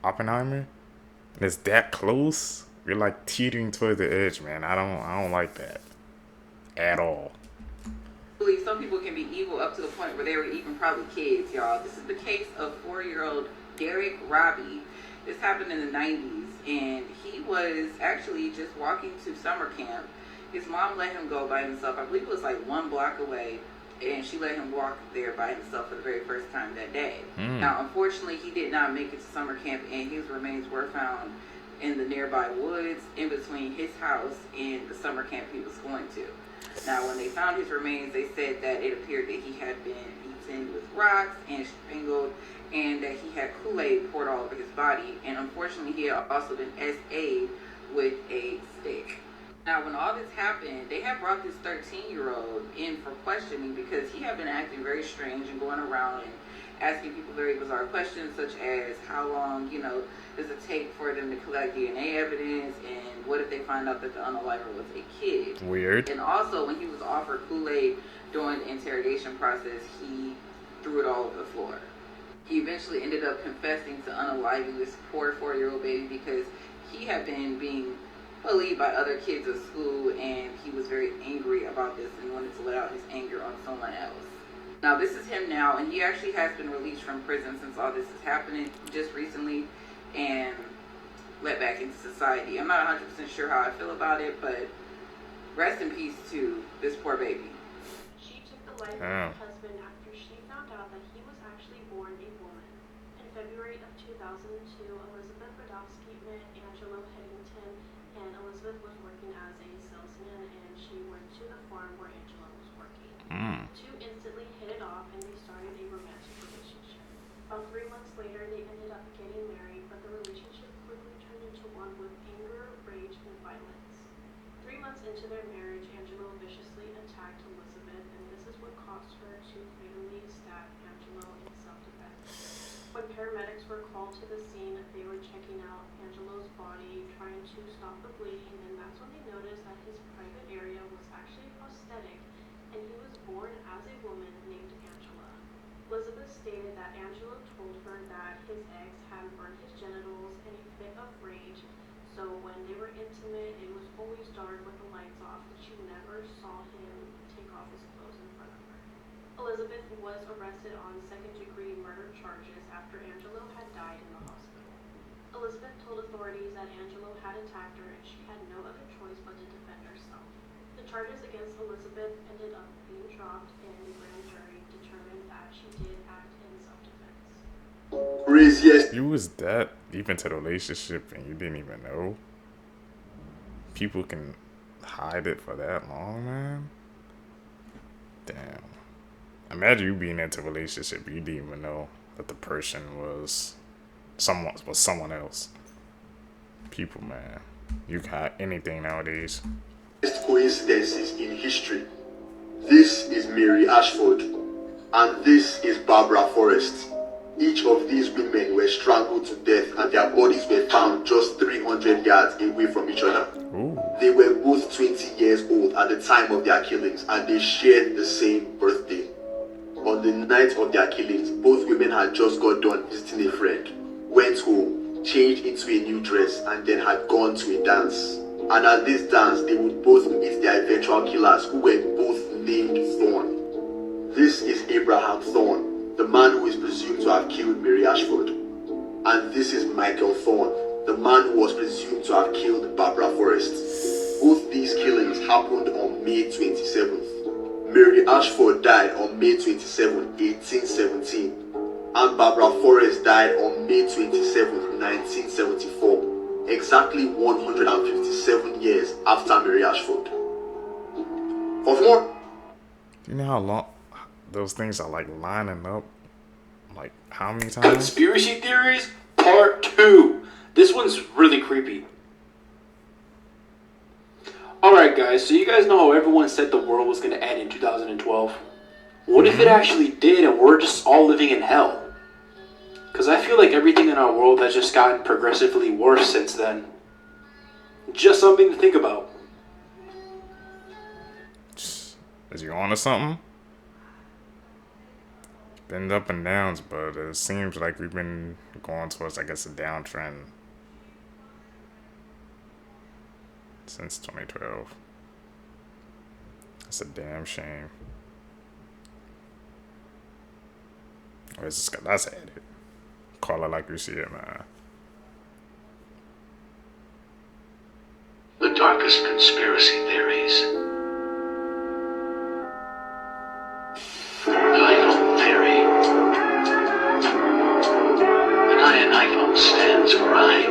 Oppenheimer. And it's that close. We're like teetering towards the edge, man. I don't like that at all. I believe some people can be evil up to the point where they were even probably kids, y'all. This is the case of 4-year-old Derek Robbie. This happened in the 90s, and he was actually just walking to summer camp. His mom let him go by himself. I believe it was like 1 block away, and she let him walk there by himself for the very first time that day. Now, unfortunately, he did not make it to summer camp, and his remains were found in the nearby woods in between his house and the summer camp he was going to. Now, when they found his remains, they said that it appeared that he had been eaten with rocks and strangled, and that he had Kool-Aid poured all over his body, and unfortunately, he had also been SA'd with a stick. Now, when all this happened, they had brought this 13-year-old in for questioning because he had been acting very strange and going around and asking people very bizarre questions, such as how long, does it take for them to collect DNA evidence, and what if they find out that the unaliver was a kid? Weird. And also, when he was offered Kool-Aid during the interrogation process, he threw it all over the floor. He eventually ended up confessing to unaliving this poor 4-year-old baby because he had been being bullied by other kids at school, and he was very angry about this and wanted to let out his anger on someone else. Now, this is him now, and he actually has been released from prison since all this is happening just recently and let back into society. I'm not 100% sure how I feel about it, but rest in peace to this poor baby. She took the life of her husband after she found out that he was actually born a woman. In February of 2002, Elizabeth Radofsky met Angelo Headington, and Elizabeth was working as a salesman, and she went to the farm where Angelo was working. The two instantly hit it off, and they started a romantic relationship. About 3 months later, they ended up getting married, but the relationship quickly turned into one with anger, rage, and violence. 3 months into their marriage, Angelo viciously attacked Elizabeth, and this is what caused her to fatally stab Angelo in self-defense. When paramedics were called to the scene, they were checking out Angelo's body, trying to stop the bleeding, and that's when they noticed that his private area was actually prosthetic, and he was born as a woman named Angela. Elizabeth stated that Angelo told her that his ex had burned his genitals in a fit of rage, so when they were intimate, it was always dark with the lights off, but she never saw him take off his clothes in front of her. Elizabeth was arrested on second-degree murder charges Elizabeth told authorities that Angelo had attacked her and she had no other choice but to defend herself. The charges against Elizabeth ended up being dropped, and the grand jury determined that she did act in self-defense. You was that deep into the relationship and you didn't even know? People can hide it for that long, man? Damn. Imagine you being into a relationship you didn't even know that the person was someone else. People, man. You can hide anything nowadays. Coincidences in history. This is Mary Ashford, and this is Barbara Forrest. Each of these women were strangled to death and their bodies were found just 300 yards away from each other. Ooh. They were both 20 years old at the time of their killings and they shared the same birthday. On the night of their killings, both women had just got done visiting a friend, went home, changed into a new dress, and then had gone to a dance. And at this dance, they would both meet their eventual killers, who were both named Thorne. This is Abraham Thorne, the man who is presumed to have killed Mary Ashford. And this is Michael Thorne, the man who was presumed to have killed Barbara Forrest. Both these killings happened on May 27th. Mary Ashford died on May 27, 1817, and Barbara Forrest died on May 27, 1974, exactly 157 years after Mary Ashford. What's more? Do you know how long those things are like lining up? Like how many times? Conspiracy theories, part 2. This one's really creepy. Alright guys, so you guys know how everyone said the world was going to end in 2012? What if it actually did and we're just all living in hell? Because I feel like everything in our world has just gotten progressively worse since then. Just something to think about. Is you on to something? It's been up and downs, but it seems like we've been going towards, I guess, a downtrend since 2012. That's a damn shame. Where's this guy? That's headed. Call it like you see it, man. The darkest conspiracy theories. The iPhone theory. The guy in iPhone stands for I.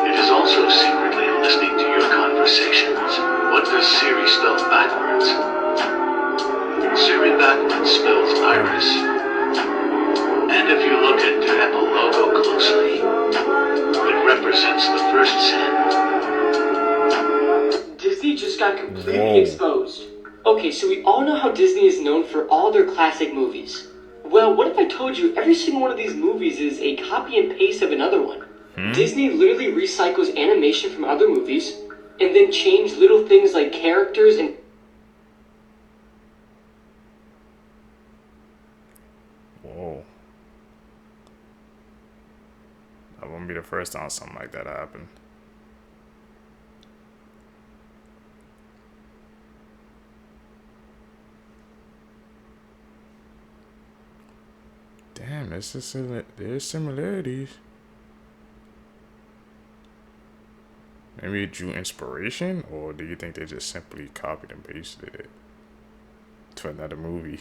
It is also secretly listening to your conversations. What does Siri spell backwards? Siri backwards spells iris. And if you look at the Apple logo closely, it represents the first sin. Disney just got completely exposed. Okay, so we all know how Disney is known for all their classic movies. Well, what if I told you every single one of these movies is a copy and paste of another one? Disney literally recycles animation from other movies, and then change little things like characters and... Whoa. That won't be the first time something like that happened. Damn, there's similarities. Maybe it drew inspiration, or do you think they just simply copied and pasted it to another movie?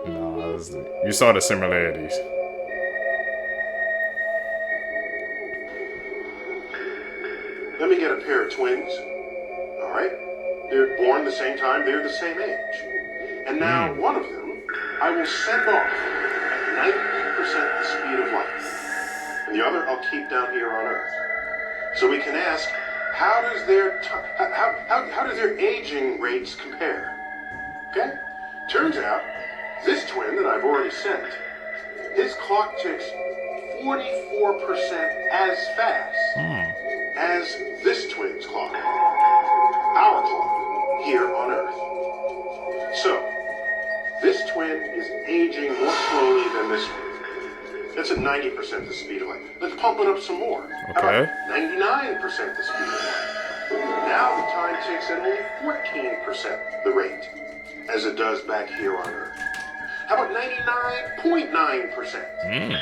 No, you saw the similarities. Let me get a pair of twins. All right? They're born the same time, they're the same age. And now one of them I will send off at 90% the speed of light. And the other I'll keep down here on Earth. So we can ask, how does their aging rates compare? Okay? Turns out, this twin that I've already sent, his clock ticks 44% as fast as this twin's clock. Our clock here on Earth. So, this twin is aging more slowly than this one. That's at 90% the speed of light. Let's pump it up some more. How about 99% the speed of light? Now the time ticks at only 14% the rate, as it does back here on Earth. How about 99.9%?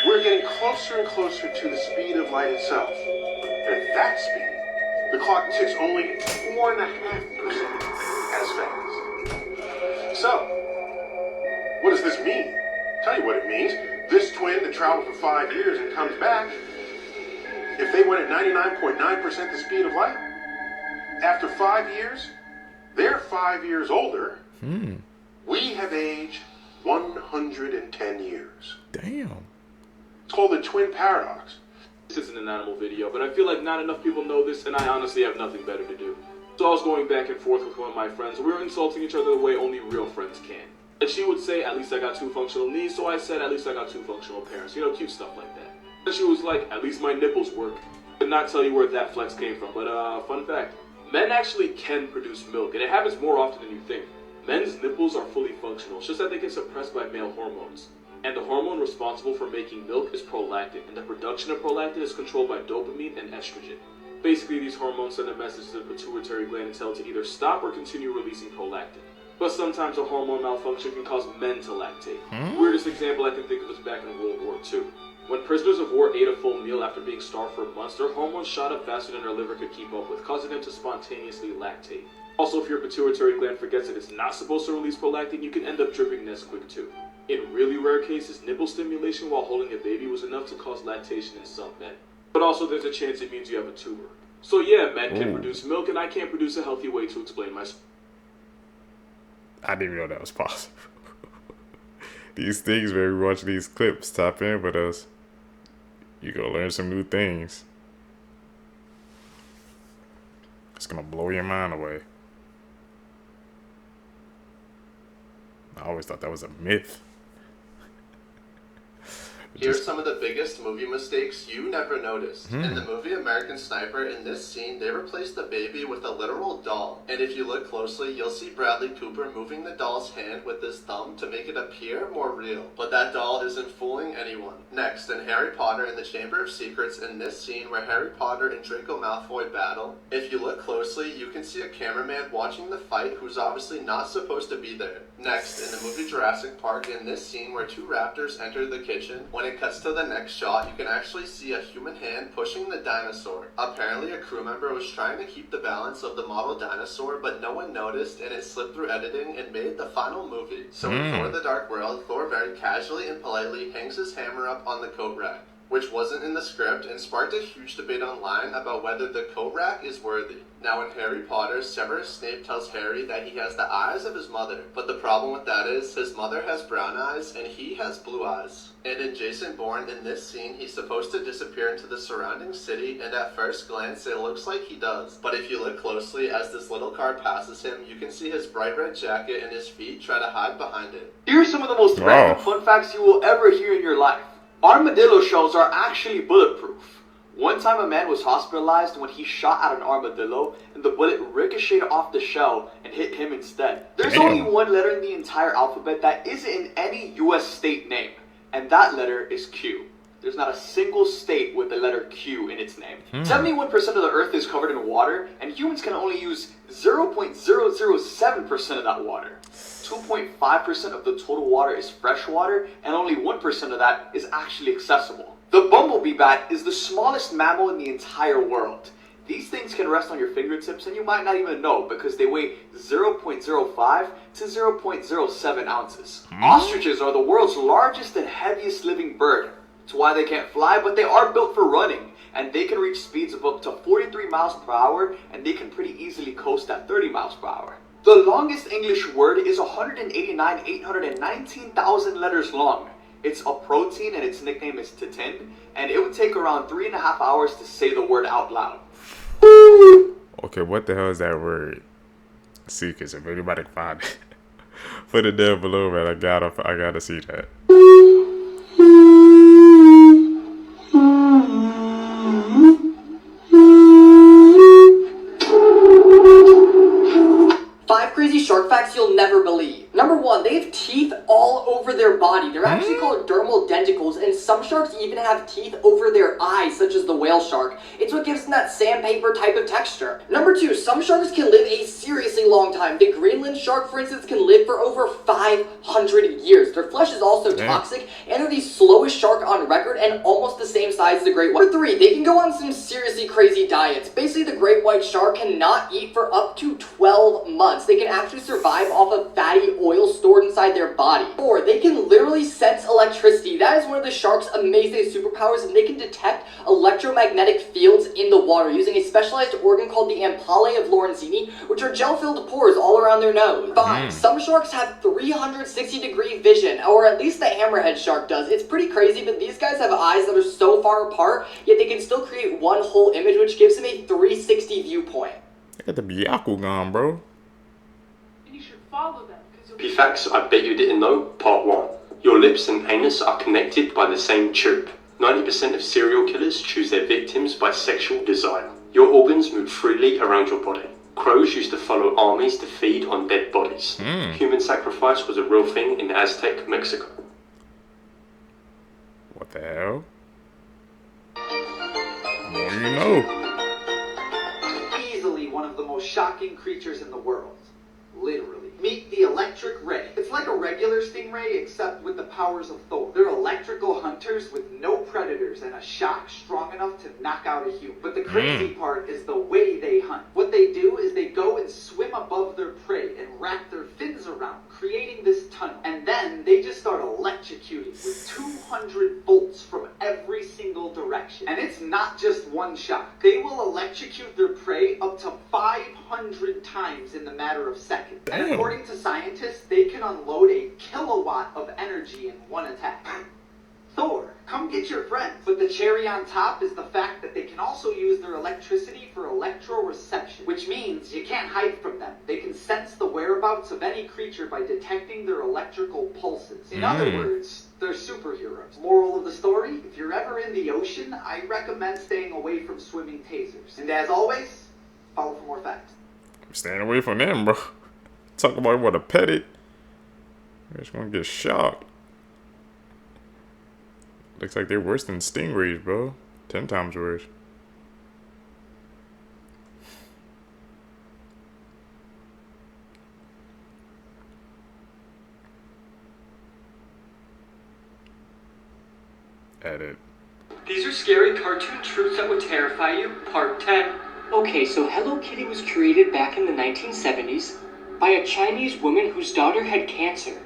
We're getting closer and closer to the speed of light itself. And at that speed, the clock ticks only 4.5% as fast. So, what does this mean? Tell you what it means. This twin that traveled for 5 years and comes back, if they went at 99.9% the speed of light, after 5 years, they're 5 years older. We have aged 110 years. Damn. It's called the twin paradox. This isn't an animal video, but I feel like not enough people know this, and I honestly have nothing better to do. So I was going back and forth with one of my friends, and we were insulting each other the way only real friends can. And she would say, at least I got 2 functional knees, so I said, at least I got 2 functional parents. You know, cute stuff like that. And she was like, at least my nipples work. I could not tell you where that flex came from, but fun fact. Men actually can produce milk, and it happens more often than you think. Men's nipples are fully functional, it's just that they get suppressed by male hormones. And the hormone responsible for making milk is prolactin, and the production of prolactin is controlled by dopamine and estrogen. Basically, these hormones send a message to the pituitary gland and tell it to either stop or continue releasing prolactin. But sometimes a hormone malfunction can cause men to lactate. Weirdest example I can think of is back in World War II. When prisoners of war ate a full meal after being starved for months, their hormones shot up faster than their liver could keep up with, causing them to spontaneously lactate. Also, if your pituitary gland forgets that it's not supposed to release prolactin, you can end up dripping Nesquik too. In really rare cases, nipple stimulation while holding a baby was enough to cause lactation in some men. But also there's a chance it means you have a tumor. So yeah, men can produce milk, and I can't produce a healthy way to explain my... I didn't even know that was possible. These things, when we watch these clips, tap in with us. You're gonna learn some new things. It's gonna blow your mind away. I always thought that was a myth. Here's some of the biggest movie mistakes you never noticed. In the movie American Sniper, in this scene, they replaced the baby with a literal doll. And if you look closely, you'll see Bradley Cooper moving the doll's hand with his thumb to make it appear more real. But that doll isn't fooling anyone. Next, in Harry Potter and the Chamber of Secrets, in this scene where Harry Potter and Draco Malfoy battle, if you look closely, you can see a cameraman watching the fight who's obviously not supposed to be there. Next, in the movie Jurassic Park, in this scene where 2 raptors enter the kitchen, when it cuts to the next shot, you can actually see a human hand pushing the dinosaur. Apparently, a crew member was trying to keep the balance of the model dinosaur, but no one noticed, and it slipped through editing and made the final movie. So in Thor: The Dark World, Thor very casually and politely hangs his hammer up on the coat rack, which wasn't in the script and sparked a huge debate online about whether the coat rack is worthy. Now in Harry Potter, Severus Snape tells Harry that he has the eyes of his mother, but the problem with that is his mother has brown eyes and he has blue eyes. And in Jason Bourne, in this scene, he's supposed to disappear into the surrounding city, and at first glance it looks like he does. But if you look closely, as this little car passes him, you can see his bright red jacket and his feet try to hide behind it. Here are some of the most random fun facts you will ever hear in your life. Armadillo shells are actually bulletproof. One time a man was hospitalized when he shot at an armadillo and the bullet ricocheted off the shell and hit him instead. There's only one letter in the entire alphabet that isn't in any US state name, and that letter is Q. There's not a single state with the letter Q in its name. 71% of the earth is covered in water, and humans can only use 0.007% of that water. 2.5% of the total water is fresh water, and only 1% of that is actually accessible. The bumblebee bat is the smallest mammal in the entire world. These things can rest on your fingertips, and you might not even know because they weigh 0.05 to 0.07 ounces. Ostriches are the world's largest and heaviest living bird. It's why they can't fly, but they are built for running, and they can reach speeds of up to 43 miles per hour, and they can pretty easily coast at 30 miles per hour. The longest English word is 189,819,000 letters long. It's a protein and its nickname is titin, and it would take around 3.5 hours to say the word out loud. Okay, what the hell is that word? See, because if anybody can find it, put it down below, man. I gotta see that. 5 crazy shark facts you'll never believe. Number 1, they have teeth all over their body. They're actually called dermal dents. tentacles, and some sharks even have teeth over their eyes, such as the whale shark. It's what gives them that sandpaper type of texture. Number 2, some sharks can live a seriously long time. The Greenland shark, for instance, can live for over 500 years. Their flesh is also toxic, and they're the slowest shark on record and almost the same size as the great white. Number 3, they can go on some seriously crazy diets. Basically, the great white shark cannot eat for up to 12 months. They can actually survive off of fatty oil stored inside their body. 4, they can literally sense electricity. That is one of the shark's amazing superpowers, and they can detect electromagnetic fields in the water using a specialized organ called the ampullae of Lorenzini, which are gel-filled pores all around their nose. 5, some sharks have 360-degree vision, or at least the hammerhead shark does. It's pretty crazy, but these guys have eyes that are so far apart, yet they can still create one whole image, which gives them a 360 viewpoint. They got the Byakugan, bro. And you should follow them. P-Facts I bet you didn't know, part 1. Your lips and anus are connected by the same tube. 90% of serial killers choose their victims by sexual desire. Your organs move freely around your body. Crows used to follow armies to feed on dead bodies. Human sacrifice was a real thing in Aztec Mexico. What the hell? More you know. Easily one of the most shocking creatures in the world. Literally. Meet the electric ray. It's like a regular stingray, except with the powers of Thor. They're electrical hunters with no predators and a shock strong enough to knock out a human. But the crazy part is the way they hunt. What they do is they go and swim above their prey and wrap their fins around, creating this tunnel. And then they just start electrocuting with 200 volts from every single direction. And it's not just one shot. They will electrocute their prey up to 500 times in the matter of seconds. And according to scientists, they can unload a kilowatt of energy in one attack. Thor, come get your friends. But the cherry on top is the fact that they can also use their electricity for electroreception, which means you can't hide from them. They can sense the whereabouts of any creature by detecting their electrical pulses. In other words, they're superheroes. Moral of the story, if you're ever in the ocean, I recommend staying away from swimming tasers. And as always, follow for more facts. I'm staying away from them, bro. Talk about what a pet it. You're just gonna get shocked. Looks like they're worse than stingrays, bro. 10 times worse. Edit. These are scary cartoon truths that would terrify you, part 10. Okay, so Hello Kitty was created back in the 1970s by a Chinese woman whose daughter had cancer.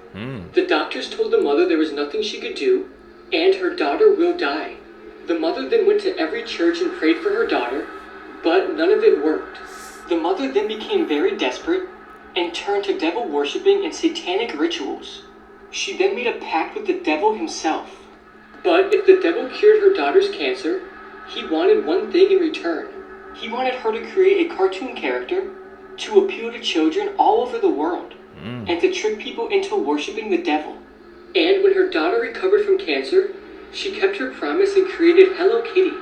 The doctors told the mother there was nothing she could do, and her daughter will die. The mother then went to every church and prayed for her daughter, but none of it worked. The mother then became very desperate and turned to devil worshipping and satanic rituals. She then made a pact with the devil himself. But if the devil cured her daughter's cancer, he wanted one thing in return. He wanted her to create a cartoon character to appeal to children all over the world and to trick people into worshipping the devil. And when her daughter recovered from cancer, she kept her promise and created Hello Kitty.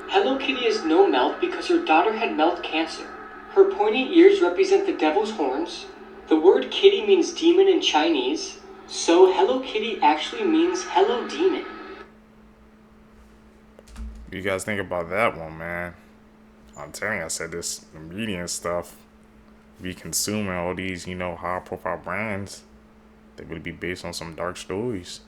Hello Kitty has no mouth because her daughter had mouth cancer. Her pointy ears represent the devil's horns. The word kitty means demon in Chinese, so Hello Kitty actually means hello demon. What do you guys think about that one, man? I'm telling you, I said this, the media and stuff, be consuming all these, you know, high profile brands. They would be based on some dark stories.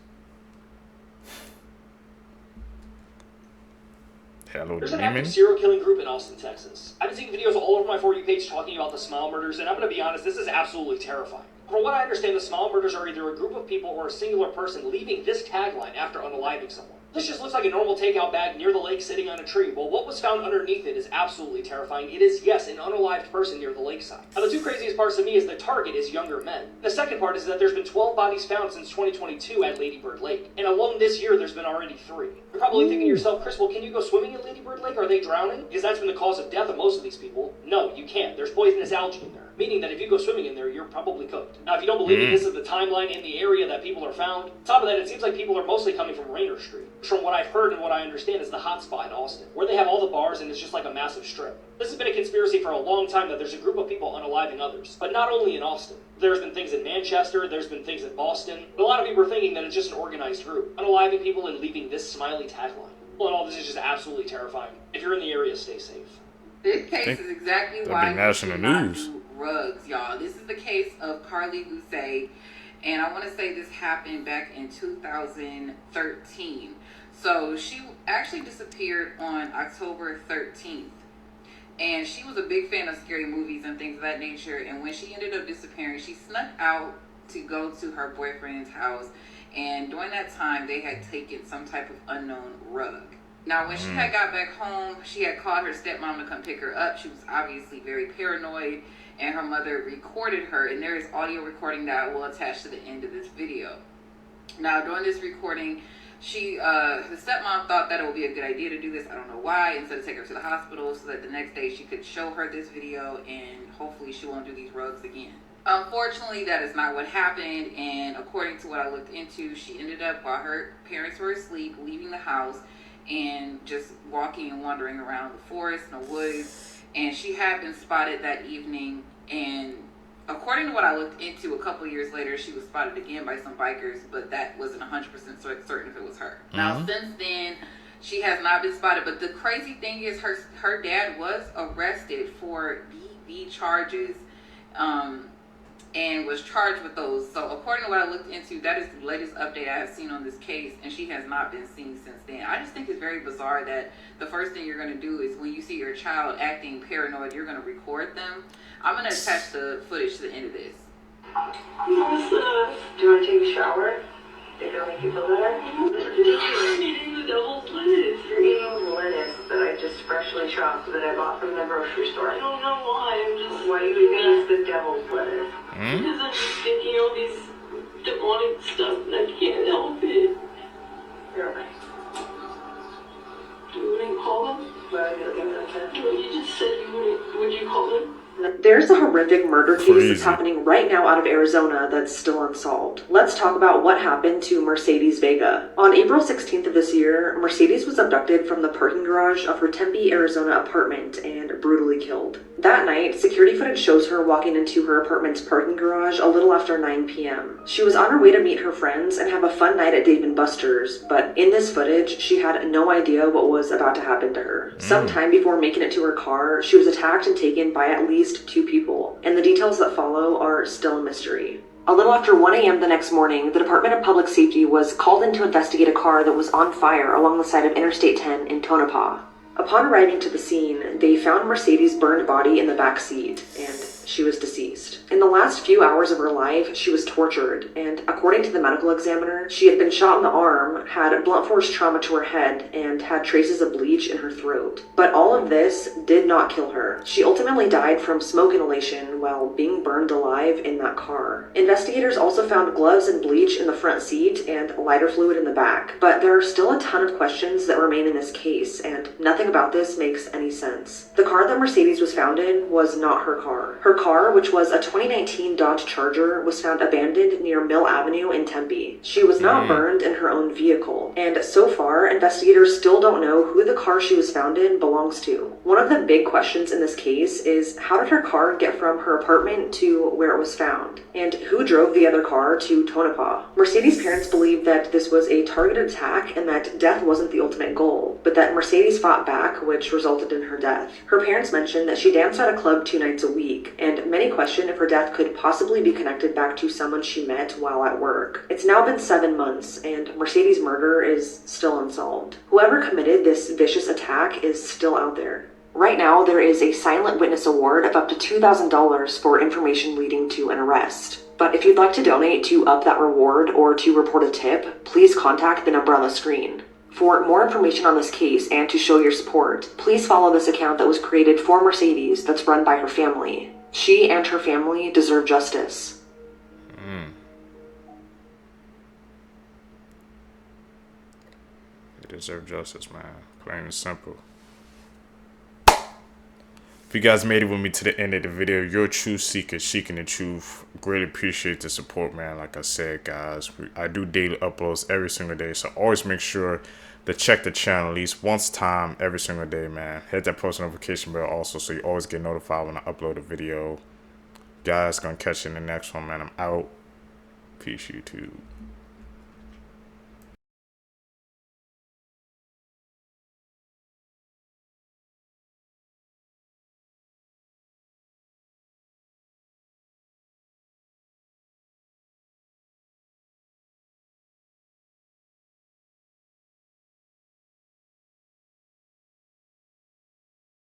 Hello, There's an demon. active serial killing group in Austin, Texas. I've been seeing videos all over my For You page talking about the Smile murders, and I'm going to be honest, this is absolutely terrifying. From what I understand, the Smile murders are either a group of people or a singular person leaving this tagline after unaliving someone. This just looks like a normal takeout bag near the lake sitting on a tree. Well, what was found underneath it is absolutely terrifying. It is, yes, an unalived person near the lakeside. Now, the two craziest parts to me is the target is younger men. The second part is that there's been 12 bodies found since 2022 at Lady Bird Lake. And alone this year, there's been already 3. You're probably thinking to yourself, Chris, well, can you go swimming in Lady Bird Lake? Are they drowning? Because that's been the cause of death of most of these people. No, you can't. There's poisonous algae in there. Meaning that if you go swimming in there, you're probably cooked. Now, if you don't believe me, this is the timeline in the area that people are found. On top of that, it seems like people are mostly coming from Rainer Street. from what I've heard and what I understand, is the hotspot in Austin, where they have all the bars and it's just like a massive strip. This has been a conspiracy for a long time that there's a group of people unaliving others, but not only in Austin. There's been things in Manchester, there's been things in Boston, but a lot of people are thinking that it's just an organized group, unaliving people and leaving this smiley tagline. Well, and all this is just absolutely terrifying. If you're in the area, stay safe. This case is exactly why we national should not news. do rugs, y'all. This is the case of Carly Bousset, and I want to say this happened back in 2013. So she actually disappeared on October 13th. And she was a big fan of scary movies and things of that nature. And when she ended up disappearing, she snuck out to go to her boyfriend's house. And during that time, they had taken some type of unknown rug. Now, when she had got back home, she had called her stepmom to come pick her up. She was obviously very paranoid. And her mother recorded her. And there is audio recording that I will attach to the end of this video. Now, during this recording, the stepmom thought that it would be a good idea to do this. I don't know why. Instead of take her to the hospital so that the next day she could show her this video and hopefully she won't do these rugs again. Unfortunately, that is not what happened. And according to what I looked into, she ended up, while her parents were asleep, leaving the house and just walking and wandering around the forest and the woods. And she had been spotted that evening, and according to what I looked into, a couple years later, she was spotted again by some bikers, but that wasn't 100% certain if it was her. Now, since then, she has not been spotted, but the crazy thing is her dad was arrested for DV charges and was charged with those. So according to what I looked into, that is the latest update I have seen on this case, and she has not been seen since then. I just think it's very bizarre that the first thing you're going to do is when you see your child acting paranoid, you're going to record them. I'm going to attach the footage to the end of this. Do you want to take a shower? Think it'll make you feel better? I'm eating the devil's lettuce. You're eating lettuce that I just freshly chopped that I bought from the grocery store. I don't know why. Why you would use the devil's lettuce? Because I'm just thinking all these demonic stuff and I can't help it. You're okay. You wouldn't call them? Why would you look at me like that? No, you just said you wouldn't. Would you call them? There's a horrific murder case that's happening right now out of Arizona that's still unsolved. Let's talk about what happened to Mercedes Vega. On April 16th of this year, Mercedes was abducted from the parking garage of her Tempe, Arizona apartment and brutally killed. That night, security footage shows her walking into her apartment's parking garage a little after 9 p.m. She was on her way to meet her friends and have a fun night at Dave & Buster's, but in this footage, she had no idea what was about to happen to her. Sometime before making it to her car, she was attacked and taken by at least 2 people, and the details that follow are still a mystery. A little after 1 a.m. the next morning, the Department of Public Safety was called in to investigate a car that was on fire along the side of Interstate 10 in Tonopah. Upon arriving to the scene, they found Mercedes' burned body in the back seat, and she was deceased. In the last few hours of her life, she was tortured, and according to the medical examiner, she had been shot in the arm, had blunt force trauma to her head, and had traces of bleach in her throat. But all of this did not kill her. She ultimately died from smoke inhalation while being burned alive in that car. Investigators also found gloves and bleach in the front seat and lighter fluid in the back, but there are still a ton of questions that remain in this case, and nothing about this makes any sense. The car that Mercedes was found in was not her car. Her car, which was a 2019 Dodge Charger, was found abandoned near Mill Avenue in Tempe. She was not burned in her own vehicle, and so far, investigators still don't know who the car she was found in belongs to. One of the big questions in this case is how did her car get from her apartment to where it was found? And who drove the other car to Tonopah? Mercedes' parents believe that this was a targeted attack and that death wasn't the ultimate goal, but that Mercedes fought back, which resulted in her death. Her parents mentioned that she danced at a club 2 nights a week, and many question if her death could possibly be connected back to someone she met while at work. It's now been 7 months, and Mercedes' murder is still unsolved. Whoever committed this vicious attack is still out there. Right now, there is a silent witness award of up to $2,000 for information leading to an arrest. But if you'd like to donate to up that reward or to report a tip, please contact the number on the screen. For more information on this case and to show your support, please follow this account that was created for Mercedes that's run by her family. She and her family deserve justice. They deserve justice, man. Plain and simple. If you guys made it with me to the end of the video, you're a true seeker, seeking the truth. Greatly appreciate the support, man. Like I said, guys, I do daily uploads every single day, so always make sure to check the channel at least once time every single day, man. Hit that post notification bell also, so you always get notified when I upload a video. Guys, gonna catch you in the next one, man. I'm out. Peace, YouTube.